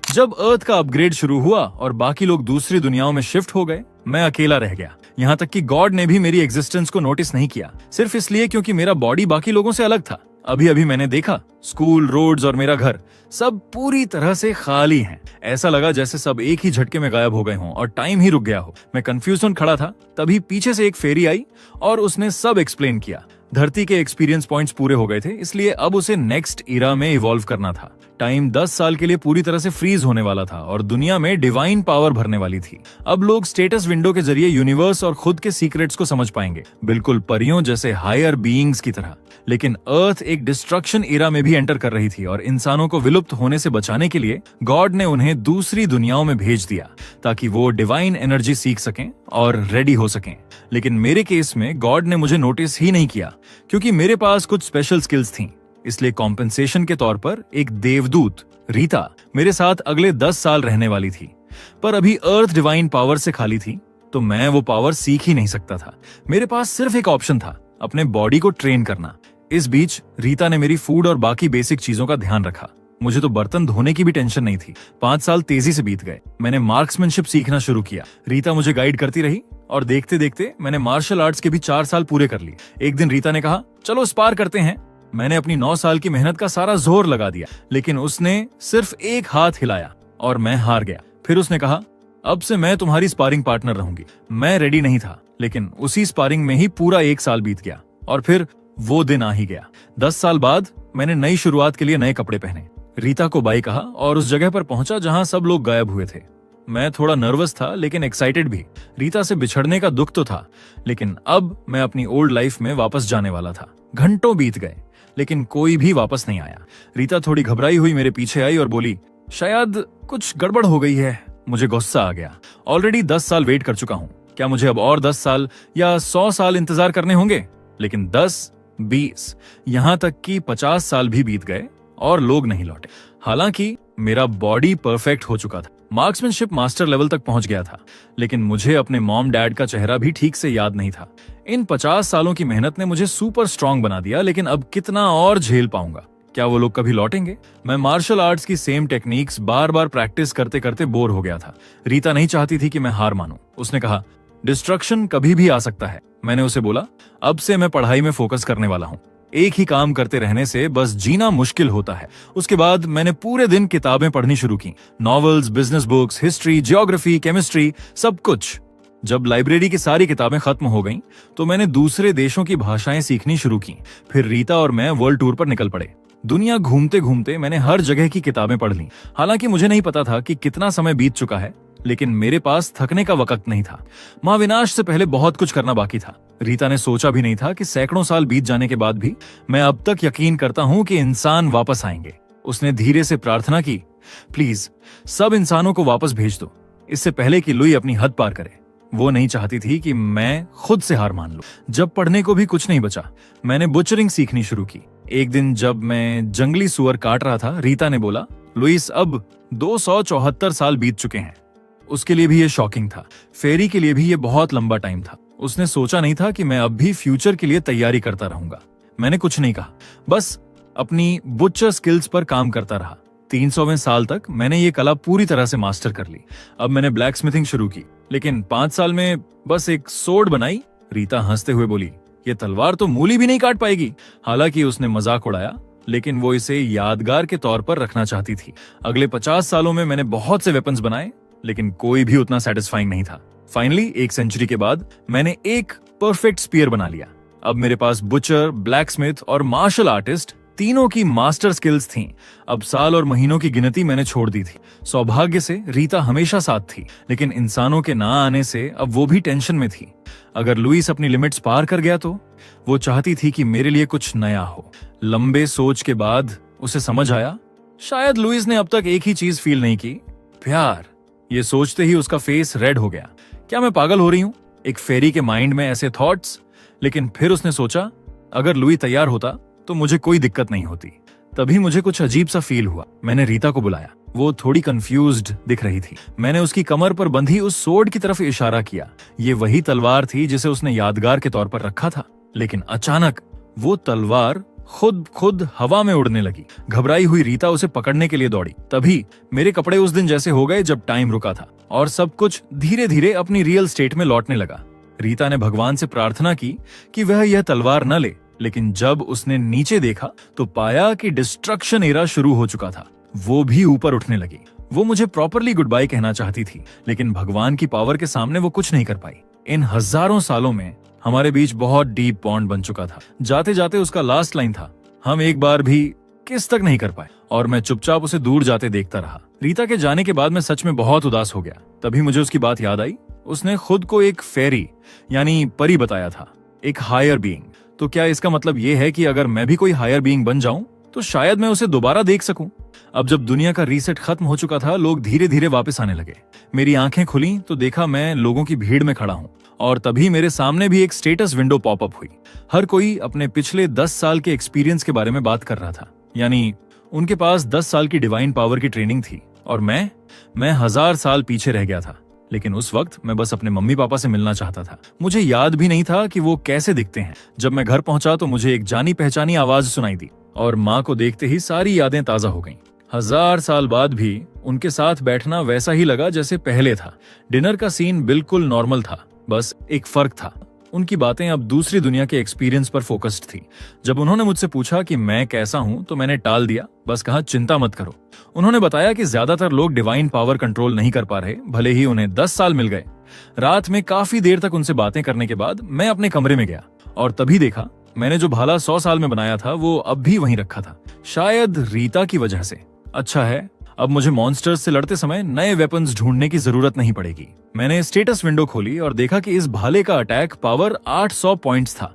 जब अर्थ का अपग्रेड शुरू हुआ और बाकी लोग दूसरी दुनियाओं में शिफ्ट हो गए, मैं अकेला रह गया। यहाँ तक कि गॉड ने भी मेरी एग्जिस्टेंस को नोटिस नहीं किया, सिर्फ इसलिए क्योंकि मेरा बॉडी बाकी लोगों से अलग था। अभी अभी मैंने देखा, स्कूल, रोड्स और मेरा घर सब पूरी तरह से खाली हैं। ऐसा लगा जैसे सब एक ही झटके में गायब हो गए हों और टाइम ही रुक गया हो। मैं कंफ्यूजन खड़ा था, तभी पीछे से एक फेरी आई और उसने सब एक्सप्लेन किया। धरती के एक्सपीरियंस पॉइंट्स पूरे हो गए थे, इसलिए अब उसे नेक्स्ट इरा में इवॉल्व करना था। टाइम 10 साल के लिए पूरी तरह से फ्रीज होने वाला था और दुनिया में डिवाइन पावर भरने वाली थी। अब लोग स्टेटस विंडो के जरिए यूनिवर्स और खुद के सीक्रेट्स को समझ पाएंगे, बिल्कुल परियों जैसे हायर बीइंग्स की तरह। लेकिन अर्थ एक डिस्ट्रक्शन इरा में भी एंटर कर रही थी और इंसानों को विलुप्त होने से बचाने के लिए गॉड ने उन्हें दूसरी दुनियाओं में भेज दिया ताकि वो डिवाइन एनर्जी सीख सकें और रेडी हो सकें। लेकिन मेरे केस में गॉड ने मुझे नोटिस ही नहीं किया, क्योंकि मेरे पास कुछ स्पेशल स्किल्स थी। इसलिए कॉम्पेंसेशन के तौर पर एक देवदूत रीता मेरे साथ अगले 10 साल रहने वाली थी। पर अभी अर्थ डिवाइन पावर से खाली थी, तो मैं वो पावर सीख ही नहीं सकता था। मेरे पास सिर्फ एक ऑप्शन था, अपने बॉडी को ट्रेन करना। इस बीच रीता ने मेरी फूड और बाकी बेसिक चीजों का ध्यान रखा। मुझे तो बर्तन धोने की भी टेंशन नहीं थी। 5 साल तेजी से बीत गए। मैंने मार्क्समैनशिप सीखना शुरू किया। रीता मुझे गाइड करती रही और देखते देखते मैंने मार्शल आर्ट्स के भी 4 साल पूरे कर लिए। एक दिन रीता ने कहा, चलो स्पार करते हैं। मैंने अपनी 9 साल की मेहनत का सारा जोर लगा दिया, लेकिन उसने सिर्फ एक हाथ हिलाया और मैं हार गया। फिर उसने कहा, अब से मैं तुम्हारी स्पारिंग पार्टनर रहूंगी। मैं रेडी नहीं था, लेकिन उसी स्पारिंग में ही पूरा 1 साल बीत गया और फिर वो दिन आ ही गया। 10 साल बाद मैंने नई शुरुआत के लिए नए कपड़े पहने, रीता को बाय कहा और उस जगह पर पहुंचा जहां सब लोग गायब हुए थे। मैं थोड़ा नर्वस था, लेकिन एक्साइटेड भी। रीता से बिछड़ने का दुख तो था, लेकिन अब मैं अपनी ओल्ड लाइफ में वापस जाने वाला था। घंटों बीत गए, लेकिन कोई भी वापस नहीं आया। रीता थोड़ी घबराई हुई मेरे पीछे आई और बोली, शायद कुछ गड़बड़ हो गई है। मुझे गुस्सा आ गया। ऑलरेडी 10 साल वेट कर चुका हूं। क्या मुझे अब और 10 साल या 100 साल इंतजार करने होंगे? लेकिन 10, 20, यहां तक कि 50 साल भी बीत गए और लोग नहीं लौटे। हालांकि मेरा बॉडी परफेक्ट हो चुका था, मार्क्समैनशिप मास्टर लेवल तक पहुंच गया था, लेकिन मुझे अपने मॉम डैड का चेहरा भी ठीक से याद नहीं था। इन 50 सालों की मेहनत ने मुझे सुपर स्ट्रांग बना दिया, लेकिन अब कितना और झेल पाऊंगा? क्या वो लोग कभी लौटेंगे? मैं मार्शल आर्ट्स की सेम टेक्निक्स बार बार प्रैक्टिस करते करते बोर हो गया था। रीता नहीं चाहती थी कि मैं हार मानूं। उसने कहा, डिस्ट्रक्शन कभी भी आ सकता है। मैंने उसे बोला, अब से मैं पढ़ाई में फोकस करने वाला हूं। एक ही काम करते रहने से बस जीना मुश्किल होता है। उसके बाद मैंने पूरे दिन किताबें पढ़नी शुरू की, novels, business books, history, geography, chemistry, सब कुछ। जब लाइब्रेरी की सारी किताबें खत्म हो गईं, तो मैंने दूसरे देशों की भाषाएं सीखनी शुरू की। फिर रीता और मैं वर्ल्ड टूर पर निकल पड़े। दुनिया घूमते घूमते मैंने हर जगह की किताबें पढ़ ली। हालांकि मुझे नहीं पता था कि कितना समय बीत चुका है, लेकिन मेरे पास थकने का वक्त नहीं था। महाविनाश से पहले बहुत कुछ करना बाकी था। रीता ने सोचा भी नहीं था कि सैकड़ों साल बीत जाने के बाद भी मैं अब तक यकीन करता हूं कि इंसान वापस आएंगे। उसने धीरे से प्रार्थना की, प्लीज सब इंसानों को वापस भेज दो, इससे पहले कि लुई अपनी हद पार करे। वो नहीं चाहती थी कि मैं खुद से हार मान लूं। जब पढ़ने को भी कुछ नहीं बचा, मैंने बुचरिंग सीखनी शुरू की। एक दिन जब मैं जंगली सुअर काट रहा था, रीता ने बोला, लुइस, अब 274 साल बीत चुके हैं। उसके लिए भी ये शॉकिंग था। फेरी के लिए भी ये बहुत लंबा टाइम था। उसने सोचा नहीं था कि मैं अब भी फ्यूचर के लिए तैयारी करता रहूंगा। मैंने कुछ नहीं कहा, बस अपनी बुचर स्किल्स पर काम करता रहा। 300वें साल तक मैंने ये कला पूरी तरह से मास्टर कर ली। अब मैंने ब्लैक स्मिथिंग शुरू की, लेकिन 5 साल में बस एक सोर्ड बनाई। रीता हंसते हुए बोली, ये तलवार तो मूली भी नहीं काट पाएगी। हालांकि उसने मजाक उड़ाया, लेकिन वो इसे यादगार के तौर पर रखना चाहती थी। अगले 50 सालों में मैंने बहुत से वेपन्स बनाए, लेकिन कोई भी उतना सेटिस्फाइंग नहीं था। फाइनली 1 सेंचुरी के बाद मैंने एक परफेक्ट स्पीयर बना लिया। अब मेरे पास बुचर, ब्लैकस्मिथ और मार्शल आर्टिस्ट तीनों की मास्टर स्किल्स थीं। अब साल और महीनों की गिनती मैंने छोड़ दी थी। सौभाग्य से रीता हमेशा साथ थी, लेकिन इंसानों के ना आने से अब वो भी टेंशन में थी। अगर लुइस अपनी लिमिट्स पार कर गया तो? वो चाहती थी कि मेरे लिए कुछ नया हो। लंबे सोच के बाद उसे समझ आया, शायद लुइस ने अब तक एक ही चीज फील नहीं की, प्यार। ये सोचते ही उसका फेस रेड हो गया। क्या मैं पागल हो रही हूं? एक फेरी के माइंड में ऐसे थॉट्स? लेकिन फिर उसने सोचा, अगर लुई तैयार होता तो मुझे कोई दिक्कत नहीं होती। तभी मुझे कुछ अजीब सा फील हुआ। मैंने रीता को बुलाया। वो थोड़ी कंफ्यूज्ड दिख रही थी। मैंने उसकी कमर पर बंधी उस सोर्ड की तरफ इशारा किया। ये वही तलवार थी जिसे उसने यादगार के तौर पर रखा था। लेकिन अचानक वो तलवार खुद हवा में उड़ने लगी। घबराई हुई रीता उसे पकड़ने के लिए दौड़ी। तभी मेरे कपड़े उस दिन जैसे हो गए जब टाइम रुका था और सब कुछ धीरे धीरे अपनी रियल स्टेट में लौटने लगा। रीता ने भगवान से प्रार्थना की कि वह यह तलवार न ले, लेकिन जब उसने नीचे देखा तो पाया कि डिस्ट्रक्शन एरा शुरू हो चुका था। वो भी ऊपर उठने लगी। वो मुझे प्रॉपरली गुड बाय कहना चाहती थी, लेकिन भगवान की पावर के सामने वो कुछ नहीं कर पाई। इन हजारों सालों में हमारे बीच बहुत डीप बॉन्ड बन चुका था। जाते जाते उसका लास्ट लाइन था, हम एक बार भी किस तक नहीं कर पाए, और मैं चुपचाप उसे दूर जाते देखता रहा। रीता के जाने के बाद मैं सच में बहुत उदास हो गया। तभी मुझे उसकी बात याद आई। उसने खुद को एक फेरी यानी परी बताया था, एक हायर बीइंग। तो क्या इसका मतलब ये है कि अगर मैं भी कोई हायर बीइंग बन जाऊं तो शायद मैं उसे दोबारा देख सकूं? अब जब दुनिया का रीसेट खत्म हो चुका था, लोग धीरे धीरे वापस आने लगे। मेरी आंखें खुली तो देखा मैं लोगों की भीड़ में खड़ा हूं, और तभी मेरे सामने भी एक स्टेटस विंडो पॉपअप हुई। हर कोई अपने पिछले 10 साल के एक्सपीरियंस के बारे में बात कर रहा था। यानी उनके पास 10 साल की डिवाइन पावर की ट्रेनिंग थी, और मैं 1000 साल पीछे रह गया था। लेकिन उस वक्त मैं बस अपने मम्मी पापा से मिलना चाहता था। मुझे याद भी नहीं था कि वो कैसे दिखते हैं। जब मैं घर पहुंचा तो मुझे एक जानी पहचानी आवाज सुनाई दी, और माँ को देखते ही सारी यादें ताजा हो गईं। 1000 साल बाद भी उनके साथ बैठना वैसा ही लगा जैसे पहले था। डिनर का सीन बिल्कुल नॉर्मल था, बस एक फर्क था। उनकी बातें अब दूसरी दुनिया के एक्सपीरियंस पर फोकस्ड थी। जब उन्होंने मुझसे पूछा कि मैं कैसा हूं तो मैंने टाल दिया, बस कहा चिंता मत करो। उन्होंने बताया कि ज्यादातर लोग डिवाइन पावर कंट्रोल नहीं कर पा रहे, भले ही उन्हें 10 साल मिल गए। रात में काफी देर तक उनसे बातें करने के बाद मैं अपने कमरे में गया, और तभी देखा मैंने जो भाला 100 साल में बनाया था वो अब भी वहीं रखा था, शायद रीता की वजह से। अच्छा है, अब मुझे मॉन्स्टर्स से लड़ते समय नए वेपन्स ढूंढने की जरूरत नहीं पड़ेगी। मैंने स्टेटस विंडो खोली और देखा कि इस भाले का अटैक पावर 800 पॉइंट्स था।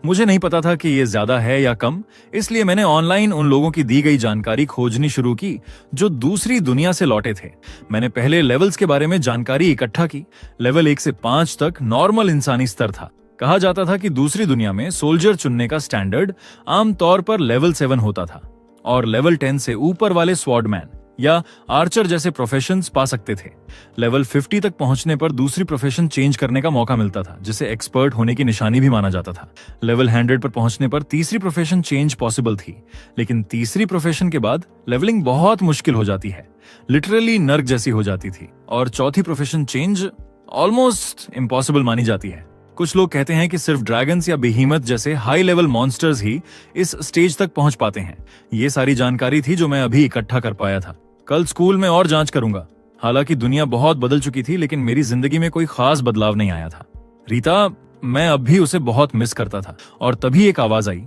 मुझे नहीं पता था कि ये ज्यादा है या कम, इसलिए मैंने ऑनलाइन उन लोगों की दी गई जानकारी खोजनी शुरू की जो दूसरी दुनिया से लौटे थे। मैंने पहले लेवल्स के बारे में जानकारी इकट्ठा की। लेवल 1 से 5 तक नॉर्मल इंसानी स्तर था। कहा जाता था कि दूसरी दुनिया में सोल्जर चुनने का स्टैंडर्ड आमतौर पर लेवल 7 होता था, और लेवल 10 से ऊपर वाले स्वॉर्डमैन या आर्चर जैसे प्रोफेशंस पा सकते थे। लेवल 50 तक पहुंचने पर दूसरी प्रोफेशन चेंज करने का मौका मिलता था, जिसे एक्सपर्ट होने की निशानी भी माना जाता था। लेवल 100 पर पहुंचने पर तीसरी प्रोफेशन चेंज पॉसिबल थी, लेकिन तीसरी प्रोफेशन के बाद लेवलिंग बहुत मुश्किल हो जाती है, लिटरली नर्क जैसी हो जाती थी, और चौथी प्रोफेशन चेंज ऑलमोस्ट इम्पॉसिबल मानी जाती है। कुछ लोग कहते हैं कि सिर्फ ड्रैगन्स या बेहीमथ जैसे हाई लेवल मॉन्स्टर्स ही इस स्टेज तक पहुंच पाते हैं। ये सारी जानकारी थी जो मैं अभी इकट्ठा कर पाया था। कल स्कूल में और जांच करूंगा। हालांकि दुनिया बहुत बदल चुकी थी, लेकिन मेरी जिंदगी में कोई खास बदलाव नहीं आया था। रीता, मैं अब भी उसे बहुत मिस करता था। और तभी एक आवाज आई।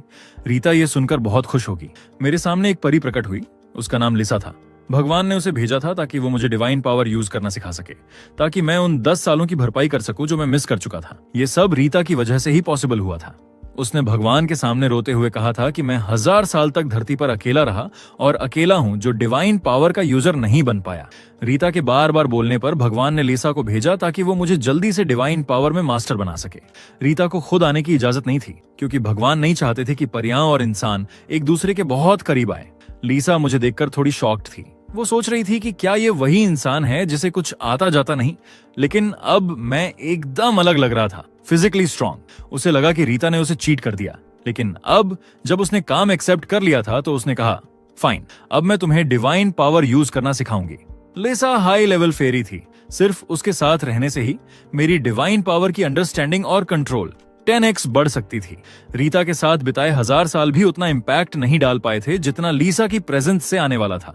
रीता ये सुनकर बहुत खुश होगी। मेरे सामने एक परी प्रकट हुई। उसका नाम लिसा था। भगवान ने उसे भेजा था ताकि वो मुझे डिवाइन पावर यूज करना सिखा सके, ताकि मैं उन 10 सालों की भरपाई कर सकूं जो मैं मिस कर चुका था। ये सब रीता की वजह से ही पॉसिबल हुआ था। उसने भगवान के सामने रोते हुए कहा था कि मैं 1000 साल तक धरती पर अकेला रहा और अकेला हूं जो डिवाइन पावर का यूजर नहीं बन पाया। रीता के बार बार बोलने पर भगवान ने लिसा को भेजा ताकि वो मुझे जल्दी से डिवाइन पावर में मास्टर बना सके। रीता को खुद आने की इजाजत नहीं थी, क्योंकि भगवान नहीं चाहते थे कि परियां और इंसान एक दूसरे के बहुत करीब आए। लिसा मुझे देखकर थोड़ी शॉक्ड थी। वो सोच रही थी कि क्या ये वही इंसान है जिसे कुछ आता जाता नहीं, लेकिन अब मैं एकदम अलग लग रहा था, फिजिकली स्ट्रांग। उसे लगा कि रीता ने उसे चीट कर दिया, लेकिन अब जब उसने काम एक्सेप्ट कर लिया था तो उसने कहा, फाइन, अब मैं तुम्हें डिवाइन पावर यूज करना सिखाऊंगी। लिसा हाई लेवल फेरी थी। सिर्फ उसके साथ रहने से ही मेरी डिवाइन पावर की अंडरस्टैंडिंग और कंट्रोल 10x बढ़ सकती थी। रीता के साथ बिताए 1000 साल भी उतना इम्पैक्ट नहीं डाल पाए थे जितना लिसा की प्रेजेंस से आने वाला था।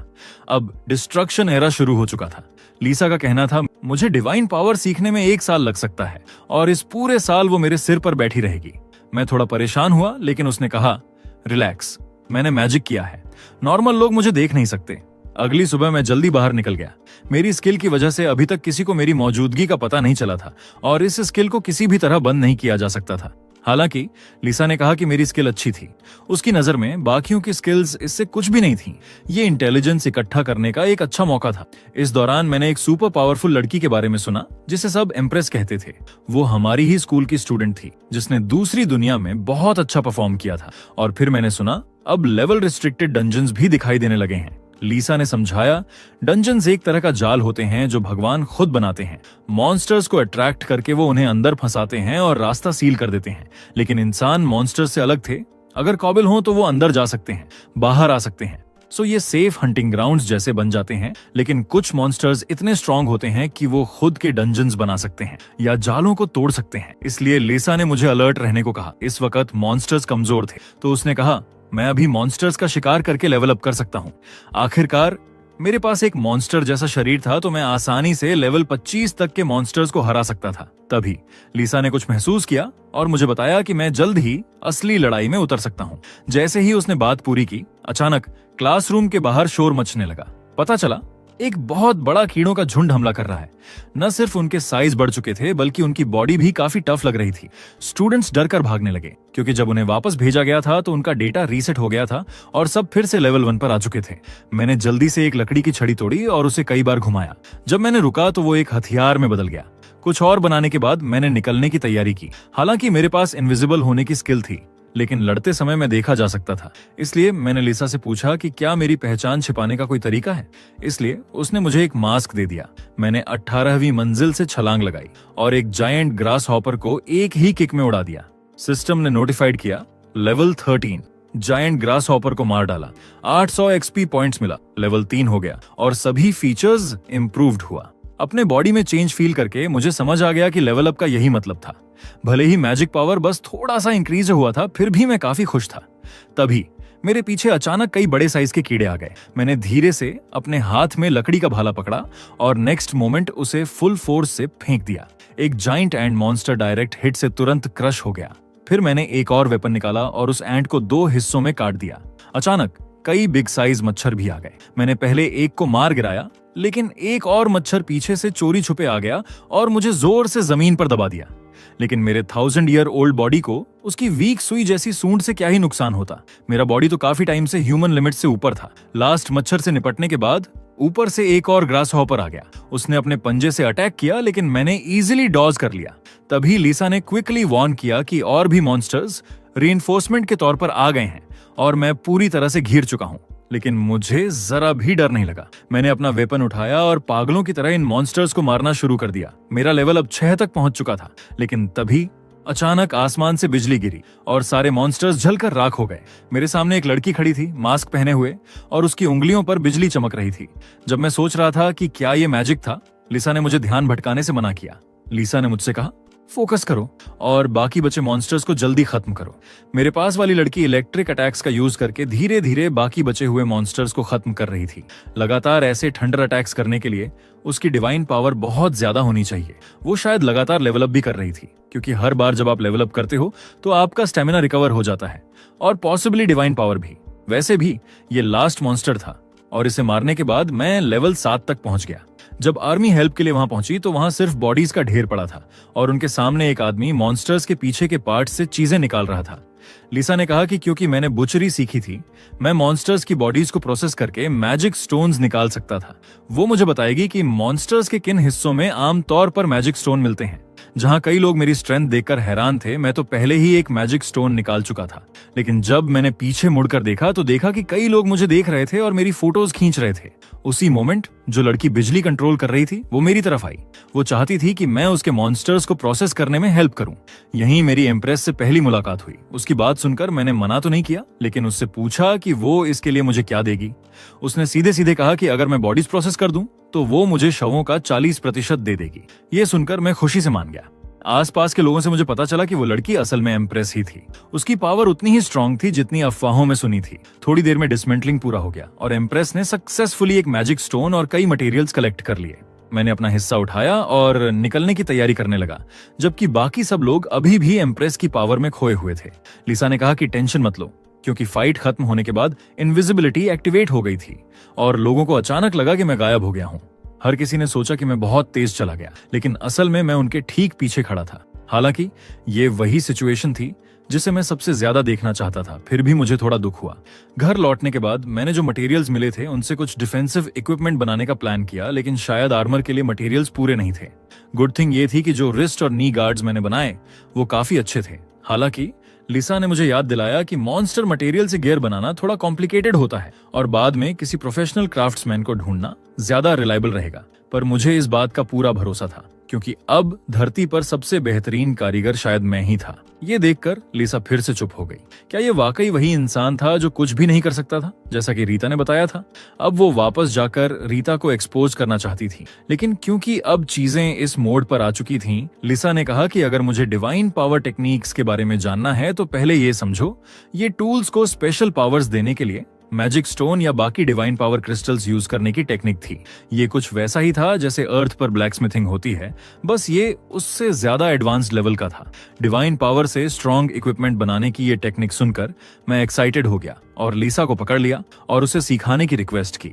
अब डिस्ट्रक्शन एरा शुरू हो चुका था। लिसा का कहना था, मुझे डिवाइन पावर सीखने में 1 साल लग सकता है, और इस पूरे साल वो मेरे सिर पर बैठी रहेगी। मैं थोड़ा परेशान हुआ, लेकिन उसने कहा, रिलैक्स, मैंने मैजिक किया है, नॉर्मल लोग मुझे देख नहीं सकते। अगली सुबह मैं जल्दी बाहर निकल गया। मेरी स्किल की वजह से अभी तक किसी को मेरी मौजूदगी का पता नहीं चला था, और इस स्किल को किसी भी तरह बंद नहीं किया जा सकता था। हालांकि लिसा ने कहा कि मेरी स्किल अच्छी थी। उसकी नजर में बाकियों की स्किल्स इससे कुछ भी नहीं थी। ये इंटेलिजेंस इकट्ठा करने का एक अच्छा मौका था। इस दौरान मैंने एक सुपर पावरफुल लड़की के बारे में सुना जिसे सब इम्प्रेस कहते थे। वो हमारी ही स्कूल की स्टूडेंट थी जिसने दूसरी दुनिया में बहुत अच्छा परफॉर्म किया था। और फिर मैंने सुना अब लेवल रिस्ट्रिक्टेड डंजन्स भी दिखाई देने लगे हैं। लिसा ने समझाया, डंजन्स एक तरह का जाल होते हैं जो भगवान खुद बनाते हैं। मॉन्स्टर्स को अट्रैक्ट करके वो उन्हें अंदर फंसाते हैं और रास्ता सील कर देते हैं। लेकिन इंसान मॉन्स्टर्स से अलग थे। अगर काबिल हो तो वो अंदर जा सकते हैं, बाहर आ सकते हैं। सो ये सेफ हंटिंग ग्राउंड्स जैसे बन जाते हैं। लेकिन कुछ मॉन्स्टर्स इतने स्ट्रांग होते हैं कि वो खुद के डंजन्स बना सकते हैं या जालों को तोड़ सकते हैं। इसलिए लिसा ने मुझे अलर्ट रहने को कहा। इस वक्त मॉन्स्टर्स कमजोर थे, तो उसने कहा मैं अभी मॉन्स्टर्स का शिकार करके लेवल अप कर सकता हूँ। आखिरकार मेरे पास एक मॉन्स्टर जैसा शरीर था, तो मैं आसानी से लेवल 25 तक के मॉन्स्टर्स को हरा सकता था। तभी लिसा ने कुछ महसूस किया और मुझे बताया कि मैं जल्द ही असली लड़ाई में उतर सकता हूँ। जैसे ही उसने बात पूरी की, अचानक क्लासरूम के बाहर शोर मचने लगा। पता चला एक बहुत बड़ा कीड़ों का झुंड हमला कर रहा है। न सिर्फ उनके साइज बढ़ चुके थे, बल्कि उनकी बॉडी भी काफी टफ लग रही थी। स्टूडेंट्स डर कर भागने लगे, क्योंकि जब उन्हें वापस भेजा गया था तो उनका डेटा रीसेट हो गया था और सब फिर से लेवल 1 पर आ चुके थे। मैंने जल्दी से एक लकड़ी की छड़ी तोड़ी और उसे कई बार घुमाया। जब मैंने रुका तो वो एक हथियार में बदल गया। कुछ और बनाने के बाद मैंने निकलने की तैयारी की। हालांकि मेरे पास इनविजिबल होने की स्किल थी, लेकिन लड़ते समय मैं देखा जा सकता था। इसलिए मैंने लिसा से पूछा कि क्या मेरी पहचान छिपाने का कोई तरीका है। इसलिए उसने मुझे एक मास्क दे दिया। मैंने 18वीं मंजिल से छलांग लगाई और एक जायंट ग्रास हॉपर को एक ही किक में उड़ा दिया। सिस्टम ने नोटिफाइड किया, लेवल 13। जायंट ग्रास हॉपर को मार डाला, 800 एक्सपी पॉइंट्स मिला, लेवल 3 हो गया और सभी फीचर्स इंप्रूव्ड हुआ। अपने बॉडी में चेंज फील करके मुझे समझ आ गया कि लेवल अप का यही मतलब था। भले ही मैजिक पावर बस थोड़ा सा इंक्रीज हुआ था, फिर भी मैं काफी खुश था। तभी मेरे पीछे अचानक कई बड़े साइज के कीड़े आ गए। मैंने धीरे से अपने हाथ में लकड़ी का भाला पकड़ा और नेक्स्ट मोमेंट उसे फुल फोर्स से फेंक दिया। एक giant and monster direct hit से तुरंत क्रश हो गया। फिर मैंने एक और वेपन निकाला और उस एंट को 2 हिस्सों में काट दिया। अचानक कई बिग साइज मच्छर भी आ गए। मैंने पहले एक को मार गिराया, लेकिन एक और मच्छर पीछे से चोरी छुपे आ गया और मुझे जोर से जमीन पर दबा दिया। लेकिन मेरे 1000 ईयर ओल्ड बॉडी को उसकी वीक सुई जैसी सूंड से क्या ही नुकसान होता। मेरा बॉडी तो काफी टाइम से ह्यूमन लिमिट से ऊपर था। लास्ट मच्छर से निपटने के बाद ऊपर से एक और ग्रास हॉपर आ गया। उसने अपने पंजे से अटैक किया, लेकिन मैंने इजीली डॉज कर लिया। तभी लिसा ने क्विकली वार्न किया कि और भी मॉन्स्टर्स रीइंफोर्समेंट के तौर पर आ गए हैं और मैं पूरी तरह से घिर चुका हूं। लेकिन मुझे जरा भी डर नहीं लगा। मैंने अपना वेपन उठाया और पागलों की तरह इन मॉन्स्टर्स को मारना शुरू कर दिया। मेरा लेवल अब 6 तक पहुंच चुका था। लेकिन तभी अचानक आसमान से बिजली गिरी और सारे मॉन्स्टर्स जलकर राख हो गए। मेरे सामने एक लड़की खड़ी थी, मास्क पहने हुए, और उसकी उंगलियों पर बिजली चमक रही थी। जब मैं सोच रहा था कि क्या ये मैजिक था, लिसा ने मुझे ध्यान भटकाने से मना किया। लिसा ने मुझसे कहा, फोकस करो और बाकी बचे मॉन्स्टर्स को जल्दी खत्म करो। मेरे पास वाली लड़की इलेक्ट्रिक अटैक्स का यूज करके धीरे धीरे बाकी बचे हुए मॉन्स्टर्स को खत्म कर रही थी। लगातार ऐसे थंडर अटैक्स करने के लिए उसकी डिवाइन पावर बहुत ज्यादा होनी चाहिए। वो शायद लगातार लेवल अप भी कर रही थी, क्योंकि हर बार जब आप लेवल अप करते हो तो आपका स्टेमिना रिकवर हो जाता है और पॉसिबली डिवाइन पावर भी। वैसे भी ये लास्ट मॉन्स्टर था और इसे मारने के बाद मैं लेवल 7 तक पहुंच गया। जब आर्मी हेल्प के लिए वहां पहुंची तो वहां सिर्फ बॉडीज का ढेर पड़ा था और उनके सामने एक आदमी मॉन्स्टर्स के पीछे के पार्ट्स से चीजें निकाल रहा था। लिसा ने कहा कि क्योंकि मैंने बुचरी सीखी थी, मैं मॉन्स्टर्स की बॉडीज को प्रोसेस करके मैजिक स्टोन्स निकाल सकता था। वो मुझे बताएगी कि मॉन्स्टर्स के किन हिस्सों में आमतौर पर मैजिक स्टोन मिलते हैं। जहां कई लोग मेरी स्ट्रेंथ देखकर हैरान थे, मैं तो पहले ही एक मैजिक स्टोन निकाल चुका था। लेकिन जब मैंने पीछे मुड़कर देखा तो देखा कि कई लोग मुझे देख रहे थे और मेरी फोटोज खींच रहे थे। उसी मोमेंट जो लड़की बिजली कंट्रोल कर रही थी वो मेरी तरफ आई। वो चाहती थी कि मैं उसके मॉन्स्टर्स को प्रोसेस करने में हेल्प करूं। यहीं मेरी एम्प्रेस से पहली मुलाकात हुई। उसकी बात सुनकर मैंने मना तो नहीं किया, लेकिन उससे पूछा कि वो इसके लिए मुझे क्या देगी। उसने सीधे सीधे कहा कि अगर मैं बॉडीज प्रोसेस कर दूं तो वो मुझे शवों का 40% दे देगी। ये सुनकर मैं खुशी से मान गया। आसपास के लोगों से मुझे पता चला कि वो लड़की असल में एम्प्रेस ही थी। उसकी पावर उतनी ही स्ट्रांग थी जितनी अफवाहों में सुनी थी। थोड़ी देर में डिसमेंटलिंग पूरा हो गया और एम्प्रेस ने सक्सेसफुली एक मैजिक स्टोन और कई मटेरियल्स कलेक्ट कर लिए। मैंने अपना हिस्सा उठाया और निकलने की तैयारी करने लगा, जबकि बाकी सब लोग अभी भी एम्प्रेस की पावर में खोए हुए थे। लिसा ने कहा कि टेंशन मत लो, क्योंकि फाइट खत्म होने के बाद इनविजिबिलिटी एक्टिवेट हो गई थी और लोगों को अचानक लगा कि मैं गायब हो गया हूँ। हर किसी ने सोचा कि मैं बहुत तेज चला गया, लेकिन असल में मैं उनके ठीक पीछे खड़ा था। हालांकि ये वही सिचुएशन थी जिसे मैं सबसे ज्यादा देखना चाहता था। फिर भी मुझे थोड़ा दुख हुआ। घर लौटने के बाद मैंने जो मटेरियल्स मिले थे उनसे कुछ डिफेंसिव इक्विपमेंट बनाने का प्लान किया, लेकिन शायद आर्मर के लिए मटेरियल्स पूरे नहीं थे। गुड थिंग ये थी कि जो रिस्ट और नी गार्ड्स मैंने बनाए वो काफी अच्छे थे। हालांकि लिसा ने मुझे याद दिलाया कि मॉन्स्टर मटेरियल से गियर बनाना थोड़ा कॉम्प्लिकेटेड होता है और बाद में किसी प्रोफेशनल क्राफ्ट्समैन को ढूंढना ज्यादा रिलायबल रहेगा। पर मुझे इस बात का पूरा भरोसा था, क्योंकि अब धरती पर सबसे बेहतरीन कारीगर शायद मैं ही था। ये देखकर लिसा फिर से चुप हो गई। क्या ये वाकई वही इंसान था जो कुछ भी नहीं कर सकता था, जैसा कि रीता ने बताया था? अब वो वापस जाकर रीता को एक्सपोज करना चाहती थी, लेकिन क्योंकि अब चीजें इस मोड पर आ चुकी थीं, लिसा ने कहा कि अगर मुझे डिवाइन पावर टेक्निक्स के बारे में जानना है तो पहले ये समझो, ये टूल्स को स्पेशल पावर्स देने के लिए मैजिक स्टोन या बाकी डिवाइन पावर क्रिस्टल्स यूज करने की टेक्निक थी। ये कुछ वैसा ही था जैसे अर्थ पर ब्लैकस्मिथिंग होती है, बस ये उससे ज्यादा एडवांस्ड लेवल का था। डिवाइन पावर से स्ट्रॉन्ग इक्विपमेंट बनाने की ये टेक्निक सुनकर मैं एक्साइटेड हो गया और लिसा को पकड़ लिया और उसे सिखाने की रिक्वेस्ट की।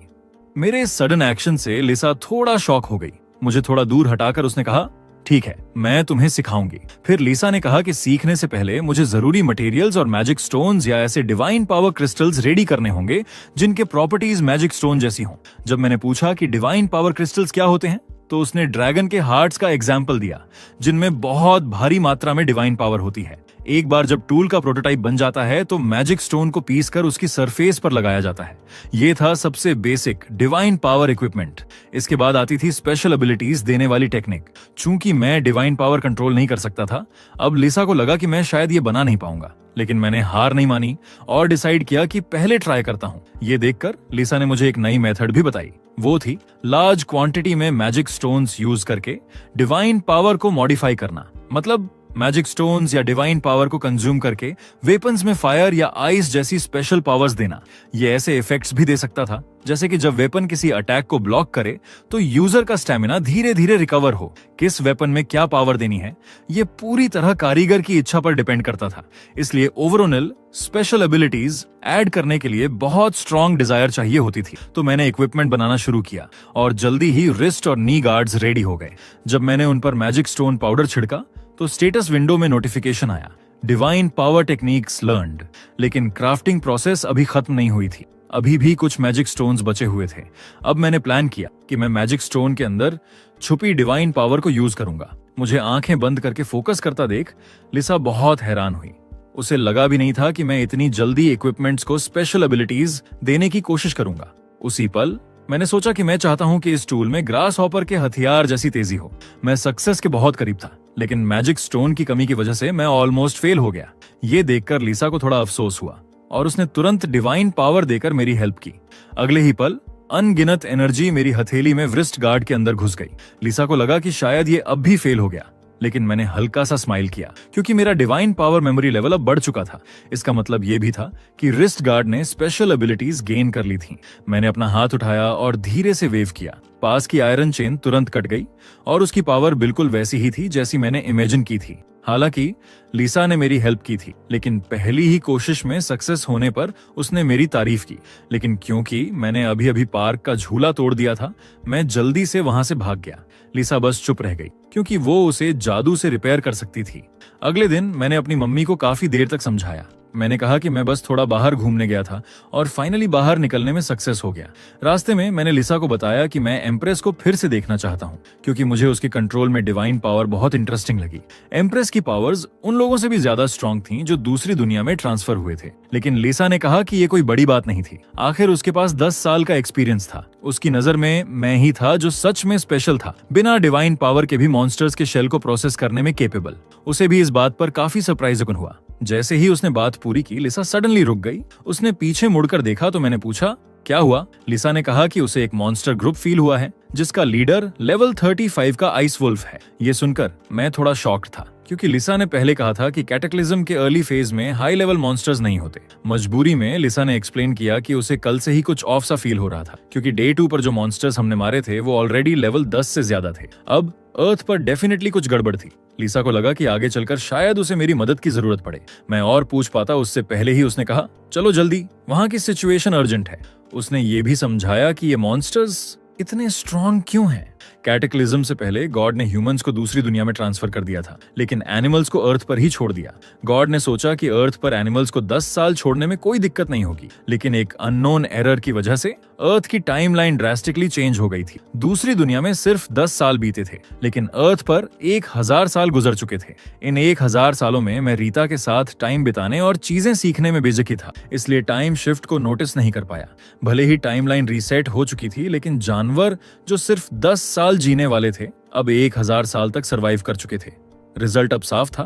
मेरे इस सडन एक्शन से लिसा थोड़ा शॉक हो गई। मुझे थोड़ा दूर हटाकर उसने कहा, ठीक है, मैं तुम्हें सिखाऊंगी। फिर लिसा ने कहा कि सीखने से पहले मुझे जरूरी मटेरियल्स और मैजिक स्टोन्स या ऐसे डिवाइन पावर क्रिस्टल्स रेडी करने होंगे जिनके प्रॉपर्टीज मैजिक स्टोन जैसी हों। जब मैंने पूछा कि डिवाइन पावर क्रिस्टल्स क्या होते हैं, तो उसने ड्रैगन के हार्ट्स का एग्जाम्पल दिया, जिनमें बहुत भारी मात्रा में डिवाइन पावर होती है। एक बार जब टूल का प्रोटोटाइप बन जाता है तो मैजिक स्टोन को पीस कर उसकी सरफेस पर लगाया जाता है। ये था सबसे बेसिक डिवाइन पावर इक्विपमेंट। इसके बाद आती थी स्पेशल एबिलिटीज देने वाली टेक्निक। चूंकि मैं डिवाइन पावर कंट्रोल नहीं कर सकता था, अब लिसा को लगा कि मैं शायद ये बना नहीं पाऊंगा, लेकिन मैंने हार नहीं मानी और डिसाइड किया कि पहले ट्राई करता हूं। ये देखकर लिसा ने मुझे एक नई मेथड भी बताई। वो थी लार्ज क्वांटिटी में मैजिक स्टोन्स यूज करके डिवाइन पावर को मॉडिफाई करना। मतलब मैजिक स्टोन्स या डिवाइन पावर को कंज्यूम करके वेपन्स में फायर या आइस जैसी स्पेशल पावर्स देना। ये ऐसे इफेक्ट्स भी दे सकता था जैसे कि जब वेपन किसी अटैक को ब्लॉक करे तो यूजर का स्टेमिना धीरे धीरे रिकवर हो। किस वेपन में क्या पावर देनी है, ये पूरी तरह कारीगर की इच्छा पर डिपेंड करता था। इसलिए ओवरऑल स्पेशल एबिलिटीज ऐड करने के लिए बहुत स्ट्रॉन्ग डिजायर चाहिए होती थी। तो मैंने इक्विपमेंट बनाना शुरू किया और जल्दी ही रिस्ट और नी गार्ड्स रेडी हो गए। जब मैंने उन पर मैजिक स्टोन पाउडर छिड़का तो स्टेटस विंडो में नोटिफिकेशन आया, डिवाइन पावर टेक्निक्स लर्न्ड। लेकिन क्राफ्टिंग प्रोसेस अभी खत्म नहीं हुई थी, अभी भी कुछ मैजिक स्टोन्स बचे हुए थे। अब मैंने प्लान किया कि मैं मैजिक स्टोन के अंदर छुपी डिवाइन पावर को यूज करूंगा। मुझे आंखें बंद करके फोकस करता देख लिसा बहुत हैरान हुई। उसे लगा भी नहीं था कि मैं इतनी जल्दी इक्विपमेंट्स को स्पेशल एबिलिटीज देने की कोशिश करूंगा। उसी पल मैंने सोचा कि मैं चाहता हूं कि इस टूल में ग्रास हॉपर के हथियार जैसी तेजी हो। मैं सक्सेस के बहुत करीब था, लेकिन मैजिक स्टोन की कमी की वजह से मैं ऑलमोस्ट फेल हो गया। ये देखकर लिसा को थोड़ा अफसोस हुआ और उसने तुरंत डिवाइन पावर देकर मेरी हेल्प की। अगले ही पल अनगिनत एनर्जी मेरी हथेली में व्रिस्ट गार्ड के अंदर घुस गई। लिसा को लगा कि शायद ये अब भी फेल हो गया, लेकिन मैंने हल्का सा स्माइल किया क्योंकि मेरा डिवाइन पावर मेमोरी लेवल अब बढ़ चुका था। इसका मतलब ये भी था कि रिस्ट गार्ड ने स्पेशल एबिलिटीज गेन कर ली थीं। मैंने अपना हाथ उठाया और धीरे से वेव किया। पास की आयरन चेन तुरंत कट गई और उसकी पावर बिल्कुल वैसी ही थी जैसी मैंने इमेजिन की थी। हालांकि लिसा ने मेरी हेल्प की थी, लेकिन पहली ही कोशिश में सक्सेस होने पर उसने मेरी तारीफ की। लेकिन क्योंकि मैंने अभी अभी पार्क का झूला तोड़ दिया था, मैं जल्दी से वहां से भाग गया। लिसा बस चुप रह गई क्योंकि वो उसे जादू से रिपेयर कर सकती थी। अगले दिन मैंने अपनी मम्मी को काफी देर तक समझाया। मैंने कहा कि मैं बस थोड़ा बाहर घूमने गया था और फाइनली बाहर निकलने में सक्सेस हो गया। रास्ते में मैंने लिसा को बताया कि मैं एम्प्रेस को फिर से देखना चाहता हूँ क्योंकि मुझे उसके कंट्रोल में डिवाइन पावर बहुत इंटरेस्टिंग लगी। एम्प्रेस की पावर्स उन लोगों से भी ज्यादा स्ट्रॉन्ग थीं जो दूसरी दुनिया में ट्रांसफर हुए थे। लेकिन लिसा ने कहा कि ये कोई बड़ी बात नहीं थी। आखिर उसके पास 10 साल का एक्सपीरियंस था। उसकी नजर में मैं ही था जो सच में स्पेशल था, बिना डिवाइन पावर के भी मॉन्स्टर्स के शेल को प्रोसेस करने में केपेबल। उसे भी इस बात पर काफी सरप्राइज हुआ। जैसे ही उसने बात पूरी की, लिसा सडनली रुक गई। उसने पीछे मुड़कर देखा तो मैंने पूछा, क्या हुआ? लिसा ने कहा कि उसे एक मॉन्स्टर ग्रुप फील हुआ है जिसका लीडर लेवल 35 का आइस वुल्फ है। ये सुनकर मैं थोड़ा शॉक्ड था क्योंकि लिसा ने पहले कहा था कि कैटेक्लिज्म के अर्ली फेज में हाई लेवल मॉन्स्टर्स नहीं होते। मजबूरी में लिसा ने एक्सप्लेन किया कि उसे कल से ही कुछ ऑफ सा फील हो रहा था क्योंकि डे 2 पर जो मॉन्स्टर्स हमने मारे थे वो ऑलरेडी लेवल 10 से ज्यादा थे। अब अर्थ पर डेफिनेटली कुछ गड़बड़ थी। लिसा को लगा कि आगे चलकर शायद उसे मेरी मदद की जरूरत पड़े। मैं और पूछ पाता उससे पहले ही उसने कहा, चलो जल्दी, वहां की सिचुएशन अर्जेंट है। उसने ये भी समझाया कि ये मॉन्स्टर्स इतने स्ट्रॉन्ग क्यों हैं। कैटेक्लिज्म से पहले गॉड ने ह्यूमंस को दूसरी दुनिया में ट्रांसफर कर दिया था, लेकिन एनिमल्स को अर्थ पर ही छोड़ दिया। गॉड ने सोचा कि अर्थ पर एनिमल्स को 10 साल छोड़ने में कोई दिक्कत नहीं होगी, लेकिन एक अननोन एरर की वजह से अर्थ की टाइमलाइन ड्रास्टिकली चेंज हो गई थी। दूसरी दुनिया में सिर्फ 10 साल बीते थे, लेकिन अर्थ पर 1000 साल गुजर चुके थे। इन 1000 सालों में मैं रीता के साथ टाइम बिताने और चीजें सीखने में बेझिझक था, इसलिए टाइम शिफ्ट को नोटिस नहीं कर पाया। भले ही टाइमलाइन रीसेट हो चुकी थी, लेकिन जानवर जो सिर्फ 10 साल जीने वाले थे अब 1000 साल तक सरवाइव कर चुके थे। रिजल्ट अब साफ था,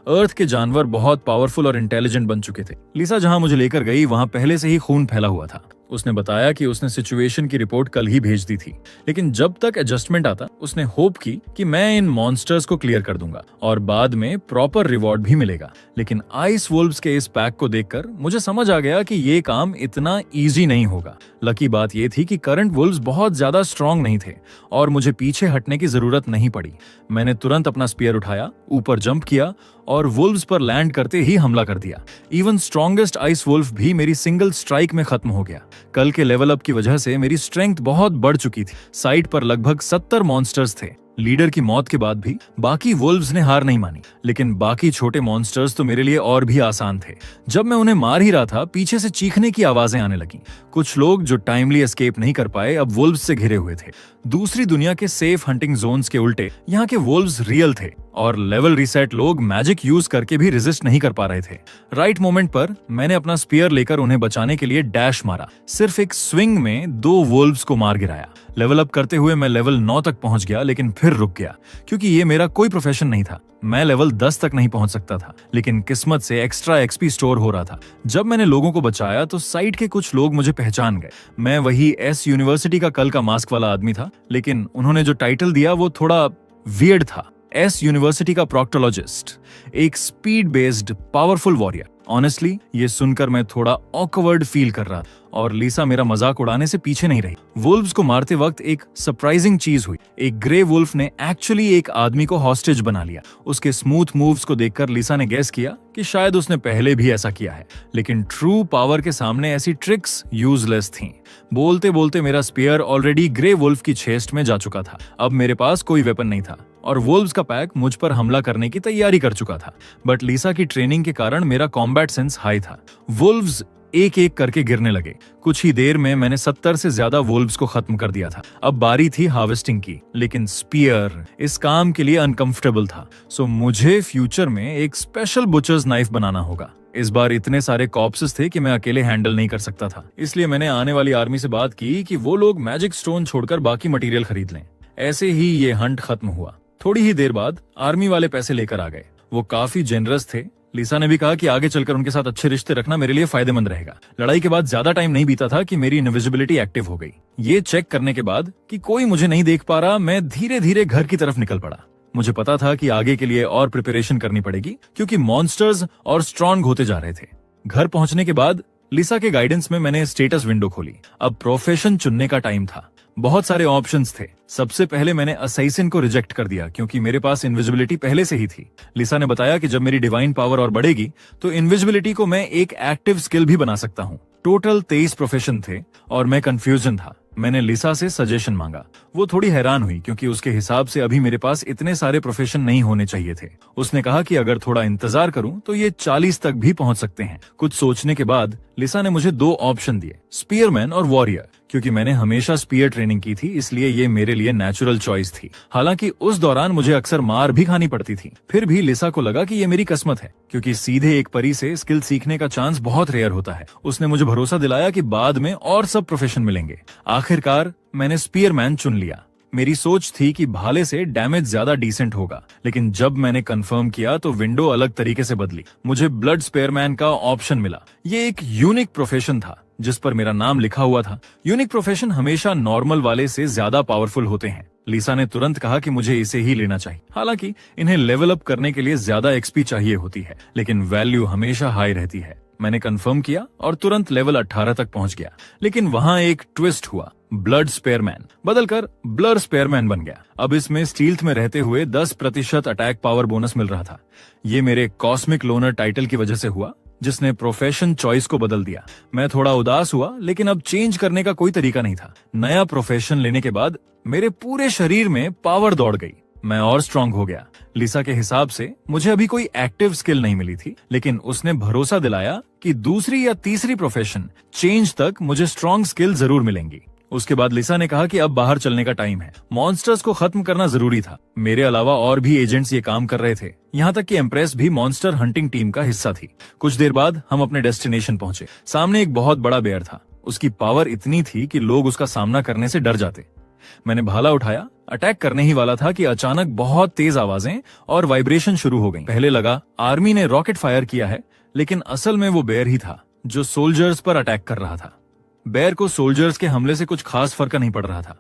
अर्थ के जानवर बहुत पावरफुल और इंटेलिजेंट बन चुके थे। लिसा जहां मुझे लेकर गई वहां पहले से ही खून फैला हुआ था। उसने बताया कि उसने सिचुएशन की रिपोर्ट कल ही भेज दी थी, लेकिन जब तक एडजस्टमेंट आता उसने होप की कि मैं इन मॉन्स्टर्स को क्लियर कर दूंगा और बाद में प्रॉपर रिवॉर्ड भी मिलेगा। लेकिन आइस वुल्व्स के इस पैक को देखकर मुझे समझ आ गया कि ये काम इतना इजी नहीं होगा। लकी बात यह थी कि करंट वुल्व्स बहुत ज्यादा स्ट्रांग नहीं थे और मुझे पीछे हटने की जरूरत नहीं पड़ी। मैंने तुरंत अपना स्पीयर उठाया, ऊपर जंप किया और वुल्व्स पर लैंड करते ही हमला कर दिया। इवन स्ट्रॉन्गेस्ट आइस वुल्फ भी मेरी सिंगल स्ट्राइक में खत्म हो गया। कल के लेवल अप की वजह से मेरी स्ट्रेंथ बहुत बढ़ चुकी थी। साइड पर लगभग 70 मॉन्स्टर्स थे। लीडर की मौत के बाद भी बाकी वुल्व्स ने हार नहीं मानी, लेकिन बाकी छोटे मॉन्स्टर्स तो मेरे लिए और भी आसान थे। जब मैं उन्हें मार ही रहा था, पीछे से चीखने की आवाजें आने लगी। कुछ लोग जो टाइमली एस्केप नहीं कर पाए अब वुल्व्स से घिरे हुए थे। दूसरी दुनिया के सेफ हंटिंग जोन्स के उल्टे यहाँ के वुल्व्स रियल थे और लेवल रीसेट लोग मैजिक यूज करके भी रेजिस्ट नहीं कर पा रहे थे। राइट मोमेंट पर मैंने अपना स्पीयर लेकर उन्हें बचाने के लिए डैश मारा। सिर्फ एक स्विंग में 2 वुल्व्स को मार गिराया। लेवल अप करते हुए मैं लेवल 9 तक पहुंच गया, लेकिन फिर रुक गया क्योंकि ये मेरा कोई प्रोफेशन नहीं था। मैं लेवल 10 तक नहीं पहुंच सकता था, लेकिन किस्मत से एक्स्ट्रा एक्सपी स्टोर हो रहा था। जब मैंने लोगों को बचाया तो साइड के कुछ लोग मुझे पहचान गए। मैं वही एस यूनिवर्सिटी का कल का मास्क वाला आदमी था, लेकिन उन्होंने जो टाइटल दिया वो थोड़ा वियर्ड था। एस यूनिवर्सिटी का प्रोक्टोलॉजिस्ट, एक speed based powerful warrior. Honestly ये सुनकर मैं थोड़ा ऑकवर्ड फील कर रहा था और लिसा मेरा मजाक उड़ाने से पीछे नहीं रही। वुल्व्स को मारते वक्त एक सरप्राइजिंग चीज हुई। एक ग्रे वुल्फ ने एक्चुअली एक आदमी को हॉस्टेज बना लिया। उसके स्मूथ मूव्स को देखकर लिसा ने गेस किया कि शायद उसने पहले भी ऐसा किया है, लेकिन ट्रू पावर के सामने ऐसी ट्रिक्स यूजलेस थीं। बोलते बोलते मेरा स्पीयर ऑलरेडी ग्रे वुल्फ की चेस्ट में जा चुका था। अब मेरे पास कोई वेपन नहीं था और वुल्व्स का पैक मुझ पर हमला करने की तैयारी कर चुका था। बट लिसा की ट्रेनिंग के कारण मेरा कॉम्बैट सेंस हाई था। वुल्व्स एक एक करके गिरने लगे। कुछ ही देर में मैंने 70 से ज्यादा वुल्व्स को खत्म कर दिया था। अब बारी थी हार्वेस्टिंग की, लेकिन स्पीयर इस काम के लिए अनकंफर्टेबल था। सो मुझे फ्यूचर में एक स्पेशल बुचर्स नाइफ बनाना होगा। इस बार इतने सारे कॉर्प्सेस थे कि मैं अकेले हैंडल नहीं कर सकता था। इसलिए मैंने आने वाली आर्मी से बात की कि वो लोग मैजिक स्टोन छोड़कर बाकी मटेरियल खरीद लें। ऐसे ही ये हंट खत्म हुआ। थोड़ी ही देर बाद आर्मी वाले पैसे लेकर आ गए। वो काफी जेनरस थे। लिसा ने भी कहा कि आगे चलकर उनके साथ अच्छे रिश्ते रखना मेरे लिए फायदेमंद रहेगा। लड़ाई के बाद ज्यादा टाइम नहीं बीता था कि मेरी इनविजिबिलिटी एक्टिव हो गई। ये चेक करने के बाद कि कोई मुझे नहीं देख पा रहा, मैं धीरे धीरे घर की तरफ निकल पड़ा। मुझे पता था कि आगे के लिए और प्रिपरेशन करनी पड़ेगी क्योंकि मॉन्स्टर्स और स्ट्रॉन्ग होते जा रहे थे। घर पहुंचने के बाद लिसा के गाइडेंस में मैंने स्टेटस विंडो खोली। अब प्रोफेशन चुनने का टाइम था। बहुत सारे ऑप्शंस थे। सबसे पहले मैंने असैसिन को रिजेक्ट कर दिया क्योंकि मेरे पास इनविजिबिलिटी पहले से ही थी। लिसा ने बताया कि जब मेरी डिवाइन पावर और बढ़ेगी तो इनविजिबिलिटी को मैं एक एक्टिव स्किल भी बना सकता हूँ। टोटल 23 प्रोफेशन थे और मैं कंफ्यूजन था। मैंने लिसा से सजेशन मांगा। वो थोड़ी हैरान हुई क्योंकि उसके हिसाब से अभी मेरे पास इतने सारे प्रोफेशन नहीं होने चाहिए थे। उसने कहा कि अगर थोड़ा इंतजार करूं तो ये 40 तक भी पहुंच सकते हैं। कुछ सोचने के बाद लिसा ने मुझे 2 ऑप्शन दिए, स्पीयरमैन और वॉरियर। क्योंकि मैंने हमेशा स्पीयर ट्रेनिंग की थी इसलिए ये मेरे लिए नेचुरल चॉइस थी। हालांकि उस दौरान मुझे अक्सर मार भी खानी पड़ती थी। फिर भी लिसा को लगा कि ये मेरी किस्मत है क्योंकि सीधे एक परी से स्किल सीखने का चांस बहुत रेयर होता है। उसने मुझे भरोसा दिलाया कि बाद में और सब प्रोफेशन मिलेंगे। आखिरकार मैंने स्पीयरमैन चुन लिया। मेरी सोच थी कि भाले से डैमेज ज्यादा डिसेंट होगा, लेकिन जब मैंने कंफर्म किया तो विंडो अलग तरीके से बदली। मुझे ब्लड स्पेयरमैन का ऑप्शन मिला। ये एक यूनिक प्रोफेशन था जिस पर मेरा नाम लिखा हुआ था। यूनिक प्रोफेशन हमेशा नॉर्मल वाले से ज्यादा पावरफुल होते हैं। लिसा ने तुरंत कहा कि मुझे इसे ही लेना चाहिए। हालांकि इन्हें लेवल अप करने के लिए ज्यादा एक्सपी चाहिए होती है, लेकिन वैल्यू हमेशा हाई रहती है। मैंने कंफर्म किया और तुरंत लेवल 18 तक पहुंच गया। लेकिन वहां एक ट्विस्ट हुआ। ब्लड स्पेयरमैन बदलकर ब्लर स्पेयरमैन बन गया। अब इसमें स्टील्थ में रहते हुए 10% अटैक पावर बोनस मिल रहा था। ये मेरे कॉस्मिक लोनर टाइटल की वजह से हुआ जिसने प्रोफेशन चॉइस को बदल दिया। मैं थोड़ा उदास हुआ, लेकिन अब चेंज करने का कोई तरीका नहीं था। नया प्रोफेशन लेने के बाद मेरे पूरे शरीर में पावर दौड़ गई। मैं और स्ट्रांग हो गया। लिसा के हिसाब से मुझे अभी कोई एक्टिव स्किल नहीं मिली थी, लेकिन उसने भरोसा दिलाया कि दूसरी या तीसरी प्रोफेशन चेंज तक मुझे स्ट्रांग स्किल जरूर मिलेंगी। उसके बाद लिसा ने कहा कि अब बाहर चलने का टाइम है। मॉन्स्टर्स को खत्म करना जरूरी था। मेरे अलावा और भी एजेंट्स ये काम कर रहे थे। यहाँ तक कि एम्प्रेस भी मॉन्स्टर हंटिंग टीम का हिस्सा थी। कुछ देर बाद हम अपने डेस्टिनेशन पहुंचे। सामने एक बहुत बड़ा बेयर था। उसकी पावर इतनी थी कि लोग उसका सामना करने से डर जाते। मैंने भाला उठाया अटैक करने ही वाला था कि अचानक बहुत तेज आवाजें और वाइब्रेशन शुरू हो गई। पहले लगा आर्मी ने रॉकेट फायर किया है, लेकिन असल में वो बेयर ही था जो सोल्जर्स पर अटैक कर रहा था। बेयर को सोल्जर्स के हमले से कुछ खास फर्क नहीं पड़ रहा था।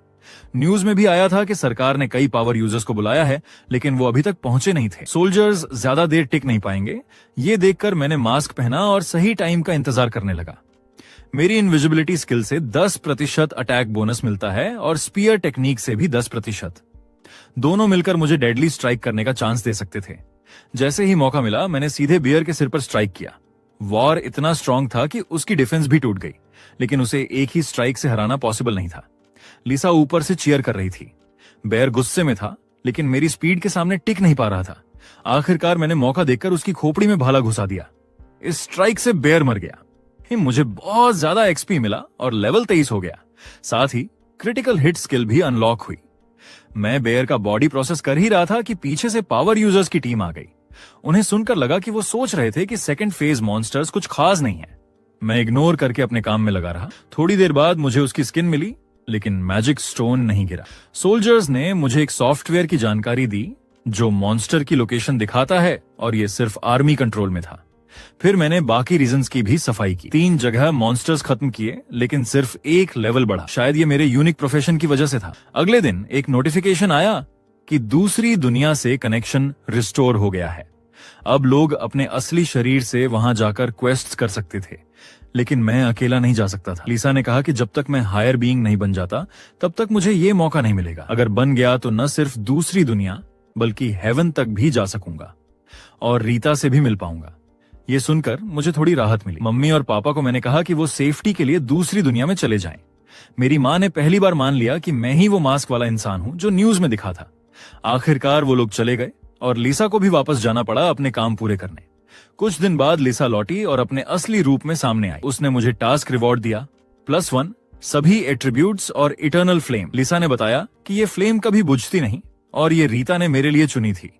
न्यूज में भी आया था कि सरकार ने कई पावर यूजर्स को बुलाया है, लेकिन वो अभी तक पहुंचे नहीं थे। सोल्जर्स ज्यादा देर टिक नहीं पाएंगे, ये देखकर मैंने मास्क पहना और सही टाइम का इंतजार करने लगा। मेरी इनविजिबिलिटी स्किल से 10% अटैक बोनस मिलता है और स्पीयर टेक्निक से भी 10%। दोनों मिलकर मुझे डेडली स्ट्राइक करने का चांस दे सकते थे। जैसे ही मौका मिला, मैंने सीधे बियर के सिर पर स्ट्राइक किया। वॉर इतना स्ट्रांग था कि उसकी डिफेंस भी टूट गई, लेकिन उसे एक ही स्ट्राइक से हराना पॉसिबल नहीं था। लिसा ऊपर से चीयर कर रही थी। बेयर गुस्से में था, लेकिन मेरी स्पीड के सामने टिक नहीं पा रहा था। आखिरकार मैंने मौका देखकर उसकी खोपड़ी में भाला घुसा दिया। इस स्ट्राइक से बेयर मर गया। मुझे बहुत ज्यादा एक्सपी मिला और लेवल 23 हो गया। साथ ही क्रिटिकल हिट स्किल भी अनलॉक हुई। मैं बेयर का बॉडी प्रोसेस कर ही रहा था कि पीछे से पावर यूजर्स की टीम आ गई। उन्हें सुनकर लगा कि वो सोच रहे थे कि सेकंड फेज मॉन्स्टर्स कुछ खास नहीं है। मैं इग्नोर करके अपने काम में लगा रहा। थोड़ी देर बाद मुझे उसकी स्किन मिली, लेकिन मैजिक स्टोन नहीं गिरा। सोल्जर्स ने मुझे एक सॉफ्टवेयर की जानकारी दी जो मॉन्स्टर की लोकेशन दिखाता है, और ये सिर्फ आर्मी कंट्रोल में था। फिर मैंने बाकी रीजंस की भी सफाई की। 3 जगह मॉन्स्टर्स खत्म किए, लेकिन सिर्फ एक लेवल बढ़ा। शायद ये मेरे यूनिक प्रोफेशन की वजह से था। अगले दिन एक नोटिफिकेशन आया कि दूसरी दुनिया से कनेक्शन रिस्टोर हो गया है। अब लोग अपने असली शरीर से वहां जाकर क्वेस्ट्स कर सकते थे, लेकिन मैं अकेला नहीं जा सकता था। लिसा ने कहा कि जब तक मैं हायर बीइंग नहीं बन जाता, तब तक मुझे ये मौका नहीं मिलेगा। अगर बन गया तो न सिर्फ दूसरी दुनिया बल्कि हेवन तक भी जा सकूंगा और रीता से भी मिल पाऊंगा। ये सुनकर मुझे थोड़ी राहत मिली। मम्मी और पापा को मैंने कहा कि वो सेफ्टी के लिए दूसरी दुनिया में चले जाएं। मेरी माँ ने पहली बार मान लिया कि मैं ही वो मास्क वाला इंसान हूं जो न्यूज में दिखा था। आखिरकार वो लोग चले गए और लिसा को भी वापस जाना पड़ा अपने काम पूरे करने। कुछ दिन बाद लिसा लौटी और अपने असली रूप में सामने आई। उसने मुझे टास्क रिवॉर्ड दिया, +1 सभी एट्रीब्यूट्स और इटर्नल फ्लेम। लिसा ने बताया कि ये फ्लेम कभी बुझती नहीं और ये रीता ने मेरे लिए चुनी थी।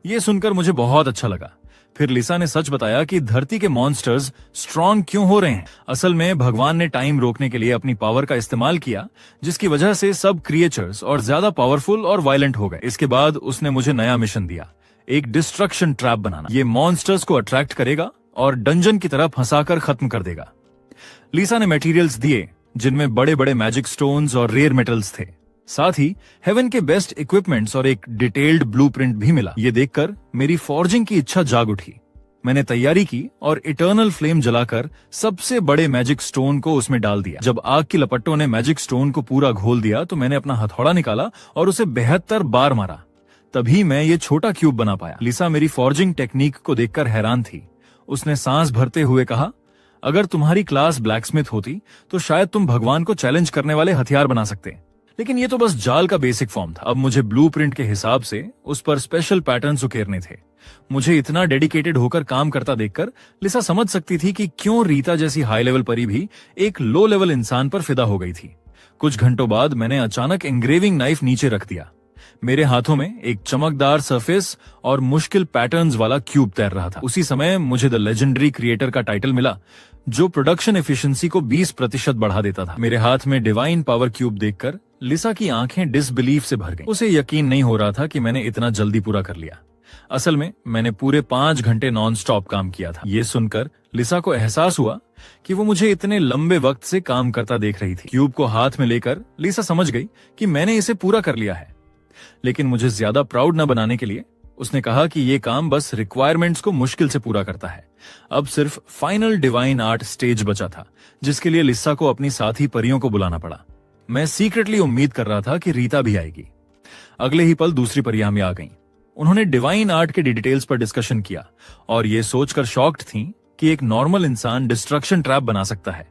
ये सुनकर मुझे बहुत अच्छा लगा। फिर लिसा ने सच बताया कि धरती के मॉन्स्टर्स स्ट्रॉन्ग क्यों हो रहे हैं। असल में भगवान ने टाइम रोकने के लिए अपनी पावर का इस्तेमाल किया, जिसकी वजह से सब क्रिएचर्स और ज्यादा पावरफुल और वायलेंट हो गए। इसके बाद उसने मुझे नया मिशन दिया, एक डिस्ट्रक्शन ट्रैप बनाना। ये मॉन्स्टर्स को अट्रैक्ट करेगा और डंजन की तरह फंसाकर खत्म कर देगा। लिसा ने मटेरियल्स दिए जिनमें बड़े बड़े मैजिक स्टोन्स और रेयर मेटल्स थे। साथ ही हेवन के बेस्ट इक्विपमेंट्स और एक डिटेल्ड ब्लूप्रिंट भी मिला। ये देखकर मेरी फॉर्जिंग की इच्छा जाग उठी। मैंने तैयारी की और इटर्नल फ्लेम जलाकर सबसे बड़े मैजिक स्टोन को उसमें डाल दिया। जब आग की लपटों ने मैजिक स्टोन को पूरा घोल दिया तो मैंने अपना हथौड़ा निकाला और उसे 72 बार मारा। तभी मैं ये छोटा क्यूब बना पाया। लिसा मेरी फॉर्जिंग टेक्निक को देखकर हैरान थी। उसने सांस भरते हुए कहा, अगर तुम्हारी क्लास ब्लैकस्मिथ होती तो शायद तुम भगवान को चैलेंज करने वाले हथियार बना सकते, लेकिन ये तो बस जाल का बेसिक फॉर्म था। अब मुझे ब्लूप्रिंट के हिसाब से उस पर स्पेशल पैटर्न्स उकेरने थे। मुझे इतना डेडिकेटेड होकर काम करता देखकर लिसा समझ सकती थी कि क्यों रीता जैसी हाई लेवल परी भी एक लो लेवल इंसान पर फिदा हो गई थी। कुछ घंटों बाद मैंने अचानक एंग्रेविंग नाइफ नीचे रख दिया। मेरे हाथों में एक चमकदार सरफेस और मुश्किल पैटर्न्स वाला क्यूब तैर रहा था। उसी समय मुझे द लेजेंडरी क्रिएटर का टाइटल मिला, जो प्रोडक्शन एफिशिएंसी को 20% बढ़ा देता था। मेरे हाथ में डिवाइन पावर क्यूब देखकर लिसा की आंखें डिसबिलीफ से भर गईं। उसे यकीन नहीं हो रहा था कि मैंने इतना जल्दी पूरा कर लिया। असल में मैंने पूरे 5 घंटे नॉन स्टॉप काम किया था। ये सुनकर लिसा को एहसास हुआ कि वो मुझे इतने लंबे वक्त से काम करता देख रही थी। क्यूब को हाथ में लेकर लिसा समझ गई कि मैंने इसे पूरा कर लिया है, लेकिन मुझे ज्यादा प्राउड न बनाने के लिए उसने कहा कि ये काम बस रिक्वायरमेंट्स को मुश्किल से पूरा करता है। अब सिर्फ फाइनल डिवाइन आर्ट स्टेज बचा था, जिसके लिए लिसा को अपनी साथी परियों को बुलाना पड़ा। मैं सीक्रेटली उम्मीद कर रहा था कि रीता भी आएगी। अगले ही पल दूसरी परियां भी आ गईं। उन्होंने डिवाइन आर्ट के डिटेल्स पर डिस्कशन किया और ये सोचकर शॉक्ड थीं कि एक नॉर्मल इंसान डिस्ट्रक्शन ट्रैप बना सकता है।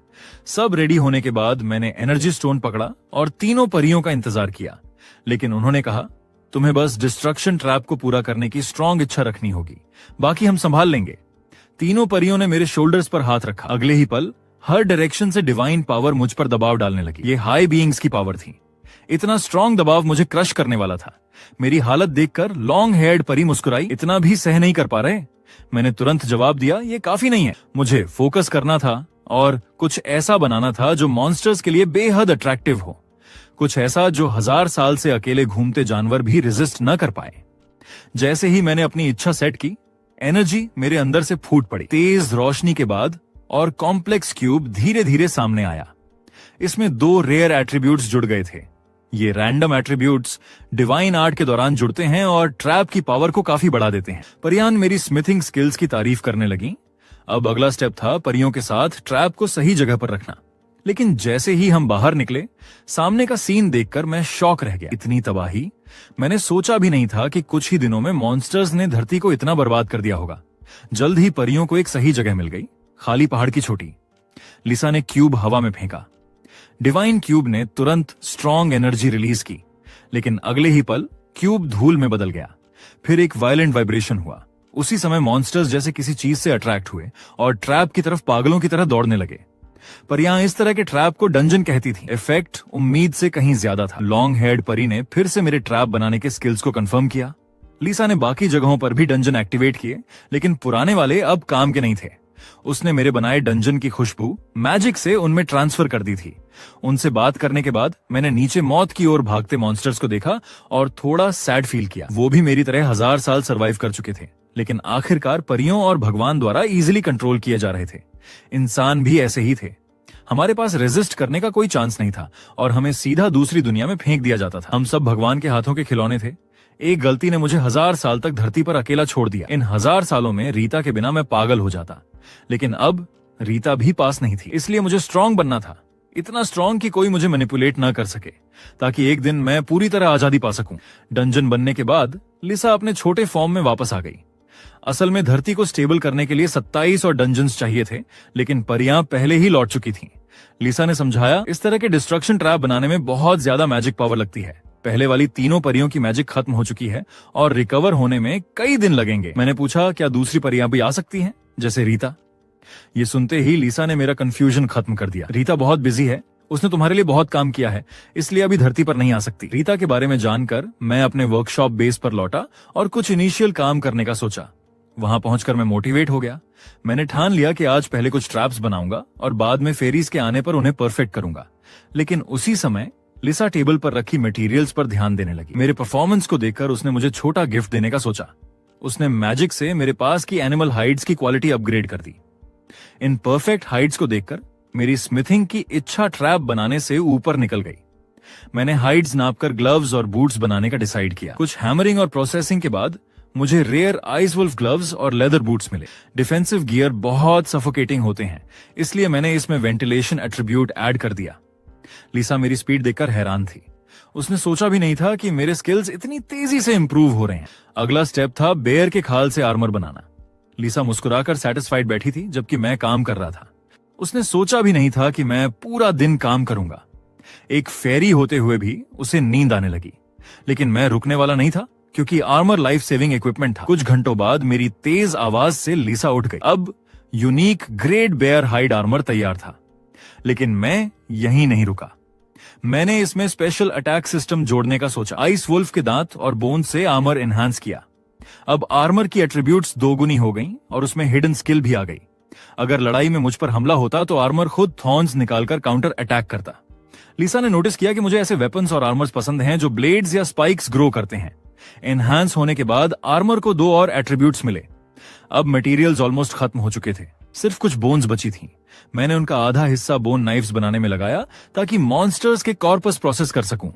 सब रेडी होने के बाद मैंने एनर्जी स्टोन पकड़ा और तीनों परियों का इंतजार किया, लेकिन उन्होंने कहा, तुम्हें बस डिस्ट्रक्शन ट्रैप को पूरा करने की स्ट्रॉन्ग इच्छा रखनी होगी, बाकी हम संभाल लेंगे। तीनों परियों ने मेरे शोल्डर्स पर हाथ रखा। अगले ही पल हर डायरेक्शन से डिवाइन पावर मुझ पर दबाव डालने लगी। ये हाई बीइंग्स की पावर थी। इतना स्ट्रॉन्ग दबाव मुझे क्रश करने वाला था। मेरी हालत देखकर लॉन्ग हेयर्ड परी मुस्कुराई, इतना भी सह नहीं कर पा रहे? मैंने तुरंत जवाब दिया, ये काफी नहीं है। मुझे फोकस करना था और कुछ ऐसा बनाना था जो मॉन्स्टर्स के लिए बेहद अट्रैक्टिव हो। कुछ ऐसा जो 1000 साल से अकेले घूमते जानवर भी रेजिस्ट न कर पाए। जैसे ही मैंने अपनी इच्छा सेट की, एनर्जी मेरे अंदर से फूट पड़ी। तेज रोशनी के बाद और कॉम्प्लेक्स क्यूब धीरे धीरे सामने आया। इसमें 2 रेयर एट्रीब्यूट्स जुड़ गए थे। ये रैंडम एट्रीब्यूट्स डिवाइन आर्ट के दौरान जुड़ते हैं और ट्रैप की पावर को काफी बढ़ा देते हैं। परियान मेरी स्मिथिंग स्किल्स की तारीफ करने लगी। अब अगला स्टेप था परियों के साथ ट्रैप को सही जगह पर रखना। लेकिन जैसे ही हम बाहर निकले, सामने का सीन देखकर मैं शॉक रह गया। इतनी तबाही मैंने सोचा भी नहीं था कि कुछ ही दिनों में मॉन्स्टर्स ने धरती को इतना बर्बाद कर दिया होगा। जल्द ही परियों को एक सही जगह मिल गई, खाली पहाड़ की चोटी। लिसा ने क्यूब हवा में फेंका। डिवाइन क्यूब ने तुरंत स्ट्रॉन्ग एनर्जी रिलीज की, लेकिन अगले ही पल क्यूब धूल में बदल गया। फिर एक वायलेंट वाइब्रेशन हुआ। उसी समय मॉन्स्टर्स जैसे किसी चीज से अट्रैक्ट हुए और ट्रैप की तरफ पागलों की तरह दौड़ने लगे। परियां इस तरह के ट्रैप को डंजन कहती थी। इफेक्ट उम्मीद से कहीं ज्यादा था। लॉन्ग हेड परी ने फिर से मेरे ट्रैप बनाने के स्किल्स को कंफर्म किया। लिसा ने बाकी जगहों पर भी डंजन एक्टिवेट किए, लेकिन पुराने वाले अब काम के नहीं थे। उसने मेरे बनाए डंजन की खुशबू मैजिक से उनमें ट्रांसफर कर दी थी। उनसे बात करने के बाद मैंने नीचे मौत की ओर भागते मॉन्स्टर्स को देखा और थोड़ा सैड फील किया। वो भी मेरी तरह 1000 साल सरवाइव कर चुके थे, लेकिन आखिरकार परियों और भगवान द्वारा इजीली कंट्रोल किए जा रहे थे। इंसान भी ऐसे ही थे। हमारे पास रेजिस्ट करने का कोई चांस नहीं था और हमें सीधा दूसरी दुनिया में फेंक दिया जाता था। हम सब भगवान के हाथों के खिलौने थे। एक गलती ने मुझे 1000 साल तक धरती पर अकेला छोड़ दिया। इन 1000 सालों में रीता के बिना मैं पागल हो जाता, लेकिन अब रीता भी पास नहीं थी। इसलिए मुझे स्ट्रांग बनना था, इतना स्ट्रांग कि कोई मुझे मैनिपुलेट ना कर सके, ताकि एक दिन मैं पूरी तरह आजादी पा सकूं। डंजन बनने के बाद लिसा अपने छोटे फॉर्म में वापस आ गई। असल में धरती को स्टेबल करने के लिए 27 और डंजन्स चाहिए थे, लेकिन परियां पहले ही लौट चुकी थीं। लिसा ने समझाया, इस तरह के डिस्ट्रक्शन ट्रैप बनाने में बहुत ज्यादा मैजिक पावर लगती है। पहले वाली तीनों परियों की मैजिक खत्म हो चुकी है और रिकवर होने में कई दिन लगेंगे। मैंने पूछा, क्या दूसरी परियां भी आ सकती हैं, जैसे रीता? ये सुनते ही लिसा ने मेरा कंफ्यूजन खत्म कर दिया। रीता बहुत बिजी है, उसने तुम्हारे लिए बहुत काम किया है, इसलिए अभी धरती पर नहीं आ सकती। रीता के बारे में जानकर मैं अपने वर्कशॉप बेस पर लौटा और कुछ इनिशियल काम करने का सोचा। वहां पहुंचकर मैं मोटिवेट हो गया। मैंने ठान लिया कि आज पहले कुछ ट्रैप्स बनाऊंगा और बाद में फेरीज के आने पर उन्हें परफेक्ट करूंगा। लेकिन उसी समय लिसा टेबल पर रखी मटेरियल्स पर ध्यान देने लगी। मेरे परफॉर्मेंस को देखकर उसने मुझे छोटा गिफ्ट देने का सोचा। उसने मैजिक से मेरे पास की एनिमल हाइड्स की क्वालिटी अपग्रेड कर दी। इन परफेक्ट हाइड्स को देखकर मेरी स्मिथिंग की इच्छा ट्रैप बनाने से ऊपर निकल गई। मैंने हाइड्स नापकर ग्लव्स और बूट्स बनाने का डिसाइड किया। कुछ हैमरिंग और प्रोसेसिंग के बाद मुझे रेयर आइस वुल्फ ग्लव्स और लेदर बूट्स मिले। डिफेंसिव गियर बहुत सफोकेटिंग होते हैं, इसलिए मैंने इसमें वेंटिलेशन एट्रीब्यूट ऐड कर दिया। लिसा मेरी स्पीड देखकर हैरान थी। उसने सोचा भी नहीं था कि मेरे स्किल्स इतनी तेजी से इंप्रूव हो रहे हैं। अगला स्टेप था बेयर के खाल से आर्मर बनाना। लिसा मुस्कुराकर सैटिस्फाइड बैठी थी, जबकि मैं काम कर रहा था। उसने सोचा भी नहीं था कि मैं पूरा दिन काम करूंगा। एक फेरी होते हुए भी उसे नींद आने लगी, लेकिन मैं रुकने वाला नहीं था, क्योंकि आर्मर लाइफ सेविंग इक्विपमेंट था। कुछ घंटों बाद मेरी तेज आवाज से लिसा उठ गई। अब unique great bear hide armour तैयार था। लेकिन मैं यहीं नहीं रुका। मैंने इसमें स्पेशल अटैक सिस्टम जोड़ने का सोचा। आइस वुल्फ के दांत और बोन से आर्मर एनहांस किया। अब आर्मर की एट्रीब्यूट्स दोगुनी हो गई और उसमें हिडन स्किल भी आ गई। अगर लड़ाई में मुझ पर हमला होता तो आर्मर खुद थॉर्न्स निकालकर काउंटर अटैक करता। लिसा ने नोटिस किया कि मुझे ऐसे वेपन्स और आर्मर्स पसंद हैं जो ब्लेड्स या स्पाइक्स ग्रो करते हैं। एनहांस होने के बाद आर्मर को 2 और एट्रीब्यूट्स मिले। अब मटेरियल्स ऑलमोस्ट खत्म हो चुके थे, सिर्फ कुछ बोन्स बची थी। मैंने उनका आधा हिस्सा बोन नाइफ्स बनाने में लगाया ताकि मॉन्स्टर्स के कॉर्पस प्रोसेस कर सकूं।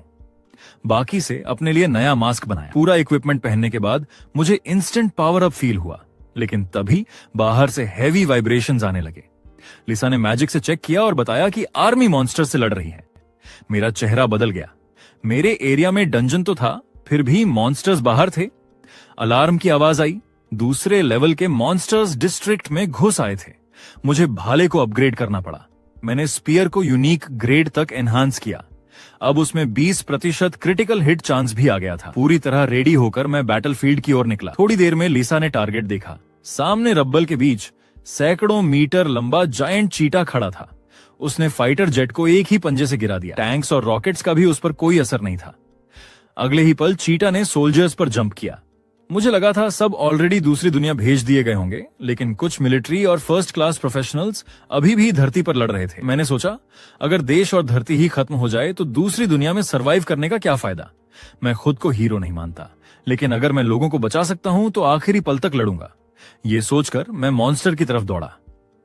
बाकी से अपने लिए नया मास्क बनाया। पूरा इक्विपमेंट पहनने के बाद मुझे इंस्टेंट पावर अप फील हुआ, लेकिन तभी बाहर से हैवी वाइब्रेशंस आने लगे। लिसा ने मैजिक से चेक किया और बताया कि आर्मी मॉन्स्टर्स से लड़ रही है। मेरा चेहरा बदल गया। मेरे एरिया में डंजन तो था, फिर भी मॉन्स्टर्स बाहर थे। अलार्म की आवाज आई। दूसरे लेवल के मॉन्स्टर्स डिस्ट्रिक्ट में घुस आए थे। मुझे भाले को अपग्रेड करना पड़ा। मैंने स्पीयर को यूनिक ग्रेड तक एनहांस किया। अब उसमें 20% क्रिटिकल हिट चांस भी आ गया था। पूरी तरह रेडी होकर मैं बैटलफील्ड की ओर निकला। थोड़ी देर में लिसा ने टारगेट देखा। सामने रब्बल के बीच सैकड़ों मीटर लंबा जायंट चीटा खड़ा था। उसने फाइटर जेट को एक ही पंजे से गिरा दिया। टैंक्स और रॉकेट्स का भी उस पर कोई असर नहीं था। अगले ही पल चीटा ने सोल्जर्स पर जंप किया। मुझे लगा था सब ऑलरेडी दूसरी दुनिया भेज दिए गए होंगे, लेकिन कुछ मिलिट्री और फर्स्ट क्लास प्रोफेशनल्स अभी भी धरती पर लड़ रहे थे। मैंने सोचा, अगर देश और धरती ही खत्म हो जाए तो दूसरी दुनिया में सरवाइव करने का क्या फायदा। मैं खुद को हीरो नहीं मानता, लेकिन अगर मैं लोगों को बचा सकता हूं तो आखिरी पल तक लड़ूंगा। ये सोचकर मैं मॉन्स्टर की तरफ दौड़ा।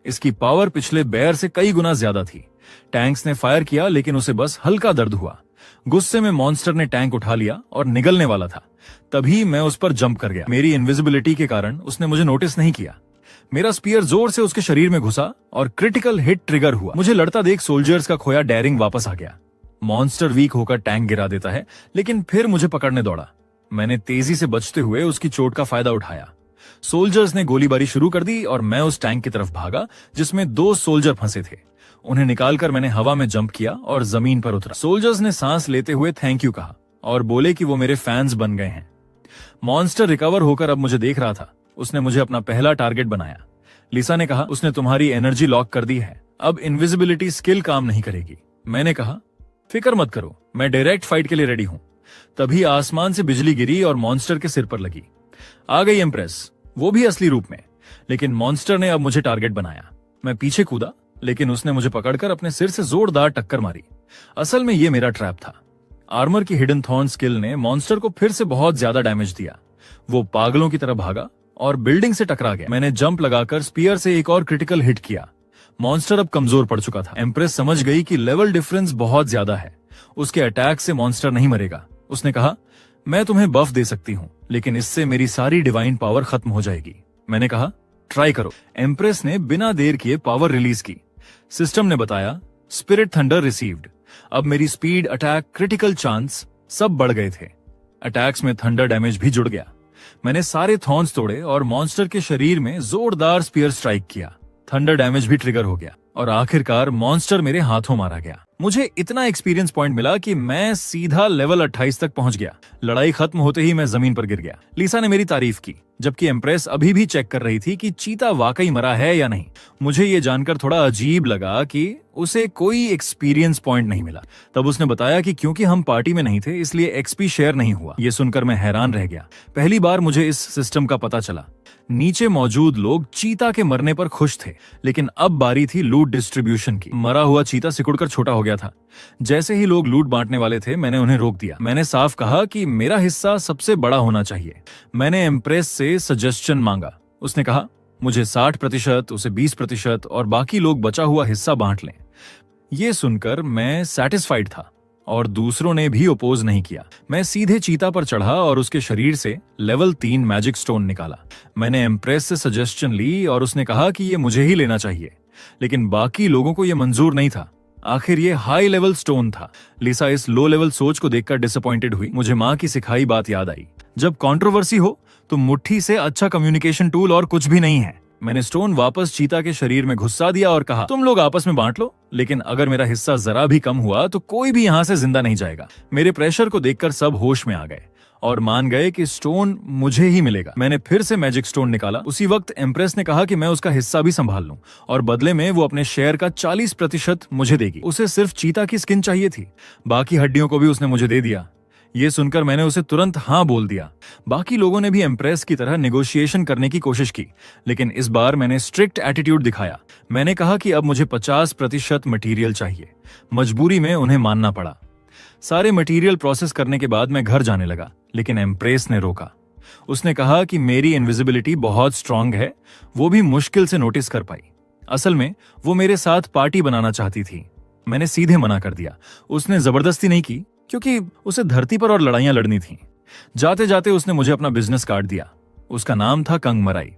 इसकी पावर पिछले बेयर से कई गुना ज्यादा थी। टैंक्स ने फायर किया, लेकिन उसे बस हल्का दर्द हुआ। गुस्से में मॉन्स्टर ने टैंक उठा लिया और निगलने वाला था। तभी मैं उस पर जंप कर गया। मेरी इनविजिबिलिटी के कारण उसने मुझे नोटिस नहीं किया। मेरा स्पीयर जोर से उसके शरीर में घुसा और क्रिटिकल हिट ट्रिगर हुआ। मुझे लड़ता देख सोल्जर्स का खोया डेयरिंग वापस आ गया। मॉन्स्टर वीक होकर टैंक गिरा देता है, लेकिन फिर मुझे पकड़ने दौड़ा। मैंने तेजी से बचते हुए उसकी चोट का फायदा उठाया। सोल्जर्स ने गोलीबारी शुरू कर दी और मैं उस टैंक की तरफ भागा जिसमें 2 सोल्जर फंसे थे। उन्हें निकालकर मैंने हवा में जंप किया और जमीन पर उतरा। सोल्जर्स ने सांस लेते हुए थैंक यू कहा और बोले कि वो मेरे फैंस बन गए हैं। मॉन्स्टर रिकवर होकर अब मुझे देख रहा था। उसने मुझे अपना पहला टारगेट बनाया। लिसा ने कहा, उसने तुम्हारी एनर्जी लॉक कर दी है, अब इनविजिबिलिटी स्किल काम नहीं करेगी। मैंने कहा, फिक्र मत करो, मैं डायरेक्ट फाइट के लिए रेडी हूं। तभी आसमान से बिजली गिरी और मॉन्स्टर के सिर पर लगी। आ गई एम्प्रेस, वो भी असली रूप में। लेकिन मॉन्स्टर ने अब मुझे टारगेट बनाया। मैं पीछे कूदा, लेकिन उसने मुझे पकड़कर अपने सिर से जोरदार टक्कर मारी। असल में ये मेरा ट्रैप था। आर्मर की हिडन थॉर्न स्किल ने मॉन्स्टर को फिर से बहुत ज्यादा डैमेज दिया। वो पागलों की तरह भागा और बिल्डिंग से टकरा गया। मैंने जंप लगाकर स्पीयर से एक और क्रिटिकल हिट किया। मॉन्स्टर अब कमजोर पड़ चुका था। एम्प्रेस समझ गई कि लेवल डिफरेंस बहुत ज्यादा है। उसके अटैक से मॉन्स्टर नहीं मरेगा। उसने कहा, मैं तुम्हें बफ दे सकती हूं, लेकिन इससे मेरी सारी डिवाइन पावर खत्म हो जाएगी। मैंने कहा, ट्राई करो। एम्प्रेस ने बिना देर किए पावर रिलीज की। सिस्टम ने बताया, स्पिरिट थंडर रिसीव्ड। अब मेरी स्पीड, अटैक, क्रिटिकल चांस सब बढ़ गए थे। अटैक्स में थंडर डैमेज भी जुड़ गया। मैंने सारे थॉर्न्स तोड़े और मॉन्स्टर के शरीर में जोरदार स्पीयर स्ट्राइक किया। थंडर डैमेज भी ट्रिगर हो गया और आखिरकार मॉन्स्टर मेरे हाथों मारा गया। मुझे इतना एक्सपीरियंस पॉइंट मिला कि मैं सीधा लेवल 28 तक पहुंच गया। लड़ाई खत्म होते ही मैं जमीन पर गिर गया। लिसा ने मेरी तारीफ की, जबकि एम्प्रेस अभी भी चेक कर रही थी कि चीता वाकई मरा है या नहीं। मुझे ये जानकर थोड़ा अजीब लगा कि उसे कोई एक्सपीरियंस पॉइंट नहीं मिला। तब उसने बताया कि क्योंकि हम पार्टी में नहीं थे, इसलिए एक्सपी शेयर नहीं हुआ। ये सुनकर मैं हैरान रह गया। पहली बार मुझे इस सिस्टम का पता चला। नीचे मौजूद लोग चीता के मरने पर खुश थे, लेकिन अब बारी थी लूट डिस्ट्रीब्यूशन की। मरा हुआ चीता सिकुड़कर छोटा हो गया था। जैसे ही लोग लूट बांटने वाले थे, मैंने उन्हें रोक दिया। मैंने साफ कहा कि मेरा हिस्सा सबसे बड़ा होना चाहिए। मैंने एम्प्रेस से सजेशन मांगा। उसने कहा, मुझे 60%, उसे 20% और बाकी लोग बचा हुआ हिस्सा बांट लें। ये सुनकर मैं सैटिस्फाइड था और दूसरों ने भी अपोज नहीं किया। मैं सीधे चीता पर चढ़ा और उसके शरीर से लेवल 3 मैजिक स्टोन निकाला। मैंने एम्प्रेस से सजेशन ली और उसने कहा कि ये मुझे ही लेना चाहिए, लेकिन बाकी लोगों को यह मंजूर नहीं था। आखिर ये हाई लेवल स्टोन था। लिसा इस लो लेवल सोच को देखकर डिसअपॉइंटेड हुई। मुझे माँ की सिखाई बात याद आई, जब कंट्रोवर्सी हो तो मुट्ठी से अच्छा कम्युनिकेशन टूल और कुछ भी नहीं है। मैंने स्टोन वापस चीता के शरीर में घुसा दिया और कहा, तुम लोग आपस में बांट लो, लेकिन अगर मेरा हिस्सा जरा भी कम हुआ तो कोई भी यहाँ से जिंदा नहीं जाएगा। मेरे प्रेशर को देखकर सब होश में आ गए और मान गए कि स्टोन मुझे ही मिलेगा। मैंने फिर से मैजिक स्टोन निकाला। उसी वक्त एम्प्रेस ने कहा कि मैं उसका हिस्सा भी संभाल लूं और बदले में वो अपने शेयर का 40% मुझे देगी। उसे सिर्फ चीता की स्किन चाहिए थी, बाकी हड्डियों को भी उसने मुझे दे दिया। ये सुनकर मैंने उसे तुरंत हाँ बोल दिया। बाकी लोगों ने भी एम्प्रेस की तरह नेगोशिएशन करने की कोशिश की, लेकिन इस बार मैंने स्ट्रिक्ट एटीट्यूड दिखाया। मैंने कहा कि अब मुझे 50% मटेरियल चाहिए। मजबूरी में उन्हें मानना पड़ा। सारे मटेरियल प्रोसेस करने के बाद मैं घर जाने लगा, लेकिन एम्प्रेस ने रोका। उसने कहा कि मेरी इनविजिबिलिटी बहुत स्ट्रांग है, वो भी मुश्किल से नोटिस कर पाई। असल में वो मेरे साथ पार्टी बनाना चाहती थी। मैंने सीधे मना कर दिया। उसने जबरदस्ती नहीं की, क्योंकि उसे धरती पर और लड़ाइयां लड़नी थीं। जाते जाते उसने मुझे अपना बिजनेस कार्ड दिया। उसका नाम था कंगमराई,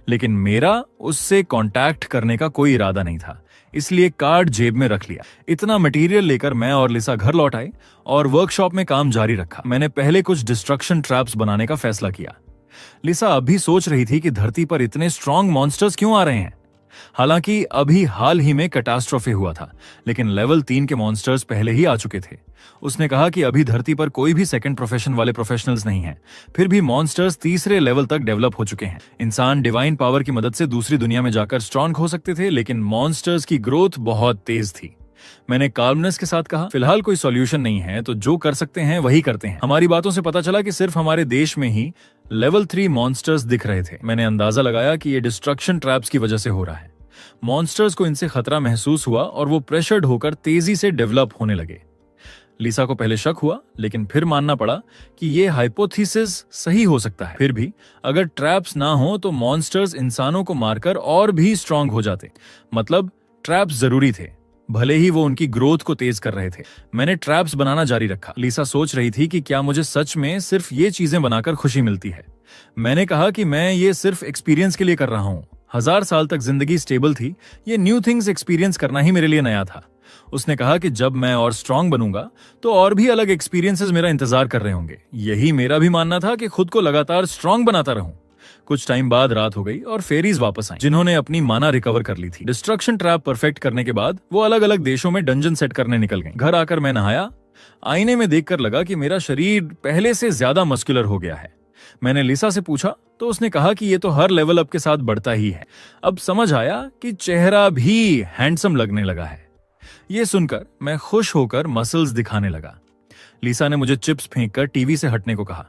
लेकिन मेरा उससे कांटेक्ट करने का कोई इरादा नहीं था, इसलिए कार्ड जेब में रख लिया। इतना मटेरियल लेकर मैं और लिसा घर लौट आए और वर्कशॉप में काम जारी रखा। मैंने पहले कुछ डिस्ट्रक्शन ट्रैप्स बनाने का फैसला किया। लिसा अभी सोच रही थी कि धरती पर इतने स्ट्रॉन्ग मॉन्स्टर्स क्यों आ रहे हैं। हालांकि अभी हाल ही में कैटास्ट्रोफी हुआ था, लेकिन लेवल 3 के मॉन्स्टर्स पहले ही आ चुके थे। उसने कहा कि अभी धरती पर कोई भी सेकंड प्रोफेशन वाले प्रोफेशनल्स नहीं हैं। फिर भी मॉन्स्टर्स तीसरे लेवल तक डेवलप हो चुके हैं। इंसान डिवाइन पावर की मदद से दूसरी दुनिया में जाकर स्ट्रॉन्ग हो सकते थे, लेकिन मॉन्स्टर्स की ग्रोथ बहुत तेज थी। मैंने काल्मनेस के साथ कहा, फिलहाल कोई सॉल्यूशन नहीं है, तो जो कर सकते हैं वही करते हैं। हमारी बातों से पता चला कि सिर्फ हमारे देश में ही लेवल 3 मॉन्स्टर्स दिख रहे थे। मैंने अंदाजा लगाया कि ये डिस्ट्रक्शन ट्रैप्स की वजह से हो रहा है। मॉन्स्टर्स को इनसे खतरा महसूस हुआ और वो प्रेशर्ड होकर तेजी से डेवलप होने लगे। लिसा को पहले शक हुआ, लेकिन फिर मानना पड़ा कि ये हाइपोथेसिस सही हो सकता है। फिर भी अगर ट्रैप्स ना हो तो मॉन्स्टर्स इंसानों को मारकर और भी स्ट्रांग हो जाते। मतलब ट्रैप्स जरूरी थे, भले ही वो उनकी ग्रोथ को तेज कर रहे थे। मैंने ट्रैप्स बनाना जारी रखा। लिसा सोच रही थी कि क्या मुझे सच में सिर्फ ये चीजें बनाकर खुशी मिलती है। मैंने कहा कि मैं ये सिर्फ एक्सपीरियंस के लिए कर रहा हूँ। 1000 साल तक जिंदगी स्टेबल थी, ये न्यू थिंग्स एक्सपीरियंस करना ही मेरे लिए नया था। उसने कहा कि जब मैं और स्ट्रांग बनूंगा तो और भी अलग एक्सपीरियंसेस मेरा इंतजार कर रहे होंगे। यही मेरा भी मानना था कि खुद को लगातार स्ट्रांग बनाता रहूं। कुछ टाइम बाद रात हो गई और फेरीज वापस आई, जिन्होंने अपनी माना रिकवर कर ली थी। डिस्ट्रक्शन ट्रैप परफेक्ट करने के बाद वो अलग अलग देशों में डंजन सेट करने निकल गई। घर आकर मैं नहाया। आईने में देखकर लगा कि मेरा शरीर पहले से ज्यादा मस्कुलर हो गया है। मैंने लिसा से पूछा तो उसने कहा कि ये तो हर लेवल अप के साथ बढ़ता ही है। अब समझ आया कि चेहरा भी हैंडसम लगने लगा है। ये सुनकर मैं खुश होकर मसल्स दिखाने लगा। लिसा ने मुझे चिप्स फेंककर टीवी से हटने को कहा।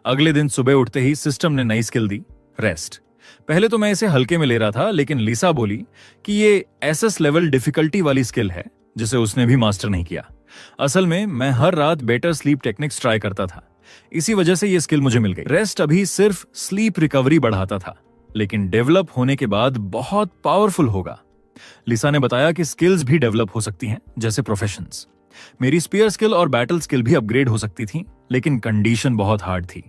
अगले दिन सुबह उठते ही सिस्टम ने नई स्किल दी, रेस्ट। पहले तो मैं इसे हल्के में ले रहा था, लेकिन लिसा बोली कि ये एसएस लेवल डिफिकल्टी वाली स्किल है जिसे उसने भी मास्टर नहीं किया। असल में मैं हर रात बेटर स्लीप टेक्निक्स ट्राई करता था, इसी वजह से ये स्किल मुझे मिल गई। रेस्ट अभी सिर्फ स्लीप रिकवरी बढ़ाता था, लेकिन डेवलप होने के बाद बहुत पावरफुल होगा। लिसा ने बताया कि स्किल्स भी डेवलप हो सकती हैं, जैसे प्रोफेशंस। मेरी स्पीयर स्किल और बैटल स्किल भी अपग्रेड हो सकती थी, लेकिन कंडीशन बहुत हार्ड थी।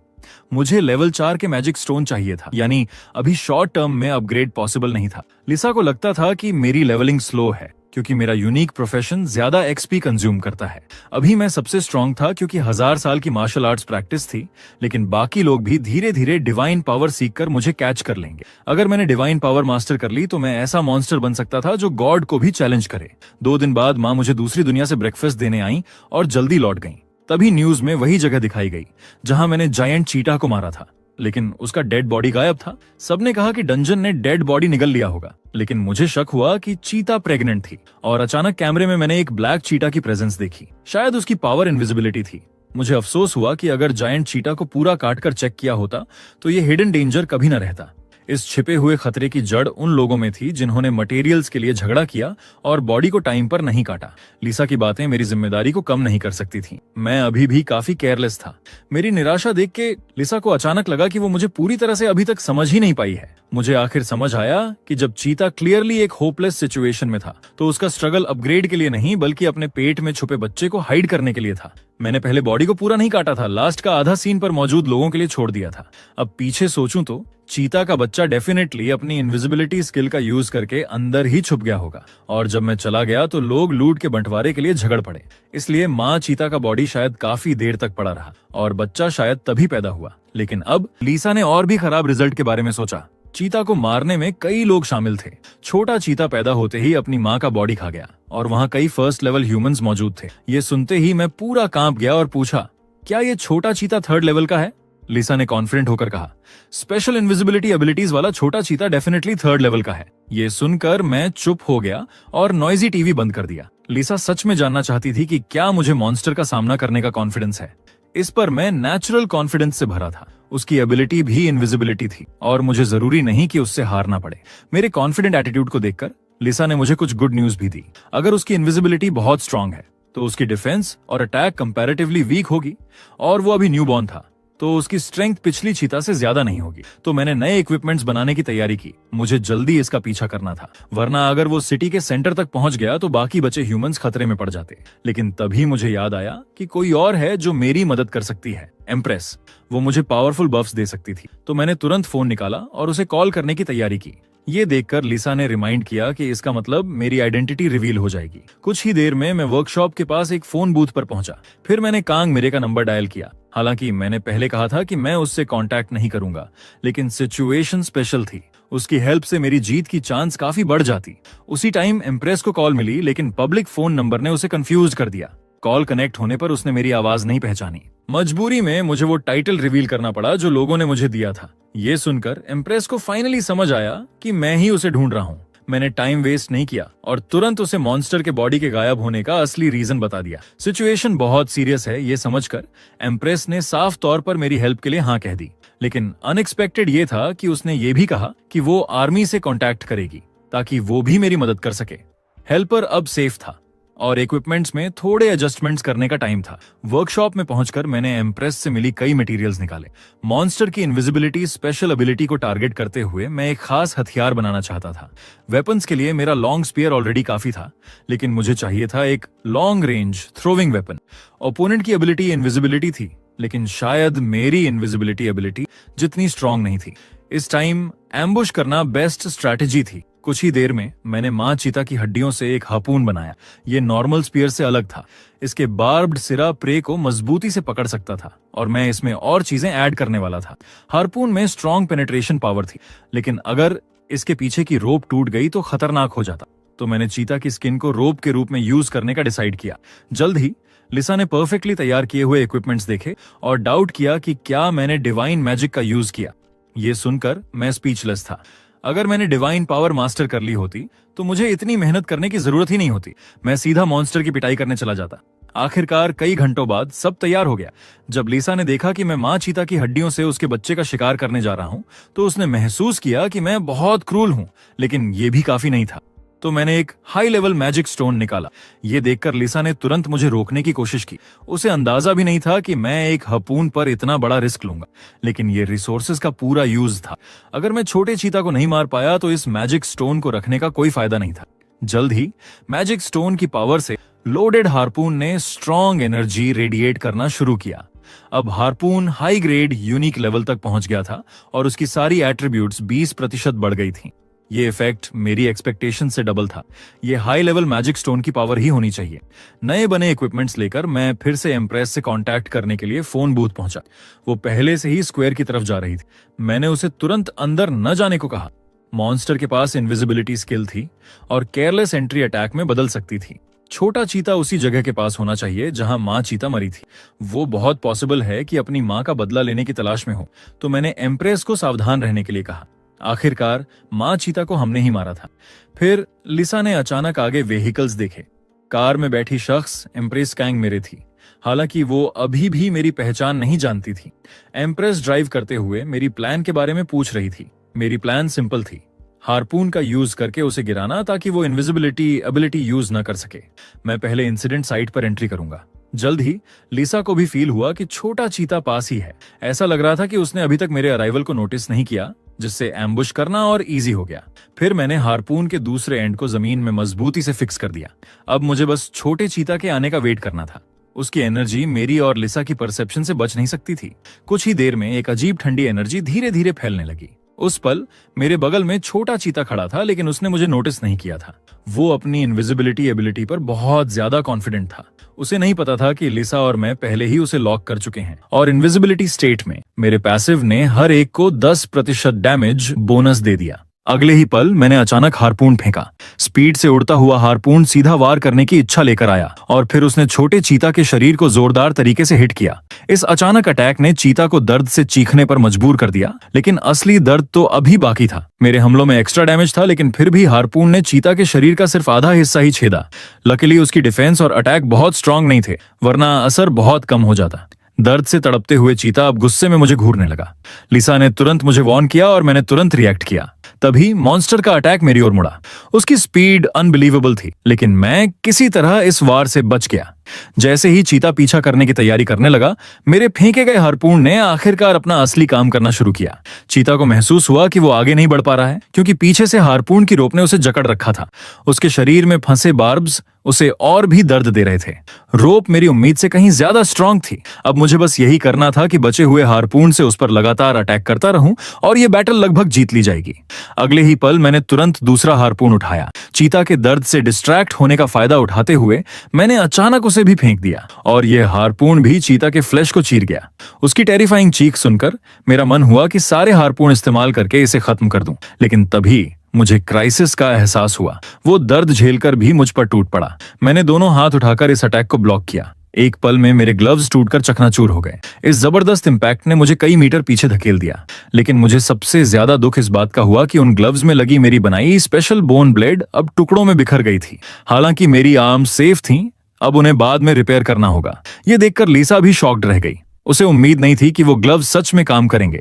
मुझे लेवल 4 के मैजिक स्टोन चाहिए था, यानी अभी शॉर्ट टर्म में अपग्रेड पॉसिबल नहीं था। लिसा को लगता था कि मेरी लेवलिंग स्लो है, क्योंकि मेरा यूनिक प्रोफेशन ज्यादा एक्सपी कंज्यूम करता है। अभी मैं सबसे स्ट्रांग था क्योंकि 1000 साल की मार्शल आर्ट्स प्रैक्टिस थी, लेकिन बाकी लोग भी धीरे धीरे डिवाइन पावर सीखकर मुझे कैच कर लेंगे। अगर मैंने डिवाइन पावर मास्टर कर ली तो मैं ऐसा मॉन्स्टर बन सकता था जो गॉड को भी चैलेंज करे। 2 दिन बाद माँ मुझे दूसरी दुनिया से ब्रेकफास्ट देने आई और जल्दी लौट गई। तभी न्यूज में वही जगह दिखाई गई जहां मैंने जायंट चीटा को मारा था, लेकिन उसका डेड बॉडी गायब था। सबने कहा कि डंजन ने डेड बॉडी निगल लिया होगा, लेकिन मुझे शक हुआ कि चीता प्रेग्नेंट थी। और अचानक कैमरे में मैंने एक ब्लैक चीटा की प्रेजेंस देखी। शायद उसकी पावर इनविजिबिलिटी थी। मुझे अफसोस हुआ कि अगर जायंट चीटा को पूरा काटकर चेक किया होता तो ये हिडन डेंजर कभी न रहता। इस छिपे हुए खतरे की जड़ उन लोगों में थी जिन्होंने मटेरियल्स के लिए झगड़ा किया और बॉडी को टाइम पर नहीं काटा। लिसा की बातें मेरी जिम्मेदारी को कम नहीं कर सकती थी। मैं अभी भी काफी केयरलेस था। मेरी निराशा देख के लिसा को अचानक लगा कि वो मुझे पूरी तरह से अभी तक समझ ही नहीं पाई है। मुझे आखिर समझ आया कि जब चीता क्लियरली एक होपलेस सिचुएशन में था, तो उसका स्ट्रगल अपग्रेड के लिए नहीं, बल्कि अपने पेट में छुपे बच्चे को हाइड करने के लिए था। मैंने पहले बॉडी को पूरा नहीं काटा था, लास्ट का आधा सीन पर मौजूद लोगों के लिए छोड़ दिया था। अब पीछे सोचूं तो चीता का बच्चा डेफिनेटली अपनी इनविजिबिलिटी स्किल का यूज करके अंदर ही छुप गया होगा, और जब मैं चला गया तो लोग लूट के बंटवारे के लिए झगड़ पड़े। इसलिए माँ चीता का बॉडी शायद काफी देर तक पड़ा रहा और बच्चा शायद तभी पैदा हुआ। लेकिन अब लिसा ने और भी खराब रिजल्ट के बारे में सोचा। चीता को मारने में कई लोग शामिल थे। छोटा चीता पैदा होते ही अपनी माँ का बॉडी खा गया और वहाँ कई फर्स्ट लेवल ह्यूमंस मौजूद थे। ये सुनते ही मैं पूरा कांप गया और पूछा, क्या ये छोटा चीता 3rd लेवल का है? लिसा ने कॉन्फिडेंट होकर कहा, स्पेशल इनविजिबिलिटी एबिलिटीज वाला छोटा चीता डेफिनेटली 3rd लेवल का है। ये सुनकर मैं चुप हो गया और नॉइजी टीवी बंद कर दिया। लिसा सच में जानना चाहती थी कि क्या मुझे मॉन्स्टर का सामना करने का कॉन्फिडेंस है। इस पर मैं नेचुरल कॉन्फिडेंस से भरा था। उसकी एबिलिटी भी इनविजिबिलिटी थी और मुझे जरूरी नहीं कि उससे हारना पड़े। मेरे कॉन्फिडेंट एटीट्यूड को देखकर लिसा ने मुझे कुछ गुड न्यूज भी दी। अगर उसकी इनविजिबिलिटी बहुत स्ट्रांग है तो उसकी डिफेंस और अटैक कंपैरेटिवली वीक होगी, और वो अभी न्यू बॉर्न था तो उसकी स्ट्रेंथ पिछली चीता से ज्यादा नहीं होगी। तो मैंने नए इक्विपमेंट्स बनाने की तैयारी की। मुझे जल्दी इसका पीछा करना था, वरना अगर वो सिटी के सेंटर तक पहुंच गया तो बाकी बचे ह्यूमंस खतरे में पड़ जाते। लेकिन तभी मुझे याद आया कि कोई और है जो मेरी मदद कर सकती है, एम्प्रेस। वो मुझे पावरफुल बफ्स दे सकती थी। तो मैंने तुरंत फोन निकाला और उसे कॉल करने की तैयारी की। ये देखकर लिसा ने रिमाइंड किया कि इसका मतलब मेरी आइडेंटिटी रिवील हो जाएगी। कुछ ही देर में मैं वर्कशॉप के पास एक फोन बूथ पर पहुंचा। फिर मैंने कांग मेरे का नंबर डायल किया। हालांकि मैंने पहले कहा था कि मैं उससे कांटेक्ट नहीं करूंगा, लेकिन सिचुएशन स्पेशल थी। उसकी हेल्प से मेरी जीत की चांस काफी बढ़ जाती। उसी टाइम एम्प्रेस को कॉल मिली, लेकिन पब्लिक फोन नंबर ने उसे कंफ्यूज कर दिया। कॉल कनेक्ट होने पर उसने मेरी आवाज नहीं पहचानी। मजबूरी में मुझे वो टाइटल रिवील करना पड़ा जो लोगों ने मुझे दिया था। ये सुनकर एम्प्रेस को फाइनली समझ आया कि मैं ही उसे ढूंढ रहा हूँ। मैंने टाइम वेस्ट नहीं किया और तुरंत उसे मॉन्स्टर के बॉडी के गायब होने का असली रीजन बता दिया। सिचुएशन बहुत सीरियस है ये समझकर एम्प्रेस ने साफ तौर पर मेरी हेल्प के लिए हाँ कह दी, लेकिन अनएक्सपेक्टेड ये था कि उसने ये भी कहा कि वो आर्मी से कांटेक्ट करेगी ताकि वो भी मेरी मदद कर सके। हेल्पर अब सेफ था और इक्विपमेंट्स में थोड़े एडजस्टमेंट्स करने का टाइम था। वर्कशॉप में पहुंचकर मैंने एम्प्रेस से मिली कई मटेरियल्स निकाले। मॉन्स्टर की इनविजिबिलिटी स्पेशल एबिलिटी को टारगेट करते हुए मैं एक खास हथियार बनाना चाहता था। वेपन्स के लिए मेरा लॉन्ग स्पीयर ऑलरेडी काफी था, लेकिन मुझे चाहिए था एक long range throwing weapon. Opponent की एबिलिटी इनविजिबिलिटी थी, लेकिन शायद मेरी इनविजिबिलिटी एबिलिटी जितनी स्ट्रांग नहीं थी। इस टाइम एम्बुश करना बेस्ट स्ट्रैटेजी थी। कुछ ही देर में मैंने मां चीता की हड्डियों से एक हार्पून बनाया। ये नॉर्मल स्पीयर से अलग था। इसके बार्ब्ड सिरा प्रे को मजबूती से पकड़ सकता था और मैं इसमें और चीजें ऐड करने वाला था। हार्पून में स्ट्रॉन्ग पेनिट्रेशन पावर थी, लेकिन अगर इसके पीछे की रोप टूट गई तो खतरनाक हो जाता। तो मैंने चीता की स्किन को रोप के रूप में यूज करने का डिसाइड किया। जल्द ही लिसा ने परफेक्टली तैयार किए हुए इक्विपमेंट्स देखे और डाउट किया कि क्या मैंने डिवाइन मैजिक का यूज किया। ये सुनकर मैं स्पीचलेस था। अगर मैंने डिवाइन पावर मास्टर कर ली होती तो मुझे इतनी मेहनत करने की जरूरत ही नहीं होती। मैं सीधा मॉन्स्टर की पिटाई करने चला जाता। आखिरकार कई घंटों बाद सब तैयार हो गया। जब लिसा ने देखा कि मैं मां चीता की हड्डियों से उसके बच्चे का शिकार करने जा रहा हूं, तो उसने महसूस किया कि मैं बहुत क्रूर हूं, लेकिन यह भी काफी नहीं था। तो मैंने एक हाई लेवल मैजिक स्टोन निकाला। ये देखकर लिसा ने तुरंत मुझे रोकने की कोशिश की। उसे अंदाजा भी नहीं था कि मैं एक हार्पून पर इतना बड़ा रिस्क लूंगा, लेकिन ये रिसोर्सेज का पूरा यूज था। अगर मैं छोटे चीता को नहीं मार पाया तो इस मैजिक स्टोन को रखने का कोई फायदा नहीं था। जल्द ही मैजिक स्टोन की पावर से लोडेड हार्पून ने स्ट्रॉन्ग एनर्जी रेडिएट करना शुरू किया। अब harpoon high grade unique level तक पहुंच गया था और उसकी सारी एट्रीब्यूट्स 20% बढ़ गई थी। ये इफेक्ट मेरी एक्सपेक्टेशन से डबल था। ये हाई लेवल मैजिक स्टोन की पावर ही होनी चाहिए। नए बने इक्विपमेंट्स लेकर मैं फिर से एम्प्रेस से कांटेक्ट करने के लिए फोन बूथ पहुंचा। वो पहले से ही स्क्वायर की तरफ जा रही थी। मैंने उसे तुरंत अंदर न जाने को कहा। मॉन्स्टर के पास इनविजिबिलिटी स्किल थी और केयरलेस एंट्री अटैक में बदल सकती थी। छोटा चीता उसी जगह के पास होना चाहिए जहां मां चीता मरी थी। वो बहुत पॉसिबल है कि अपनी मां का बदला लेने की तलाश में हो, तो मैंने एम्प्रेस को सावधान रहने के लिए कहा। आखिरकार मां चीता को हमने ही मारा था। फिर लिसा ने अचानक आगे व्हीकल्स देखे। कार में बैठी शख्स एम्प्रेस कैंग मेरे थी। हालांकि वो अभी भी मेरी पहचान नहीं जानती थी। एम्प्रेस ड्राइव करते हुए मेरी प्लान के बारे में पूछ रही थी। मेरी प्लान सिंपल थी, हार्पून का यूज करके उसे गिराना ताकि वो इनविजिबिलिटी एबिलिटी यूज न कर सके। मैं पहले इंसिडेंट साइट पर एंट्री करूंगा। जल्द ही लिसा को भी फील हुआ कि छोटा चीता पास ही है। ऐसा लग रहा था कि उसने अभी तक मेरे अराइवल को नोटिस नहीं किया, जिससे एम्बुश करना और इजी हो गया। फिर मैंने हार्पून के दूसरे एंड को जमीन में मजबूती से फिक्स कर दिया। अब मुझे बस छोटे चीता के आने का वेट करना था। उसकी एनर्जी मेरी और लिसा की परसेप्शन से बच नहीं सकती थी। कुछ ही देर में एक अजीब ठंडी एनर्जी धीरे धीरे फैलने लगी। उस पल मेरे बगल में छोटा चीता खड़ा था, लेकिन उसने मुझे नोटिस नहीं किया था। वो अपनी इनविजिबिलिटी एबिलिटी पर बहुत ज्यादा कॉन्फिडेंट था। उसे नहीं पता था कि लिसा और मैं पहले ही उसे लॉक कर चुके हैं और इनविजिबिलिटी स्टेट में मेरे पैसिव ने हर एक को 10% डैमेज बोनस दे दिया। अगले ही पल मैंने अचानक हार्पून फेंका। स्पीड से उड़ता हुआ हार्पून सीधा वार करने की इच्छा लेकर आया और फिर उसने छोटे चीता के शरीर को जोरदार तरीके से हिट किया। इस अचानक अटैक ने चीता को दर्द से चीखने पर मजबूर कर दिया, लेकिन असली दर्द तो अभी बाकी था। मेरे हमलों में एक्स्ट्रा डैमेज था, लेकिन फिर भी हार्पून ने चीता के शरीर का सिर्फ आधा हिस्सा ही छेदा। लकीली उसकी डिफेंस और अटैक बहुत स्ट्रांग नहीं थे, वरना असर बहुत कम हो जाता। दर्द से तड़पते हुए चीता अब गुस्से में मुझे घूरने लगा। लिसा ने तुरंत मुझे वार्न किया और मैंने तुरंत रिएक्ट किया। तभी मॉन्स्टर का अटैक मेरी ओर मुड़ा। उसकी स्पीड अनबिलीवेबल थी, लेकिन मैं किसी तरह इस वार से बच गया। जैसे ही चीता पीछा करने की तैयारी करने लगा, मेरे फेंके गए हार्पून ने आखिरकार अपना असली काम करना शुरू किया। चीता को महसूस हुआ कि वो आगे नहीं बढ़ पा रहा है, क्योंकि पीछे से हार्पून की रोप ने उसे जकड़ रखा था। उसके शरीर में फंसे बार्ब्स उसे और भी दर्द दे रहे थे। रोप मेरी उम्मीद से कहीं ज्यादा स्ट्रांग थी। अब मुझे बस यही करना था कि बचे हुए हार्पून से उस पर लगातार अटैक करता रहूं और ये बैटल लगभग जीत ली जाएगी। अगले ही पल मैंने तुरंत दूसरा हार्पून उठाया। चीता के दर्द से डिस्ट्रैक्ट होने का फायदा उठाते हुए मैंने अचानक उसे भी फेंक दिया और यह हार्पून भी चीता के फ्लैश को चीर गया। उसकी टेरिफाइंग चीख सुनकर मेरा मन हुआ कि सारे हार्पून इस्तेमाल करके इसे खत्म कर दूं, लेकिन तभी मुझे क्राइसिस का एहसास हुआ। वो दर्द झेलकर भी मुझ पर टूट पड़ा। मैंने दोनों हाथ उठाकर इस अटैक को ब्लॉक किया। एक पल में मेरे ग्लव्स टूटकर चकनाचूर हो गए। इस जबरदस्त इम्पैक्ट ने मुझे कई मीटर पीछे धकेल दिया, लेकिन मुझे सबसे ज्यादा दुख इस बात का हुआ कि उन ग्लव्स में लगी मेरी बनाई स्पेशल बोन ब्लेड अब टुकड़ों में बिखर गई थी। हालांकि मेरी आर्म सेफ थी, अब उन्हें बाद में रिपेयर करना होगा। ये देखकर लीसा भी शॉक्ड रह गई। उसे उम्मीद नहीं थी कि वो ग्लव्स सच में काम करेंगे।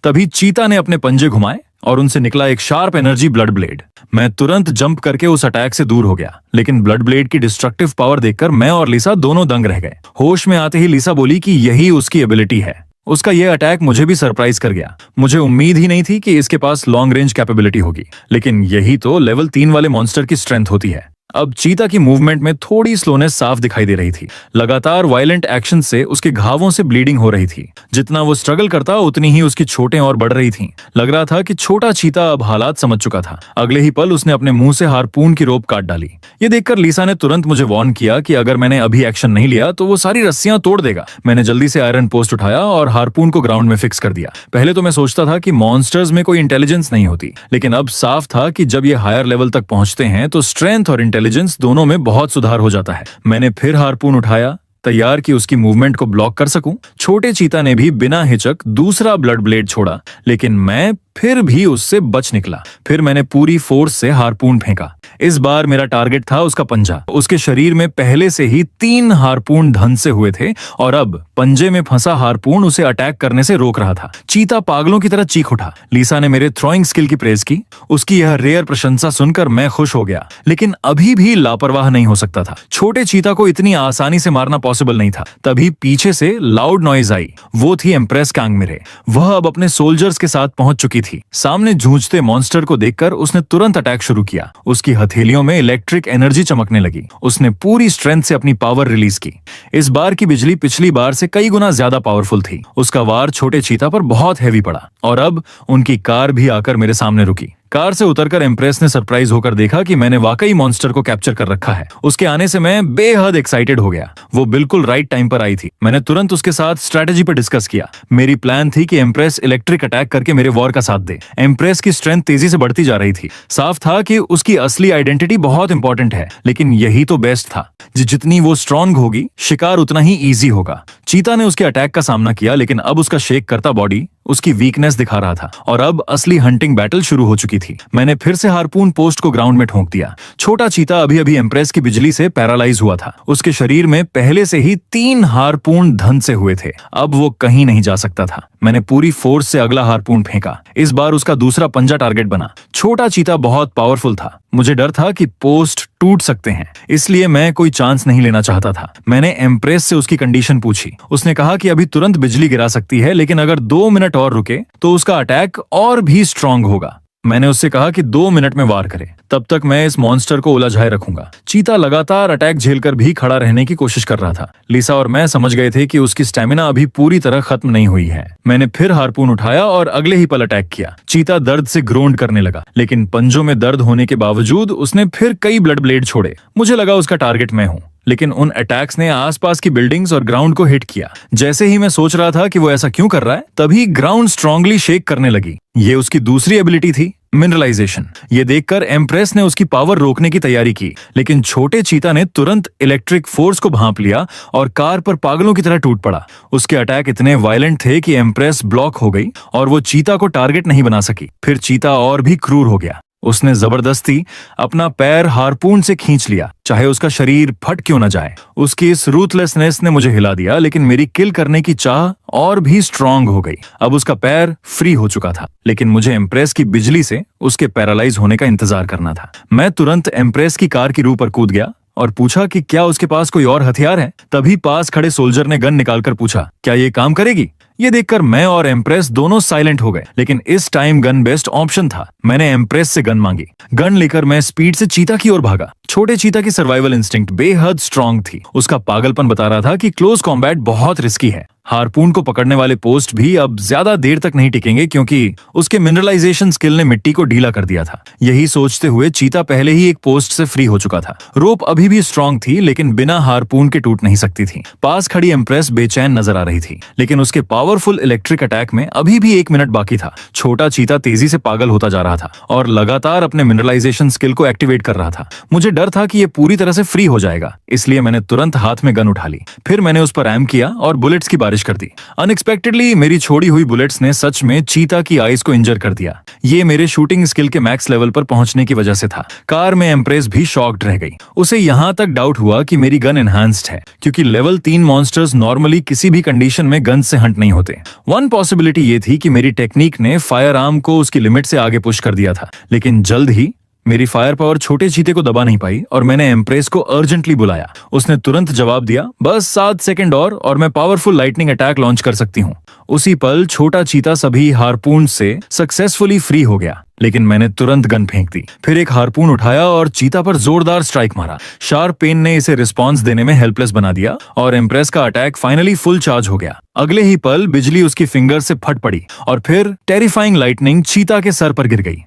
तभी चीता ने अपने पंजे घुमाए और उनसे निकला एक शार्प एनर्जी ब्लड ब्लेड। मैं तुरंत जंप करके उस अटैक से दूर हो गया, लेकिन ब्लड ब्लेड की डिस्ट्रक्टिव पावर देखकर मैं और लीसा दोनों दंग रह गए। होश में आते ही लीसा बोली कि यही उसकी एबिलिटी है। उसका यह अटैक मुझे भी सरप्राइज कर गया। मुझे उम्मीद ही नहीं थी कि इसके पास लॉन्ग रेंज कैपेबिलिटी होगी, लेकिन यही तो लेवल 3 वाले मॉन्स्टर की स्ट्रेंथ होती है। अब चीता की मूवमेंट में थोड़ी स्लोनेस साफ दिखाई दे रही थी। लगातार वायलेंट एक्शन से उसके घावों से ब्लीडिंग हो रही थी। जितना वो स्ट्रगल करता उतनी ही उसकी चोटें और बढ़ रही थीं। लग रहा था कि छोटा चीता अब हालात समझ चुका था। अगले ही पल उसने अपने मुंह से हारपून की रोप काट डाली। ये देखकर लीसा ने तुरंत मुझे वार्न किया कि अगर मैंने अभी एक्शन नहीं लिया तो वो सारी रस्सियां तोड़ देगा। मैंने जल्दी से आयरन पोस्ट उठाया और हारपून को ग्राउंड में फिक्स कर दिया। पहले तो मैं सोचता था कि मॉन्स्टर्स में कोई इंटेलिजेंस नहीं होती, लेकिन अब साफ था कि जब ये हायर लेवल तक पहुंचते हैं तो स्ट्रेंथ और इंटेलिजेंस दोनों में बहुत सुधार हो जाता है। मैंने फिर हारपून उठाया, तैयार कि उसकी मूवमेंट को ब्लॉक कर सकूं। छोटे चीता ने भी बिना हिचक दूसरा ब्लड ब्लेड छोड़ा, लेकिन मैं फिर भी उससे बच निकला। फिर मैंने पूरी फोर्स से हारपून फेंका। इस बार मेरा टारगेट था उसका पंजा। उसके शरीर में पहले से ही 3 हारपून धंसे हुए थे और अब पंजे में फंसा हारपून उसे अटैक करने से रोक रहा था। चीता पागलों की तरह चीख उठा। लीसा ने मेरे थ्रोइंग स्किल की प्रेज की। उसकी यह रेयर प्रशंसा सुनकर मैं खुश हो गया, लेकिन अभी भी लापरवाह नहीं हो सकता था। छोटे चीता को इतनी आसानी से मारना पॉसिबल नहीं था। तभी पीछे से लाउड नॉइज आई। वो थी एम्प्रेस कांगमिरे। वह अब अपने सोल्जर्स के साथ पहुंच चुकी थी। सामने जूझते मॉन्स्टर को देखकर उसने तुरंत अटैक शुरू किया। उसकी हथेलियों में इलेक्ट्रिक एनर्जी चमकने लगी। उसने पूरी स्ट्रेंथ से अपनी पावर रिलीज की। इस बार की बिजली पिछली बार से कई गुना ज्यादा पावरफुल थी। उसका वार छोटे चीता पर बहुत हैवी पड़ा और अब उनकी कार भी आकर मेरे सामने रुकी। कार से उतरकर एम्प्रेस ने सरप्राइज होकर देखा कि मैंने वाकई मॉन्स्टर को कैप्चर कर रखा है। उसके आने से मैं बेहद एक्साइटेड हो गया। वो बिल्कुल राइट टाइम पर आई थी। मैंने तुरंत उसके साथ स्ट्रेटेजी पर डिस्कस किया। मेरी प्लान थी कि एम्प्रेस इलेक्ट्रिक अटैक करके मेरे वॉर का साथ दे। एम्प्रेस की स्ट्रेंथ तेजी से बढ़ती जा रही थी। साफ था कि उसकी असली आइडेंटिटी बहुत इंपॉर्टेंट है, लेकिन यही तो बेस्ट था। जितनी वो स्ट्रांग होगी, शिकार उतना ही ईजी होगा। चीता ने उसके अटैक का सामना किया, लेकिन अब उसका शेक करता बॉडी उसकी वीकनेस दिखा रहा था और अब असली हंटिंग बैटल शुरू हो चुकी थी। मैंने फिर से हारपून पोस्ट को ग्राउंड में ठोंक दिया। छोटा चीता अभी अभी एम्प्रेस की बिजली से पैरालाइज हुआ था। उसके शरीर में पहले से ही 3 हारपून धंसे हुए थे। अब वो कहीं नहीं जा सकता था। मैंने पूरी फोर्स से अगला हारपून फेंका। इस बार उसका दूसरा पंजा टारगेट बना। छोटा चीता बहुत पावरफुल था। मुझे डर था कि पोस्ट टूट सकते हैं, इसलिए मैं कोई चांस नहीं लेना चाहता था। मैंने एम्प्रेस से उसकी कंडीशन पूछी। उसने कहा कि अभी तुरंत बिजली गिरा सकती है, लेकिन अगर 2 मिनट और रुके तो उसका अटैक और भी स्ट्रांग होगा। मैंने उससे कहा कि 2 मिनट में वार करे, तब तक मैं इस मॉन्स्टर को उलझाए रखूंगा। चीता लगातार अटैक झेलकर भी खड़ा रहने की कोशिश कर रहा था। लीसा और मैं समझ गए थे कि उसकी स्टेमिना अभी पूरी तरह खत्म नहीं हुई है। मैंने फिर हारपून उठाया और अगले ही पल अटैक किया। चीता दर्द से ग्रोंड करने लगा, लेकिन पंजों में दर्द होने के बावजूद उसने फिर कई ब्लड ब्लेड छोड़े। मुझे लगा उसका टारगेट मैं हूँ, लेकिन उन अटैक्स ने आसपास की बिल्डिंग्स और ग्राउंड को हिट किया। जैसे ही मैं सोच रहा था कि वो ऐसा क्यों कर रहा है, तभी ग्राउंड स्ट्रांगली शेक करने लगी। ये उसकी दूसरी एबिलिटी थी, मिनरलाइजेशन। ये देखकर एम्प्रेस ने उसकी पावर रोकने की तैयारी की, लेकिन छोटे चीता ने तुरंत इलेक्ट्रिक फोर्स को भांप लिया और कार पर पागलों की तरह टूट पड़ा। उसके अटैक इतने वायलेंट थे कि एम्प्रेस ब्लॉक हो गई और वो चीता को टारगेट नहीं बना सकी। फिर चीता और भी क्रूर हो गया। उसने जबरदस्ती अपना पैर हारपून से खींच लिया, चाहे उसका शरीर फट क्यों न जाए। उसकी इस रूथलेसनेस ने मुझे हिला दिया, लेकिन मेरी किल करने की चाह और भी स्ट्रांग हो गई। अब उसका पैर फ्री हो चुका था, लेकिन मुझे एम्प्रेस की बिजली से उसके पैरालाइज होने का इंतजार करना था। मैं तुरंत एम्प्रेस की कार की रूह पर कूद गया और पूछा कि क्या उसके पास कोई और हथियार है। तभी पास खड़े सोल्जर ने गन निकालकर पूछा, क्या ये काम करेगी? ये देखकर मैं और एम्प्रेस दोनों साइलेंट हो गए, लेकिन इस टाइम गन बेस्ट ऑप्शन था। मैंने एम्प्रेस से गन मांगी। गन लेकर मैं स्पीड से चीता की ओर भागा। छोटे चीता की सर्वाइवल इंस्टिंक्ट बेहद स्ट्रांग थी। उसका पागलपन बता रहा था कि क्लोज कॉम्बैट बहुत रिस्की है। हारपून को पकड़ने वाले पोस्ट भी अब ज्यादा देर तक नहीं टिकेंगे, क्योंकि उसके मिनरलाइजेशन स्किल ने मिट्टी को ढीला कर दिया था। यही सोचते हुए चीता पहले ही एक पोस्ट से फ्री हो चुका था। रोप अभी भी स्ट्रांग थी, लेकिन बिना हारपून के टूट नहीं सकती थी। पास खड़ी एम्प्रेस बेचैन नजर आ रही थी, लेकिन उसके पावर पावरफुल इलेक्ट्रिक अटैक में अभी भी 1 मिनट बाकी था। छोटा चीता तेजी से पागल होता जा रहा था और लगातार अपने मिनरलाइजेशन स्किल को एक्टिवेट कर रहा था। मुझे डर था कि ये पूरी तरह से फ्री हो जाएगा, इसलिए मैंने तुरंत हाथ में गन उठा ली। फिर मैंने उस पर एम किया और बुलेट्स की बारिश कर दी। अनएक्सपेक्टेडली मेरी छोड़ी हुई बुलेट्स ने सच में चीता की आईज को इंजर कर दिया। ये मेरे शूटिंग स्किल के मैक्स लेवल पर पहुंचने की वजह से था। कार में एम्प्रेस भी शॉक्ड रह गई। उसे यहां तक डाउट हुआ कि मेरी गन एनहांस्ड है, क्योंकि लेवल 3 मॉन्स्टर्स नॉर्मली किसी भी कंडीशन में गन से हंट नहीं होते। वन पॉसिबिलिटी ये थी कि मेरी टेक्निक ने फायर आर्म को उसकी लिमिट से आगे पुश कर दिया था, लेकिन जल्द ही मेरी फायर पावर छोटे चीते को दबा नहीं पाई और मैंने एम्प्रेस को अर्जेंटली बुलाया। उसने तुरंत जवाब दिया, बस 7 सेकंड और मैं पावरफुल लाइटनिंग अटैक लॉन्च कर सकती हूँ। उसी पल छोटा चीता सभी हारपून से सक्सेसफुली फ्री हो गया, लेकिन मैंने तुरंत गन फेंक दी। फिर एक हारपून उठाया और चीता पर जोरदार स्ट्राइक मारा। शार्प पेन ने इसे रिस्पॉन्स देने में हेल्पलेस बना दिया और एम्प्रेस का अटैक फाइनली फुल चार्ज हो गया। अगले ही पल बिजली उसकी फिंगर से फट पड़ी और फिर टेरिफाइंग लाइटनिंग चीता के सर पर गिर गई।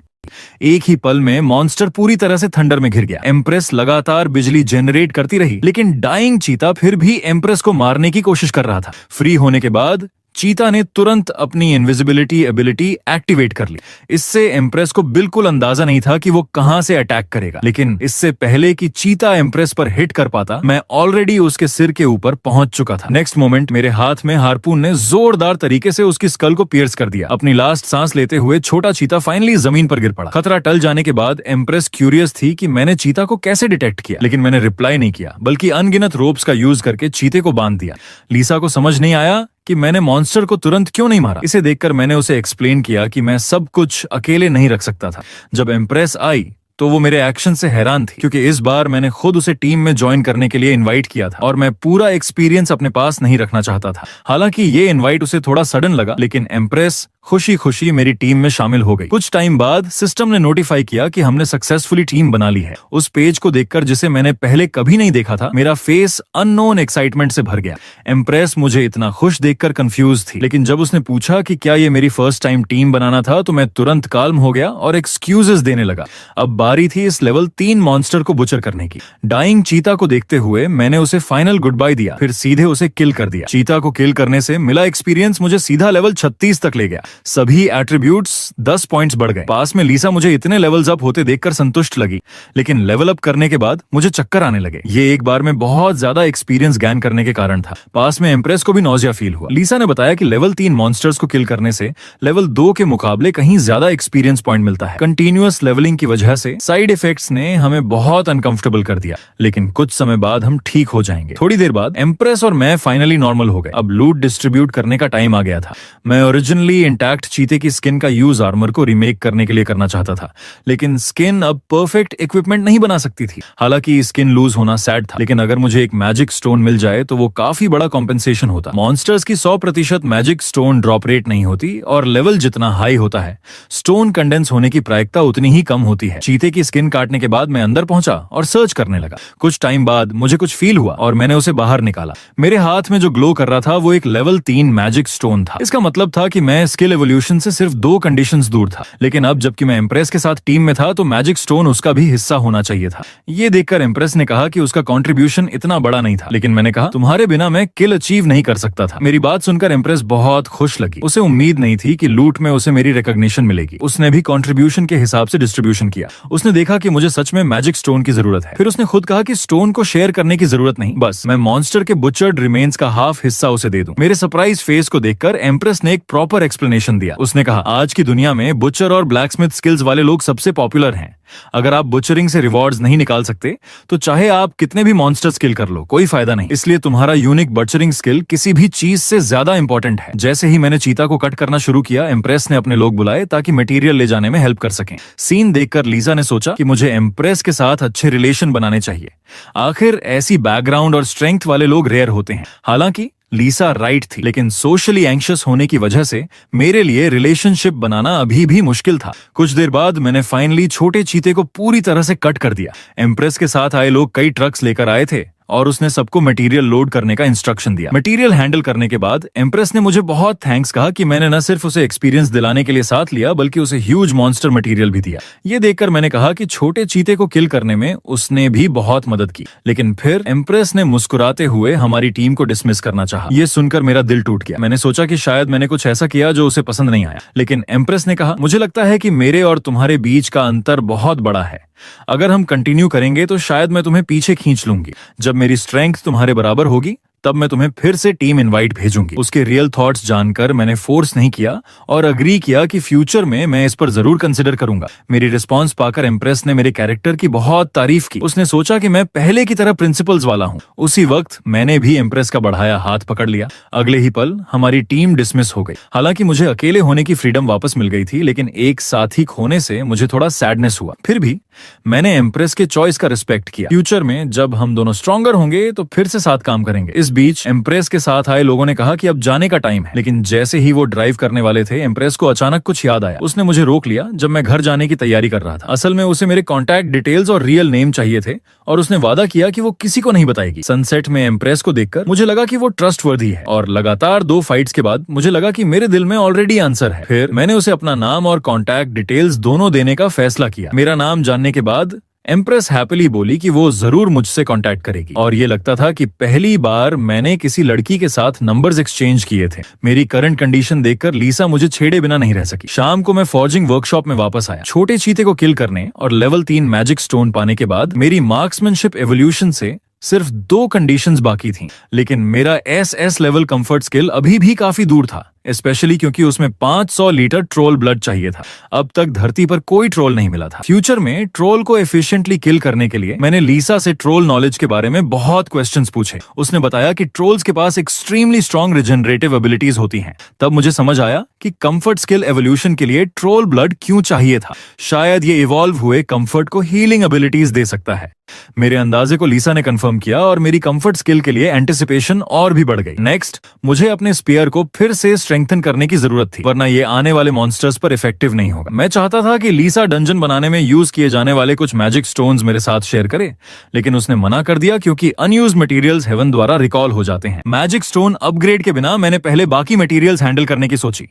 एक ही पल में मॉन्स्टर पूरी तरह से थंडर में घिर गया। एम्प्रेस लगातार बिजली जनरेट करती रही, लेकिन डाइंग चीता फिर भी एम्प्रेस को मारने की कोशिश कर रहा था। फ्री होने के बाद चीता ने तुरंत अपनी इनविजिबिलिटी एबिलिटी एक्टिवेट कर ली। इससे एम्प्रेस को बिल्कुल अंदाजा नहीं था कि वो कहां से अटैक करेगा, लेकिन इससे पहले कि चीता एम्प्रेस पर हिट कर पाता, मैं ऑलरेडी उसके सिर के ऊपर पहुंच चुका था। नेक्स्ट मोमेंट मेरे हाथ में हारपून ने जोरदार तरीके से उसकी स्कल को पियर्स कर दिया। अपनी लास्ट सांस लेते हुए छोटा चीता फाइनली जमीन पर गिर पड़ा। खतरा टल जाने के बाद एम्प्रेस क्यूरियस थी कि मैंने चीता को कैसे डिटेक्ट किया, लेकिन मैंने रिप्लाई नहीं किया, बल्कि अनगिनत रोप्स का यूज करके चीते को बांध दिया। लीसा को समझ नहीं आया कि मैंने मॉन्स्टर को तुरंत क्यों नहीं मारा। इसे देखकर मैंने उसे एक्सप्लेन किया कि मैं सब कुछ अकेले नहीं रख सकता था। जब एम्प्रेस आई तो वो मेरे एक्शन से हैरान थी, क्योंकि इस बार मैंने खुद उसे टीम में ज्वाइन करने के लिए इनवाइट किया था और मैं पूरा एक्सपीरियंस अपने पास नहीं रखना चाहता था। हालांकि ये इनवाइट उसे थोड़ा सडन लगा, लेकिन एम्प्रेस खुशी खुशी मेरी टीम में शामिल हो गई। कुछ टाइम बाद सिस्टम ने नोटिफाई किया कि हमने सक्सेसफुली टीम बना ली है। उस पेज को देखकर, जिसे मैंने पहले कभी नहीं देखा था, मेरा फेस अननोन एक्साइटमेंट से भर गया। एम्प्रेस मुझे इतना खुश देखकर कंफ्यूज थी, लेकिन जब उसने पूछा कि क्या ये मेरी फर्स्ट टाइम टीम बनाना था, तो मैं तुरंत काल्म हो गया और एक्सक्यूजेस देने लगा। अब बारी थी इस लेवल 3 मॉन्स्टर को बुचर करने की। डाइंग चीता को देखते हुए मैंने उसे फाइनल गुड बाय दिया, फिर सीधे उसे किल कर दिया। चीता को किल करने से मिला एक्सपीरियंस मुझे सीधा लेवल 36 तक ले गया। सभी एट्रीब्यूट्स 10 पॉइंट्स बढ़ गए। पास में लीसा मुझे इतने लेवल्स अप होते देखकर संतुष्ट लगी, लेकिन लेवल अप करने के बाद मुझे चक्कर आने लगे। ये एक बार में बहुत ज्यादा एक्सपीरियंस गेन करने के कारण था। पास में एम्प्रेस को भी नौजिया फील हुआ। लीसा ने बताया कि लेवल 3 मॉन्स्टर्स को किल करने से लेवल 2 के मुकाबले कहीं ज्यादा एक्सपीरियंस पॉइंट मिलता है। कंटिन्यूअस लेवलिंग की वजह से साइड इफेक्ट्स ने हमें बहुत अनकंफर्टेबल कर दिया, लेकिन कुछ समय बाद हम ठीक हो जाएंगे। थोड़ी देर बाद एम्प्रेस और मैं फाइनली नॉर्मल हो गए। अब लूट डिस्ट्रीब्यूट करने का टाइम आ गया था। मैं ओरिजिनली इंटैक्ट चीते की स्किन का यूज आर्मर को रीमेक करने के लिए करना चाहता था, लेकिन स्किन अब परफेक्ट इक्विपमेंट नहीं बना सकती थी। हालांकि स्किन लूज होना सैड था, लेकिन अगर मुझे एक मैजिक स्टोन मिल जाए तो वो काफी बड़ा कॉम्पेंसेशन होता। मॉन्स्टर्स की 100% मैजिक स्टोन ड्रॉप रेट नहीं होती और लेवल जितना हाई होता है, स्टोन कंडेंस होने की प्रायिकता उतनी ही कम होती है। चीते की स्किन काटने के बाद मैं अंदर पहुंचा और सर्च करने लगा। कुछ टाइम बाद मुझे कुछ फील हुआ और मैंने उसे बाहर निकाला। मेरे हाथ में जो ग्लो कर रहा था वो एक लेवल 3 मैजिक स्टोन था। इसका मतलब था कि मैं स्किल एवोल्यूशन से सिर्फ 2 कंडीशंस दूर था। लेकिन अब जबकि मैं एम्प्रेस के साथ टीम में था, तो मैजिक स्टोन उसका भी हिस्सा होना चाहिए था। ये देखकर एम्प्रेस ने कहा कि उसका कंट्रीब्यूशन इतना बड़ा नहीं था, लेकिन मैंने कहा तुम्हारे बिना मैं किल अचीव नहीं कर सकता था। मेरी बात सुनकर एम्प्रेस बहुत खुश लगी। उसे उम्मीद नहीं थी कि लूट में उसे मेरी रिकॉग्निशन मिलेगी। उसने भी कंट्रीब्यूशन के हिसाब से डिस्ट्रीब्यूशन किया। उसने देखा कि मुझे सच में मैजिक स्टोन की जरूरत है। फिर उसने खुद कहा कि स्टोन को शेयर करने की जरूरत नहीं, बस मैं मॉन्स्टर के बुचर्ड रिमेन्स का हाफ हिस्सा उसे दे दूं। मेरे सरप्राइज फेस को देखकर एम्प्रेस ने एक प्रॉपर एक्सप्लेनेशन दिया। उसने कहा, आज की दुनिया में बुचर और ब्लैकस्मिथ स्किल्स वाले लोग सबसे पॉपुलर हैं। अगर आप बुचरिंग से रिवॉर्ड्स नहीं निकाल सकते, तो चाहे आप कितने भी मॉन्स्टर स्किल कर लो, कोई फायदा नहीं। इसलिए तुम्हारा यूनिक बचरिंग स्किल किसी भी चीज से ज्यादा इंपॉर्टेंट है। जैसे ही मैंने चीता को कट करना शुरू किया, एम्प्रेस ने अपने लोग बुलाए ताकि मटेरियल ले जाने में हेल्प कर सकें। सीन देखकर लीजा ने सोचा कि मुझे एम्प्रेस के साथ अच्छे रिलेशन बनाने चाहिए। आखिर ऐसी बैकग्राउंड और स्ट्रेंथ वाले लोग रेयर होते हैं। हालांकि लीसा राइट थी, लेकिन सोशली एंग्शियस होने की वजह से मेरे लिए रिलेशनशिप बनाना अभी भी मुश्किल था। कुछ देर बाद मैंने फाइनली छोटे चीते को पूरी तरह से कट कर दिया। एम्प्रेस के साथ आए लोग कई ट्रक्स लेकर आए थे और उसने सबको मटेरियल लोड करने का इंस्ट्रक्शन दिया। मटेरियल हैंडल करने के बाद एम्प्रेस ने मुझे बहुत थैंक्स कहा कि मैंने न सिर्फ उसे एक्सपीरियंस दिलाने के लिए साथ लिया बल्कि उसे ह्यूज मॉन्स्टर मटेरियल भी दिया। ये देखकर मैंने कहा कि छोटे चीते को किल करने में उसने भी बहुत मदद की। लेकिन फिर एम्प्रेस ने मुस्कुराते हुए हमारी टीम को डिसमिस करना चाहा। ये सुनकर मेरा दिल टूट गया। मैंने सोचा कि शायद मैंने कुछ ऐसा किया जो उसे पसंद नहीं आया, लेकिन एम्प्रेस ने कहा, मुझे लगता है कि मेरे और तुम्हारे बीच का अंतर बहुत बड़ा है। अगर हम कंटिन्यू करेंगे तो शायद मैं तुम्हें पीछे खींच लूंगी। जब मेरी स्ट्रेंथ तुम्हारे बराबर होगी तब मैं तुम्हें फिर से टीम इनवाइट भेजूंगी। उसके रियल थॉट्स जानकर मैंने फोर्स नहीं किया और अग्री किया कि फ्यूचर में मैं इस पर जरूर कंसिडर करूंगा। मेरी रिस्पांस पाकर एम्प्रेस ने मेरे कैरेक्टर की बहुत तारीफ की। उसने सोचा कि मैं पहले की तरह प्रिंसिपल्स वाला हूं। उसी वक्त मैंने भी एम्प्रेस का बढ़ाया हाथ पकड़ लिया। अगले ही पल हमारी टीम डिसमिस हो गई। हालांकि मुझे अकेले होने की फ्रीडम वापस मिल गई थी, लेकिन एक साथी खोने से मुझे थोड़ा सैडनेस हुआ। फिर भी मैंने एम्प्रेस के चॉइस का रिस्पेक्ट किया। फ्यूचर में जब हम दोनों स्ट्रॉन्गर होंगे तो फिर से साथ काम करेंगे। इस बीच एम्प्रेस के साथ आए लोगों ने कहा कि अब जाने का टाइम है, लेकिन जैसे ही वो ड्राइव करने वाले थे एम्प्रेस को अचानक कुछ याद आया। उसने मुझे रोक लिया जब मैं घर जाने की तैयारी कर रहा था। असल में उसे मेरे कॉन्टैक्ट डिटेल्स और रियल नेम चाहिए थे और उसने वादा किया कि वो किसी को नहीं बताएगी। सनसेट में एम्प्रेस को देखकर मुझे लगा कि वो ट्रस्टवर्दी है और लगातार 2 फाइट्स के बाद मुझे लगा कि मेरे दिल में ऑलरेडी आंसर है। फिर मैंने उसे अपना नाम और कॉन्टैक्ट डिटेल्स दोनों देने का फैसला किया। मेरा नाम जानने के बाद एम्प्रेस हैप्पीली बोली कि वो जरूर मुझसे कांटेक्ट करेगी और ये लगता था कि पहली बार मैंने किसी लड़की के साथ नंबर्स एक्सचेंज किए थे। मेरी करंट कंडीशन देखकर लीसा मुझे छेड़े बिना नहीं रह सकी। शाम को मैं फॉर्जिंग वर्कशॉप में वापस आया। छोटे चीते को किल करने और लेवल 3 मैजिक स्टोन पाने के बाद मेरी मार्क्समैनशिप एवोल्यूशन से सिर्फ 2 कंडीशंस बाकी थीं, लेकिन मेरा एसएस लेवल कंफर्ट स्किल अभी भी काफी दूर था, स्पेशली क्योंकि उसमें 500 लीटर ट्रोल ब्लड चाहिए था। अब तक धरती पर कोई ट्रोल नहीं मिला था। फ्यूचर में ट्रोल को एफिशिएंटली किल करने के लिए मैंने लीसा से ट्रोल नॉलेज के बारे में बहुत क्वेश्चंस पूछे। उसने बताया कि ट्रोल्स के पास एक्सट्रीमली स्ट्रॉन्ग रिजनरेटिव एबिलिटीज होती हैं। तब मुझे समझ आया कि कंफर्ट स्किल एवोल्यूशन के लिए ट्रोल ब्लड क्यों चाहिए था। शायद ये इवॉल्व हुए कंफर्ट को हीलिंग एबिलिटीज दे सकता है। मेरे अंदाजे को लीसा ने कंफर्म किया और मेरी कंफर्ट स्किल के लिए एंटिसिपेशन और भी बढ़ गई। नेक्स्ट, मुझे अपने स्पीयर को फिर से स्ट्रेंथन करने की जरूरत थी, वरना ये आने वाले मॉन्स्टर्स पर इफेक्टिव नहीं होगा। मैं चाहता था कि लीसा डंजन बनाने में यूज किए जाने वाले कुछ मैजिक स्टोन्स मेरे साथ शेयर करे, लेकिन उसने मना कर दिया क्योंकि अनयूज्ड मटेरियल्स हेवन द्वारा रिकॉल हो जाते हैं। मैजिक स्टोन अपग्रेड के बिना मैंने पहले बाकी मटेरियल्स हैंडल करने की सोची,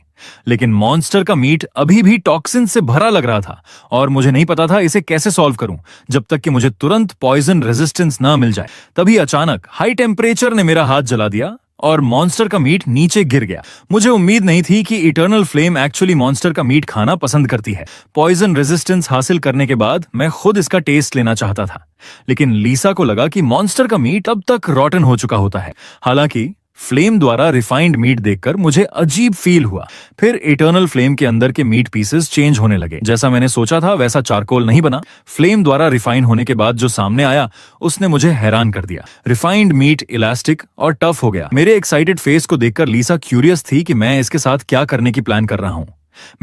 लेकिन मॉन्स्टर का मीट अभी भी टॉक्सिन से भरा लग रहा था और मुझे नहीं पता था इसे कैसे सॉल्व करूं जब तक कि मुझे तुरंत पॉइजन रेजिस्टेंस ना मिल जाए। तभी अचानक हाई टेम्परेचर ने मेरा हाथ जला दिया और मॉन्स्टर का मीट नीचे गिर गया। मुझे उम्मीद नहीं थी कि इटर्नल फ्लेम एक्चुअली मॉन्स्टर का मीट खाना पसंद करती है। पॉइजन रेजिस्टेंस हासिल करने के बाद मैं खुद इसका टेस्ट लेना चाहता था, लेकिन लीसा को लगा कि मॉन्स्टर का मीट अब तक रॉटन हो चुका होता है। हालांकि फ्लेम द्वारा रिफाइंड मीट देखकर मुझे अजीब फील हुआ। फिर इटर्नल फ्लेम के अंदर के मीट पीसेस चेंज होने लगे। जैसा मैंने सोचा था वैसा चारकोल नहीं बना। फ्लेम द्वारा रिफाइन होने के बाद जो सामने आया उसने मुझे हैरान कर दिया। रिफाइंड मीट इलास्टिक और टफ हो गया। मेरे एक्साइटेड फेस को देखकर लीसा क्यूरियस थी कि मैं इसके साथ क्या करने की प्लान कर रहा हूं।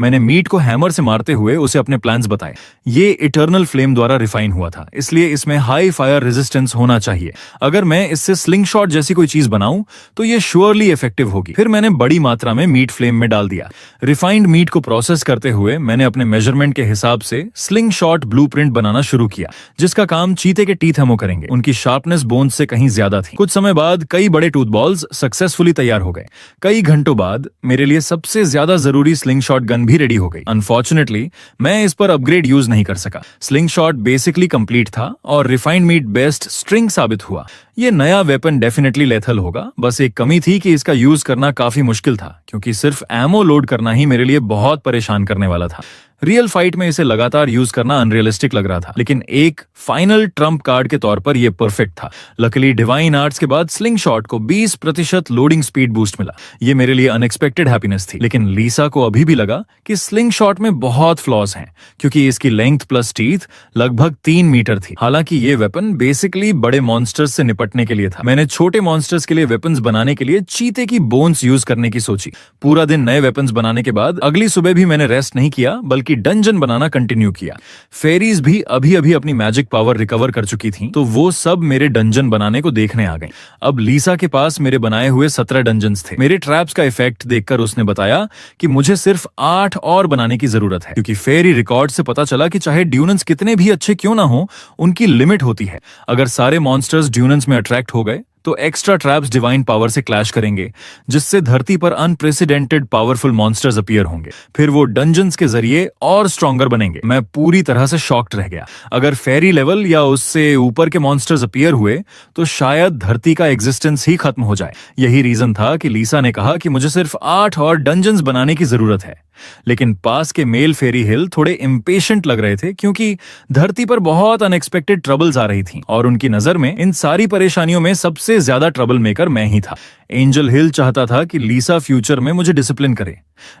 मैंने मीट को हैमर से मारते हुए उसे अपने प्लान्स बताए। ये इटर्नल फ्लेम द्वारा रिफाइन हुआ था, इसलिए इसमें हाई फायर रेजिस्टेंस होना चाहिए। अगर मैं इससे स्लिंग शॉट जैसी कोई चीज बनाऊं तो ये श्योरली इफेक्टिव होगी। फिर मैंने बड़ी मात्रा में मीट फ्लेम में डाल दिया। रिफाइंड मीट को प्रोसेस करते हुए मैंने अपने मेजरमेंट के हिसाब से स्लिंग शॉट ब्लूप्रिंट बनाना शुरू किया, जिसका काम चीते के टीथ हेमो करेंगे। उनकी शार्पनेस बोन्स से कहीं ज्यादा थी। कुछ समय बाद कई बड़े टूथ बॉल्स सक्सेसफुली तैयार हो गए। कई घंटों बाद मेरे लिए सबसे ज्यादा जरूरी स्लिंग शॉट गन भी रेडी हो गई। अनफॉर्चुनेटली मैं इस पर अपग्रेड यूज नहीं कर सका। स्लिंग शॉट बेसिकली कंप्लीट था और रिफाइंड मीट बेस्ट स्ट्रिंग साबित हुआ। ये नया वेपन डेफिनेटली लेथल होगा। बस एक कमी थी कि इसका यूज करना काफी मुश्किल था, क्योंकि सिर्फ एमो लोड करना ही मेरे लिए बहुत परेशान करने वाला था। रियल फाइट में इसे लगातार यूज करना अनरियलिस्टिक लग रहा था, लेकिन एक फाइनल ट्रम्प कार्ड के तौर पर यह परफेक्ट था। लकीली डिवाइन आर्ट्स के बाद स्लिंग शॉट को 20% लोडिंग स्पीड बूस्ट मिला। ये मेरे लिए अनएक्सपेक्टेड हैप्पीनेस थी, लेकिन लीसा को अभी भी लगा कि स्लिंग शॉट में बहुत फ्लॉज हैं, क्योंकि इसकी लेंथ प्लस टीथ लगभग 3 मीटर थी। हालांकि ये वेपन बेसिकली बड़े मॉन्स्टर्स से निपटने के लिए था। मैंने छोटे मॉन्स्टर्स के लिए वेपन्स बनाने के लिए चीते की बोन्स यूज करने की सोची। पूरा दिन नए वेपन्स बनाने के बाद अगली सुबह भी मैंने रेस्ट नहीं किया, बल्कि की डंजन बनाना कंटिन्यू किया। फेरीज भी अभी अभी अपनी मैजिक पावर रिकवर कर चुकी थी, तो वो सब मेरे डंजन बनाने को देखने आ गई। अब लीसा के पास मेरे बनाए हुए 17 डंजन्स थे। मेरे ट्रैप्स का इफेक्ट देखकर उसने बताया कि मुझे सिर्फ 8 और बनाने की जरूरत है, क्योंकि फेरी रिकॉर्ड से पता चला कि चाहे ड्यूनेंस कितने भी अच्छे क्यों ना हो, उनकी लिमिट होती है। अगर सारे मॉन्स्टर्स ड्यूनेंस में अट्रैक्ट हो गए तो एक्स्ट्रा ट्रैप्स डिवाइन पावर से क्लैश करेंगे, जिससे धरती पर अनप्रेसिडेंटेड पावरफुल मॉन्स्टर्स अपीयर होंगे। फिर वो डंजन्स के जरिए और स्ट्रॉन्गर बनेंगे। मैं पूरी तरह से शॉक्ड रह गया। अगर फेरी लेवल या उससे ऊपर के मॉन्स्टर्स अपीयर हुए तो शायद धरती का एग्जिस्टेंस ही खत्म हो जाए। यही रीजन था कि लीसा ने कहा कि मुझे सिर्फ 8 और डंजन्स बनाने की जरूरत है। लेकिन पास के मेल फेरी हिल थोड़े इम्पेशेंट लग रहे थे, क्योंकि धरती पर बहुत अनएक्सपेक्टेड ट्रबल्स आ रही थीं, और उनकी नजर में इन सारी परेशानियों में सबसे ज्यादा ट्रबल मेकर मैं ही था। एंजल हिल चाहता था कि लीसा फ्यूचर में मुझे डिसिप्लिन करे,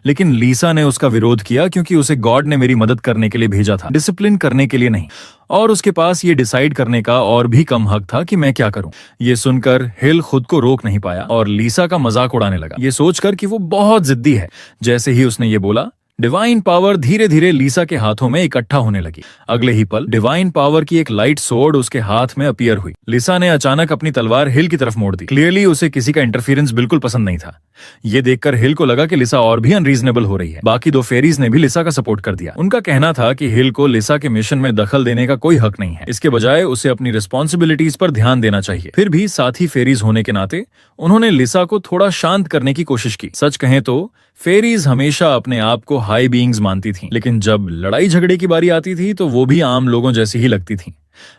लेकिन लीसा ने उसका विरोध किया, क्योंकि उसे गॉड ने मेरी मदद करने के लिए भेजा था, डिसिप्लिन करने के लिए नहीं। और उसके पास ये डिसाइड करने का और भी कम हक था कि मैं क्या करूं। ये सुनकर हिल खुद को रोक नहीं पाया और लीसा का मजाक उड़ाने लगा, ये सोचकर कि वो बहुत जिद्दी है। जैसे ही उसने ये बोला, डिवाइन पावर धीरे धीरे लीसा के हाथों में इकट्ठा होने लगी। अगले ही पल डिवाइन पावर की एक लाइट सोर्ड उसके हाथ में अपीयर हुई। लीसा ने अचानक अपनी तलवार हिल की तरफ मोड़ दी। क्लियरली उसे किसी का इंटरफेरेंस बिल्कुल पसंद नहीं था। ये देखकर हिल को लगा कि लिसा और भी अनरीजनेबल हो रही है। बाकी 2 फेरीज ने भी लिसा का सपोर्ट कर दिया। उनका कहना था कि हिल को लिसा के मिशन में दखल देने का कोई हक नहीं है, इसके बजाय उसे अपनी रिस्पॉन्सिबिलिटीज पर ध्यान देना चाहिए। फिर भी साथी फेरीज होने के नाते उन्होंने लिसा को थोड़ा शांत करने की कोशिश की। सच कहें तो फेरीज हमेशा अपने आप को हाई बीइंग्स मानती थीं, लेकिन जब लड़ाई झगड़े की बारी आती थी तो वो भी आम लोगों जैसी ही लगती थीं।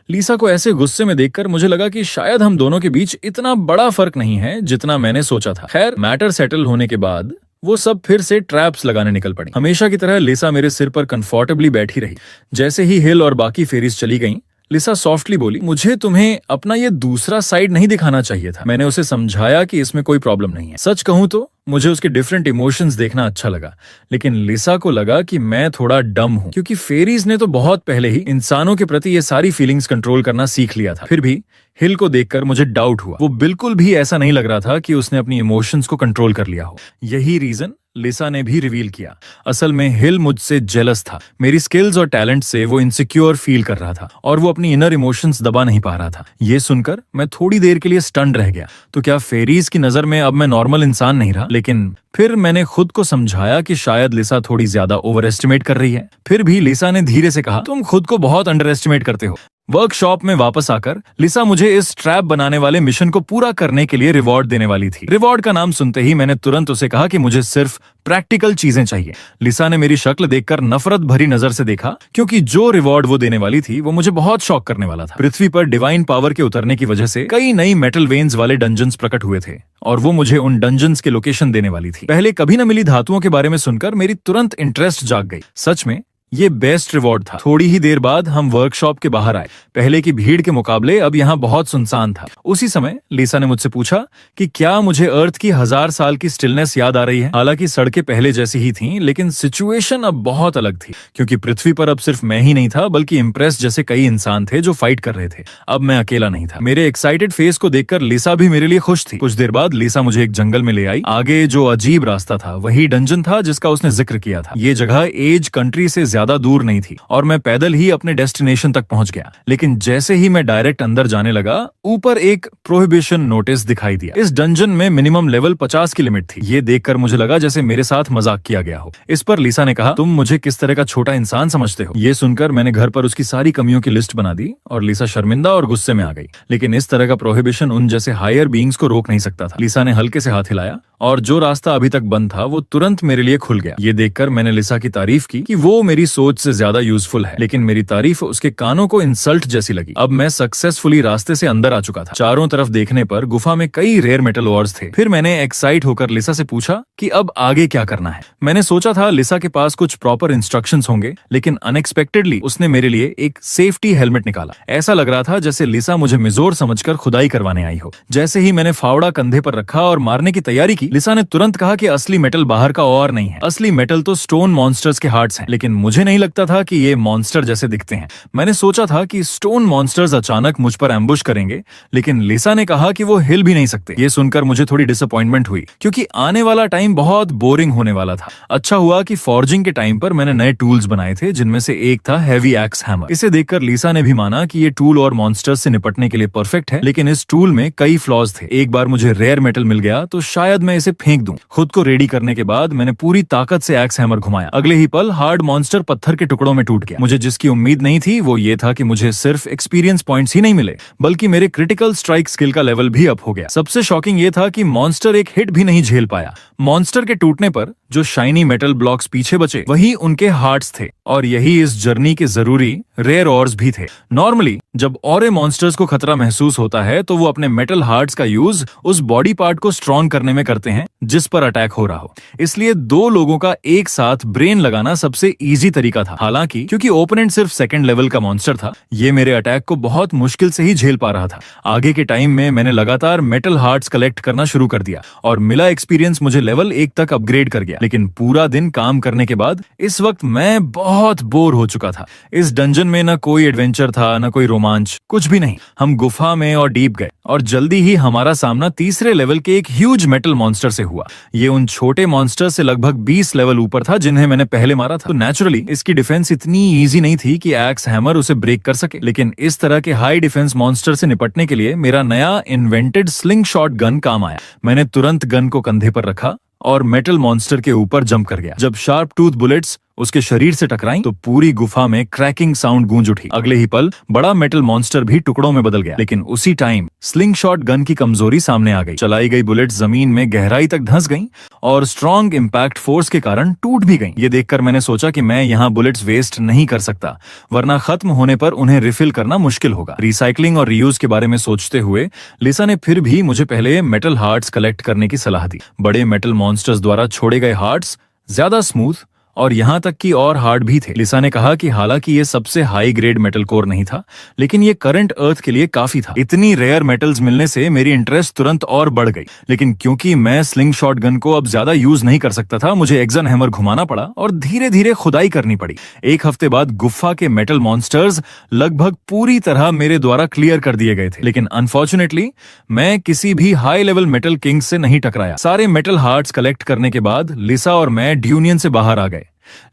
लीसा को ऐसे गुस्से में देखकर मुझे लगा कि शायद हम दोनों के बीच इतना बड़ा फर्क नहीं है जितना मैंने सोचा था। खैर, मैटर सेटल होने के बाद वो सब फिर से ट्रैप्स लगाने निकल पड़ी। हमेशा की तरह लिसा मेरे सिर पर कंफर्टेबली बैठी रही। जैसे ही हिल और बाकी फेरीज चली गईं, लिसा सॉफ्टली बोली, मुझे तुम्हें अपना ये दूसरा साइड नहीं दिखाना चाहिए था। मैंने उसे समझाया कि इसमें कोई प्रॉब्लम नहीं है। सच कहूं तो मुझे उसके डिफरेंट इमोशंस देखना अच्छा लगा, लेकिन लिसा को लगा कि मैं थोड़ा डम हूं, क्योंकि फेरीज ने तो बहुत पहले ही इंसानों के प्रति ये सारी फीलिंग्स कंट्रोल करना सीख लिया था। फिर भी हिल को देखकर मुझे डाउट हुआ। वो बिल्कुल भी ऐसा नहीं लग रहा था कि उसने अपनी इमोशंस को कंट्रोल कर लिया हो। यही रीजन लिसा ने भी रिवील किया। असल में हिल मुझसे जेलस था। मेरी स्किल्स और टैलेंट से वो इनसिक्योर फील कर रहा था और वो अपनी इनर इमोशंस दबा नहीं पा रहा था। ये सुनकर मैं थोड़ी देर के लिए स्टन्ड रह गया। तो क्या फेरीज की नजर में अब मैं नॉर्मल इंसान नहीं रहा? लेकिन फिर मैंने खुद को समझाया कि शायद लिसा थोड़ी ज्यादा ओवर एस्टिमेट कर रही है। फिर भी लिसा ने धीरे से कहा, तुम खुद को बहुत अंडर एस्टिमेट करते हो। वर्कशॉप में वापस आकर लिसा मुझे इस ट्रैप बनाने वाले मिशन को पूरा करने के लिए रिवॉर्ड देने वाली थी। रिवॉर्ड का नाम सुनते ही मैंने तुरंत उसे कहा कि मुझे सिर्फ प्रैक्टिकल चीजें चाहिए। लिसा ने मेरी शक्ल देखकर नफरत भरी नजर से देखा, क्योंकि जो रिवॉर्ड वो देने वाली थी वो मुझे बहुत शॉक करने वाला था। पृथ्वी पर डिवाइन पावर के उतरने की वजह से कई नई मेटल वेन्स वाले डंजन्स प्रकट हुए थे और वो मुझे उन डंजन्स के लोकेशन देने वाली थी। पहले कभी न मिली धातुओं के बारे में सुनकर मेरी तुरंत इंटरेस्ट जाग गई। सच में ये बेस्ट रिवॉर्ड था। थोड़ी ही देर बाद हम वर्कशॉप के बाहर आए। पहले की भीड़ के मुकाबले अब यहाँ बहुत सुनसान था। उसी समय लिसा ने मुझसे पूछा कि क्या मुझे अर्थ की 1000 साल की स्टिलनेस याद आ रही है। हालांकि सड़कें पहले जैसी ही थीं, लेकिन सिचुएशन अब बहुत अलग थी, क्योंकि पृथ्वी पर अब सिर्फ मैं ही नहीं था, बल्कि इम्प्रेस जैसे कई इंसान थे जो फाइट कर रहे थे। अब मैं अकेला नहीं था। मेरे एक्साइटेड फेस को देखकर लिसा भी मेरे लिए खुश थी। कुछ देर बाद लिसा मुझे एक जंगल में ले आई। आगे जो अजीब रास्ता था वही डंजन था जिसका उसने जिक्र किया था। ये जगह एज कंट्री से ज्यादा दूर नहीं थी और मैं पैदल ही अपने डेस्टिनेशन तक पहुंच गया। लेकिन जैसे ही मैं डायरेक्ट अंदर जाने लगा, ऊपर एक प्रोहिबिशन नोटिस दिखाई दिया। इस डंजन में मिनिमम लेवल 50 की लिमिट थी। ये देखकर मुझे लगा जैसे मेरे साथ मजाक किया गया हो। इस पर लिसा ने कहा, तुम मुझे किस तरह का छोटा इंसान समझते हो? ये सुनकर मैंने घर पर उसकी सारी कमियों की लिस्ट बना दी और लिसा शर्मिंदा और गुस्से में आ गई। लेकिन इस तरह का प्रोहिबिशन उन जैसे हायर बीइंग्स को रोक नहीं सकता था। लिसा ने हल्के से हाथ हिलाया और जो रास्ता अभी तक बंद था वो तुरंत मेरे लिए खुल गया। ये देखकर मैंने लिसा की तारीफ की कि वो मेरी सोच से ज्यादा यूजफुल है, लेकिन मेरी तारीफ उसके कानों को इंसल्ट जैसी लगी। अब मैं सक्सेसफुली रास्ते से अंदर आ चुका था। चारों तरफ देखने पर गुफा में कई रेयर मेटल ओर्स थे। फिर मैंने एक्साइट होकर लिसा से पूछा कि अब आगे क्या करना है। मैंने सोचा था लिसा के पास कुछ प्रॉपर इंस्ट्रक्शंस होंगे, लेकिन अनएक्सपेक्टेडली उसने मेरे लिए एक सेफ्टी हेलमेट निकाला। ऐसा लग रहा था जैसे लिसा मुझे मिजोर समझकर खुदाई करवाने आई हो। जैसे ही मैंने फावड़ा कंधे पर रखा और मारने की तैयारी की, की, लिसा ने तुरंत कहा कि असली मेटल बाहर का और नहीं है, असली मेटल तो स्टोन मॉन्स्टर्स के हार्ट्स हैं। लेकिन मुझे नहीं लगता था कि ये मॉन्स्टर जैसे दिखते हैं। मैंने सोचा था कि स्टोन मॉन्स्टर्स अचानक मुझ पर एम्बुश करेंगे, लेकिन लिसा ने कहा कि वो हिल भी नहीं सकते। ये सुनकर मुझे थोड़ी डिसअपॉइंटमेंट हुई, क्योंकि आने वाला टाइम बहुत बोरिंग होने वाला था। अच्छा हुआ कि फॉर्जिंग के टाइम पर मैंने नए टूल्स बनाए थे, जिनमें से एक था हैवी एक्स हैमर। इसे देखकर लिसा ने भी माना कि ये टूल और मॉन्स्टर्स से निपटने के लिए परफेक्ट है, लेकिन इस टूल में कई फ्लॉज थे। एक बार मुझे रेयर मेटल मिल गया तो शायद मैं इसे फेंक दूं। खुद को रेडी करने के बाद मैंने पूरी ताकत से एक्स हैमर घुमाया। अगले ही पल हार्ड मॉन्स्टर पत्थर के टुकड़ों में टूट गया। मुझे जिसकी उम्मीद नहीं थी वो ये था कि मुझे सिर्फ एक्सपीरियंस पॉइंट्स ही नहीं मिले, बल्कि मेरे क्रिटिकल स्ट्राइक स्किल का लेवल भी अप हो गया। सबसे शॉकिंग ये था कि मॉन्स्टर एक हिट भी नहीं झेल पाया। मॉन्स्टर के टूटने पर जो शाइनी मेटल ब्लॉक्स पीछे बचे वही उनके हार्ट्स थे, और यही इस जर्नी के जरूरी रेयर ऑर्स भी थे। नॉर्मली जब और मॉन्स्टर्स को खतरा महसूस होता है तो वो अपने मेटल हार्ट्स का यूज उस बॉडी पार्ट को स्ट्रॉन्ग करने में करते हैं जिस पर अटैक हो रहा हो। इसलिए दो लोगों का एक साथ ब्रेन लगाना सबसे इजी तरीका था। हालांकि क्योंकि ओपोनेंट सिर्फ सेकंड लेवल का मॉन्स्टर था, ये मेरे अटैक को बहुत मुश्किल से ही झेल पा रहा था। आगे के टाइम में मैंने लगातार मेटल हार्ट्स कलेक्ट करना शुरू कर दिया, और मिला एक्सपीरियंस मुझे लेवल 1 तक अपग्रेड कर गया। लेकिन पूरा दिन काम करने के बाद इस वक्त मैं बहुत बोर हो चुका था। इस डंजन में न कोई एडवेंचर था, न कोई रोमांच, कुछ भी नहीं। हम गुफा में और डीप गए, और जल्दी ही हमारा सामना तीसरे लेवल के एक ह्यूज मेटल मॉन्स्टर से हुआ। ये उन छोटे मॉन्स्टर से लगभग 20 लेवल ऊपर था जिन्हें मैंने पहले मारा था। तो नेचुरली इसकी डिफेंस इतनी इजी नहीं थी कि एक्स हैमर उसे ब्रेक कर सके। लेकिन इस तरह के हाई डिफेंस मॉन्स्टर से निपटने के लिए मेरा नया इन्वेंटेड स्लिंग शॉट गन काम आया। मैंने तुरंत गन को कंधे पर रखा और मेटल मॉन्स्टर के ऊपर जंप कर गया। जब शार्प टूथ बुलेट्स उसके शरीर से टकराई तो पूरी गुफा में क्रैकिंग साउंड गूंज उठी। अगले ही पल बड़ा मेटल मॉन्स्टर भी टुकड़ों में बदल गया। लेकिन उसी टाइम स्लिंग शॉट गन की कमजोरी सामने आ गई। चलाई गई बुलेट जमीन में गहराई तक धंस गईं और स्ट्रॉन्ग इंपैक्ट फोर्स के कारण टूट भी गईं। ये देखकर मैंने सोचा कि मैं यहाँ बुलेट्स वेस्ट नहीं कर सकता, वरना खत्म होने पर उन्हें रिफिल करना मुश्किल होगा। रिसाइकलिंग और रीयूज के बारे में सोचते हुए लिसा ने फिर भी मुझे पहले मेटल हार्ट्स कलेक्ट करने की सलाह दी। बड़े मेटल मॉन्स्टर्स द्वारा छोड़े गए हार्ट्स ज्यादा स्मूथ और यहाँ तक कि और हार्ड भी थे। लिसा ने कहा कि हालांकि ये सबसे हाई ग्रेड मेटल कोर नहीं था, लेकिन ये करंट अर्थ के लिए काफी था। इतनी रेयर मेटल्स मिलने से मेरी इंटरेस्ट तुरंत और बढ़ गई। लेकिन क्योंकि मैं स्लिंग शॉट गन को अब ज्यादा यूज नहीं कर सकता था, मुझे एक्सन हैमर घुमाना पड़ा और धीरे धीरे खुदाई करनी पड़ी। एक हफ्ते बाद गुफा के मेटल मॉन्स्टर्स लगभग पूरी तरह मेरे द्वारा क्लियर कर दिए गए थे। लेकिन अनफॉर्चुनेटली मैं किसी भी हाई लेवल मेटल किंग से नहीं टकराया। सारे मेटल हार्ट्स कलेक्ट करने के बाद लिसा और मैं ड्यूनियन से बाहर आ गए।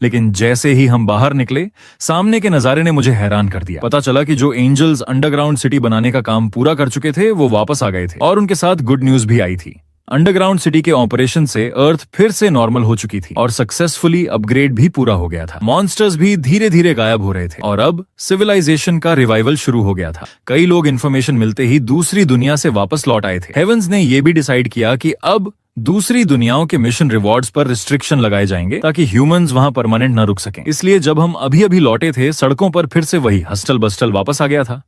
लेकिन जैसे ही हम बाहर निकले, सामने के नजारे ने मुझे हैरान कर दिया। पता चला कि जो एंजल्स अंडरग्राउंड सिटी बनाने का काम पूरा कर चुके थे वो वापस आ गए थे, और उनके साथ गुड न्यूज भी आई थी। अंडरग्राउंड सिटी के ऑपरेशन से अर्थ फिर से नॉर्मल हो चुकी थी और सक्सेसफुली अपग्रेड भी पूरा हो गया था। मॉन्स्टर्स भी धीरे धीरे गायब हो रहे थे और अब सिविलाइजेशन का रिवाइवल शुरू हो गया था। कई लोग इन्फॉर्मेशन मिलते ही दूसरी दुनिया से वापस लौट आए थे। हेवंस ने यह भी डिसाइड किया कि अब दूसरी दुनियाओं के मिशन रिवॉर्ड्स पर रिस्ट्रिक्शन लगाए जाएंगे ताकि ह्यूमंस वहां परमानेंट न रुक सकें। इसलिए जब हम अभी अभी लौटे थे, सड़कों पर फिर से वही हस्टल बस्टल वापस आ गया था।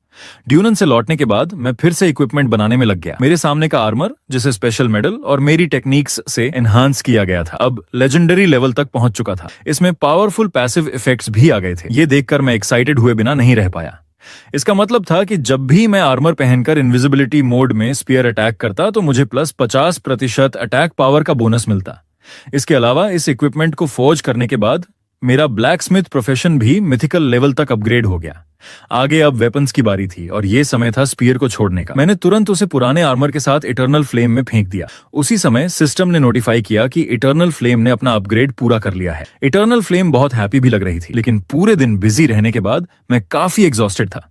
ड्यूनन से लौटने के बाद मैं फिर से इक्विपमेंट बनाने में लग गया। मेरे सामने का आर्मर, जिसे स्पेशल मेडल और मेरी टेक्निक्स से एनहांस किया गया था, अब लेजेंडरी लेवल तक पहुंच चुका था। इसमें पावरफुल पैसिव इफेक्ट्स भी आ गए थे। ये देखकर मैं एक्साइटेड हुए बिना नहीं रह पाया। इसका मतलब था कि जब भी मैं आर्मर पहनकर इनविजिबिलिटी मोड में स्पीयर अटैक करता तो मुझे प्लस 50% अटैक पावर का बोनस मिलता। इसके अलावा इस इक्विपमेंट को फोर्ज करने के बाद मेरा ब्लैक स्मिथ प्रोफेशन भी मिथिकल लेवल तक अपग्रेड हो गया। आगे अब वेपन्स की बारी थी और ये समय था स्पीयर को छोड़ने का। मैंने तुरंत उसे पुराने आर्मर के साथ इटर्नल फ्लेम में फेंक दिया। उसी समय सिस्टम ने नोटिफाई किया कि इटर्नल फ्लेम ने अपना अपग्रेड पूरा कर लिया है। इटर्नल फ्लेम बहुत हैप्पी भी लग रही थी, लेकिन पूरे दिन बिजी रहने के बाद मैं काफी एग्जॉस्टेड था।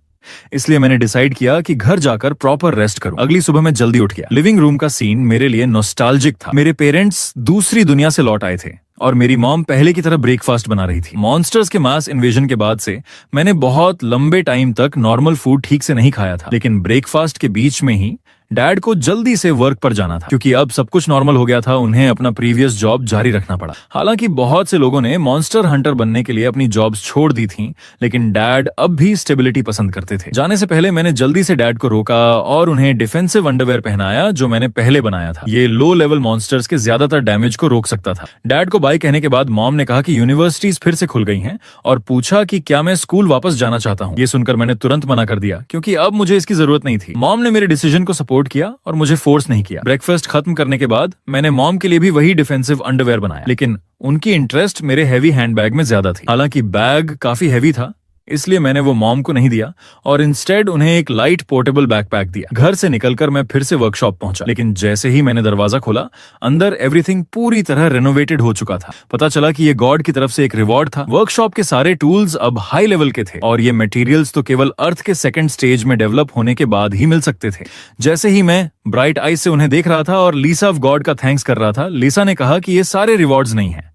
इसलिए मैंने डिसाइड किया कि घर जाकर प्रॉपर रेस्ट करूं। अगली सुबह मैं जल्दी उठ गया। लिविंग रूम का सीन मेरे लिए नॉस्टैल्जिक था। मेरे पेरेंट्स दूसरी दुनिया से लौट आए थे और मेरी मॉम पहले की तरह ब्रेकफास्ट बना रही थी। मॉन्स्टर्स के मास इन्वेजन के बाद से मैंने बहुत लंबे टाइम तक नॉर्मल फूड ठीक से नहीं खाया था, लेकिन ब्रेकफास्ट के बीच में ही डैड को जल्दी से वर्क पर जाना था। क्योंकि अब सब कुछ नॉर्मल हो गया था, उन्हें अपना प्रीवियस जॉब जारी रखना पड़ा। हालांकि बहुत से लोगों ने मॉन्स्टर हंटर बनने के लिए अपनी जॉब्स छोड़ दी थीं, लेकिन डैड अब भी स्टेबिलिटी पसंद करते थे। जाने से पहले मैंने जल्दी से डैड को रोका और उन्हें डिफेंसिव अंडरवेयर पहनाया जो मैंने पहले बनाया था। ये लो लेवल मॉन्स्टर्स के ज्यादातर डैमेज को रोक सकता था। डैड को बाय कहने के बाद मॉम ने कहा कि यूनिवर्सिटीज फिर से खुल गई हैं और पूछा कि क्या मैं स्कूल वापस जाना चाहता हूँ। ये सुनकर मैंने तुरंत मना कर दिया, क्योंकि अब मुझे इसकी जरूरत नहीं थी। मॉम ने मेरे डिसीजन को सपोर्ट सपोर्ट किया और मुझे फोर्स नहीं किया। ब्रेकफास्ट खत्म करने के बाद मैंने मॉम के लिए भी वही डिफेंसिव अंडरवेयर बनाया, लेकिन उनकी इंटरेस्ट मेरे हैवी हैंडबैग में ज्यादा थी। हालांकि बैग काफी हैवी था, इसलिए मैंने वो मॉम को नहीं दिया और इंस्टेड उन्हें एक लाइट पोर्टेबल बैकपैक दिया। घर से निकलकर मैं फिर से वर्कशॉप पहुंचा, लेकिन जैसे ही मैंने दरवाजा खोला, अंदर एवरीथिंग पूरी तरह रेनोवेटेड हो चुका था। पता चला कि ये गॉड की तरफ से एक रिवॉर्ड था। वर्कशॉप के सारे टूल्स अब हाई लेवल के थे और ये मटेरियल्स तो केवल अर्थ के सेकंड स्टेज में डेवलप होने के बाद ही मिल सकते थे। जैसे ही मैं ब्राइट आई से उन्हें देख रहा था और लीसा ऑफ गॉड का थैंक्स कर रहा था, लीसा ने कहा कि ये सारे रिवॉर्ड्स नहीं है।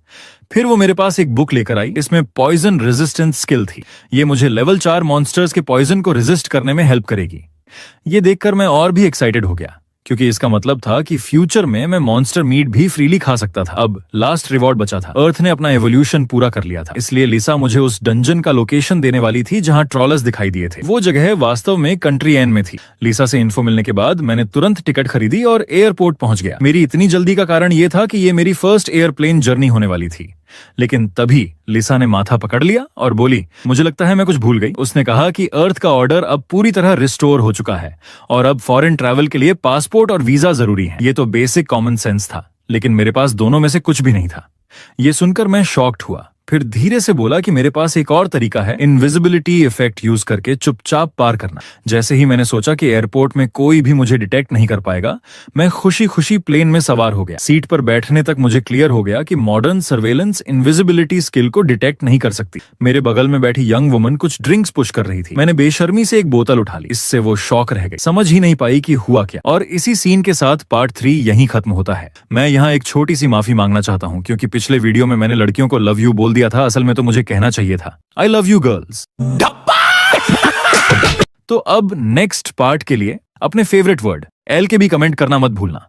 फिर वो मेरे पास एक बुक लेकर आई, इसमें पॉइजन रेजिस्टेंस स्किल थी। ये मुझे लेवल 4 मॉन्स्टर्स के पॉइजन को रेजिस्ट करने में हेल्प करेगी। ये देखकर मैं और भी एक्साइटेड हो गया, क्योंकि इसका मतलब था कि फ्यूचर में मैं मॉन्स्टर मीट भी फ्रीली खा सकता था। अब लास्ट रिवॉर्ड बचा था। अर्थ ने अपना एवोल्यूशन पूरा कर लिया था, इसलिए लिसा मुझे उस डंजन का लोकेशन देने वाली थी जहां ट्रॉलर्स दिखाई दिए थे। वो जगह वास्तव में कंट्री एन में थी। लिसा से इन्फो मिलने के बाद मैंने तुरंत टिकट खरीदी और एयरपोर्ट पहुंच गया। मेरी इतनी जल्दी का कारण ये था कि ये मेरी फर्स्ट एयरप्लेन जर्नी होने वाली थी। लेकिन तभी लिसा ने माथा पकड़ लिया और बोली, मुझे लगता है मैं कुछ भूल गई। उसने कहा कि अर्थ का ऑर्डर अब पूरी तरह रिस्टोर हो चुका है और अब फॉरेन ट्रैवल के लिए पासपोर्ट और वीजा जरूरी है। ये तो बेसिक कॉमन सेंस था, लेकिन मेरे पास दोनों में से कुछ भी नहीं था। ये सुनकर मैं शॉक्ड हुआ, फिर धीरे से बोला कि मेरे पास एक और तरीका है, इनविजिबिलिटी इफेक्ट यूज करके चुपचाप पार करना। जैसे ही मैंने सोचा कि एयरपोर्ट में कोई भी मुझे डिटेक्ट नहीं कर पाएगा, मैं खुशी खुशी प्लेन में सवार हो गया। सीट पर बैठने तक मुझे क्लियर हो गया कि मॉडर्न सर्वेलेंस इनविजिबिलिटी स्किल को डिटेक्ट नहीं कर सकती। मेरे बगल में बैठी यंग वुमन कुछ ड्रिंक्स पुश कर रही थी। मैंने बेशर्मी से एक बोतल उठा ली। इससे वो शॉक रह गई, समझ ही नहीं पाई कि हुआ क्या। और इसी सीन के साथ पार्ट 3 यहीं खत्म होता है। मैं यहाँ एक छोटी सी माफी मांगना चाहता हूँ, क्योंकि पिछले वीडियो में मैंने लड़कियों को लव यू बोल दिया था। असल में तो मुझे कहना चाहिए था आई लव यू गर्ल्स। तो अब नेक्स्ट पार्ट के लिए अपने फेवरेट वर्ड एल के भी कमेंट करना मत भूलना।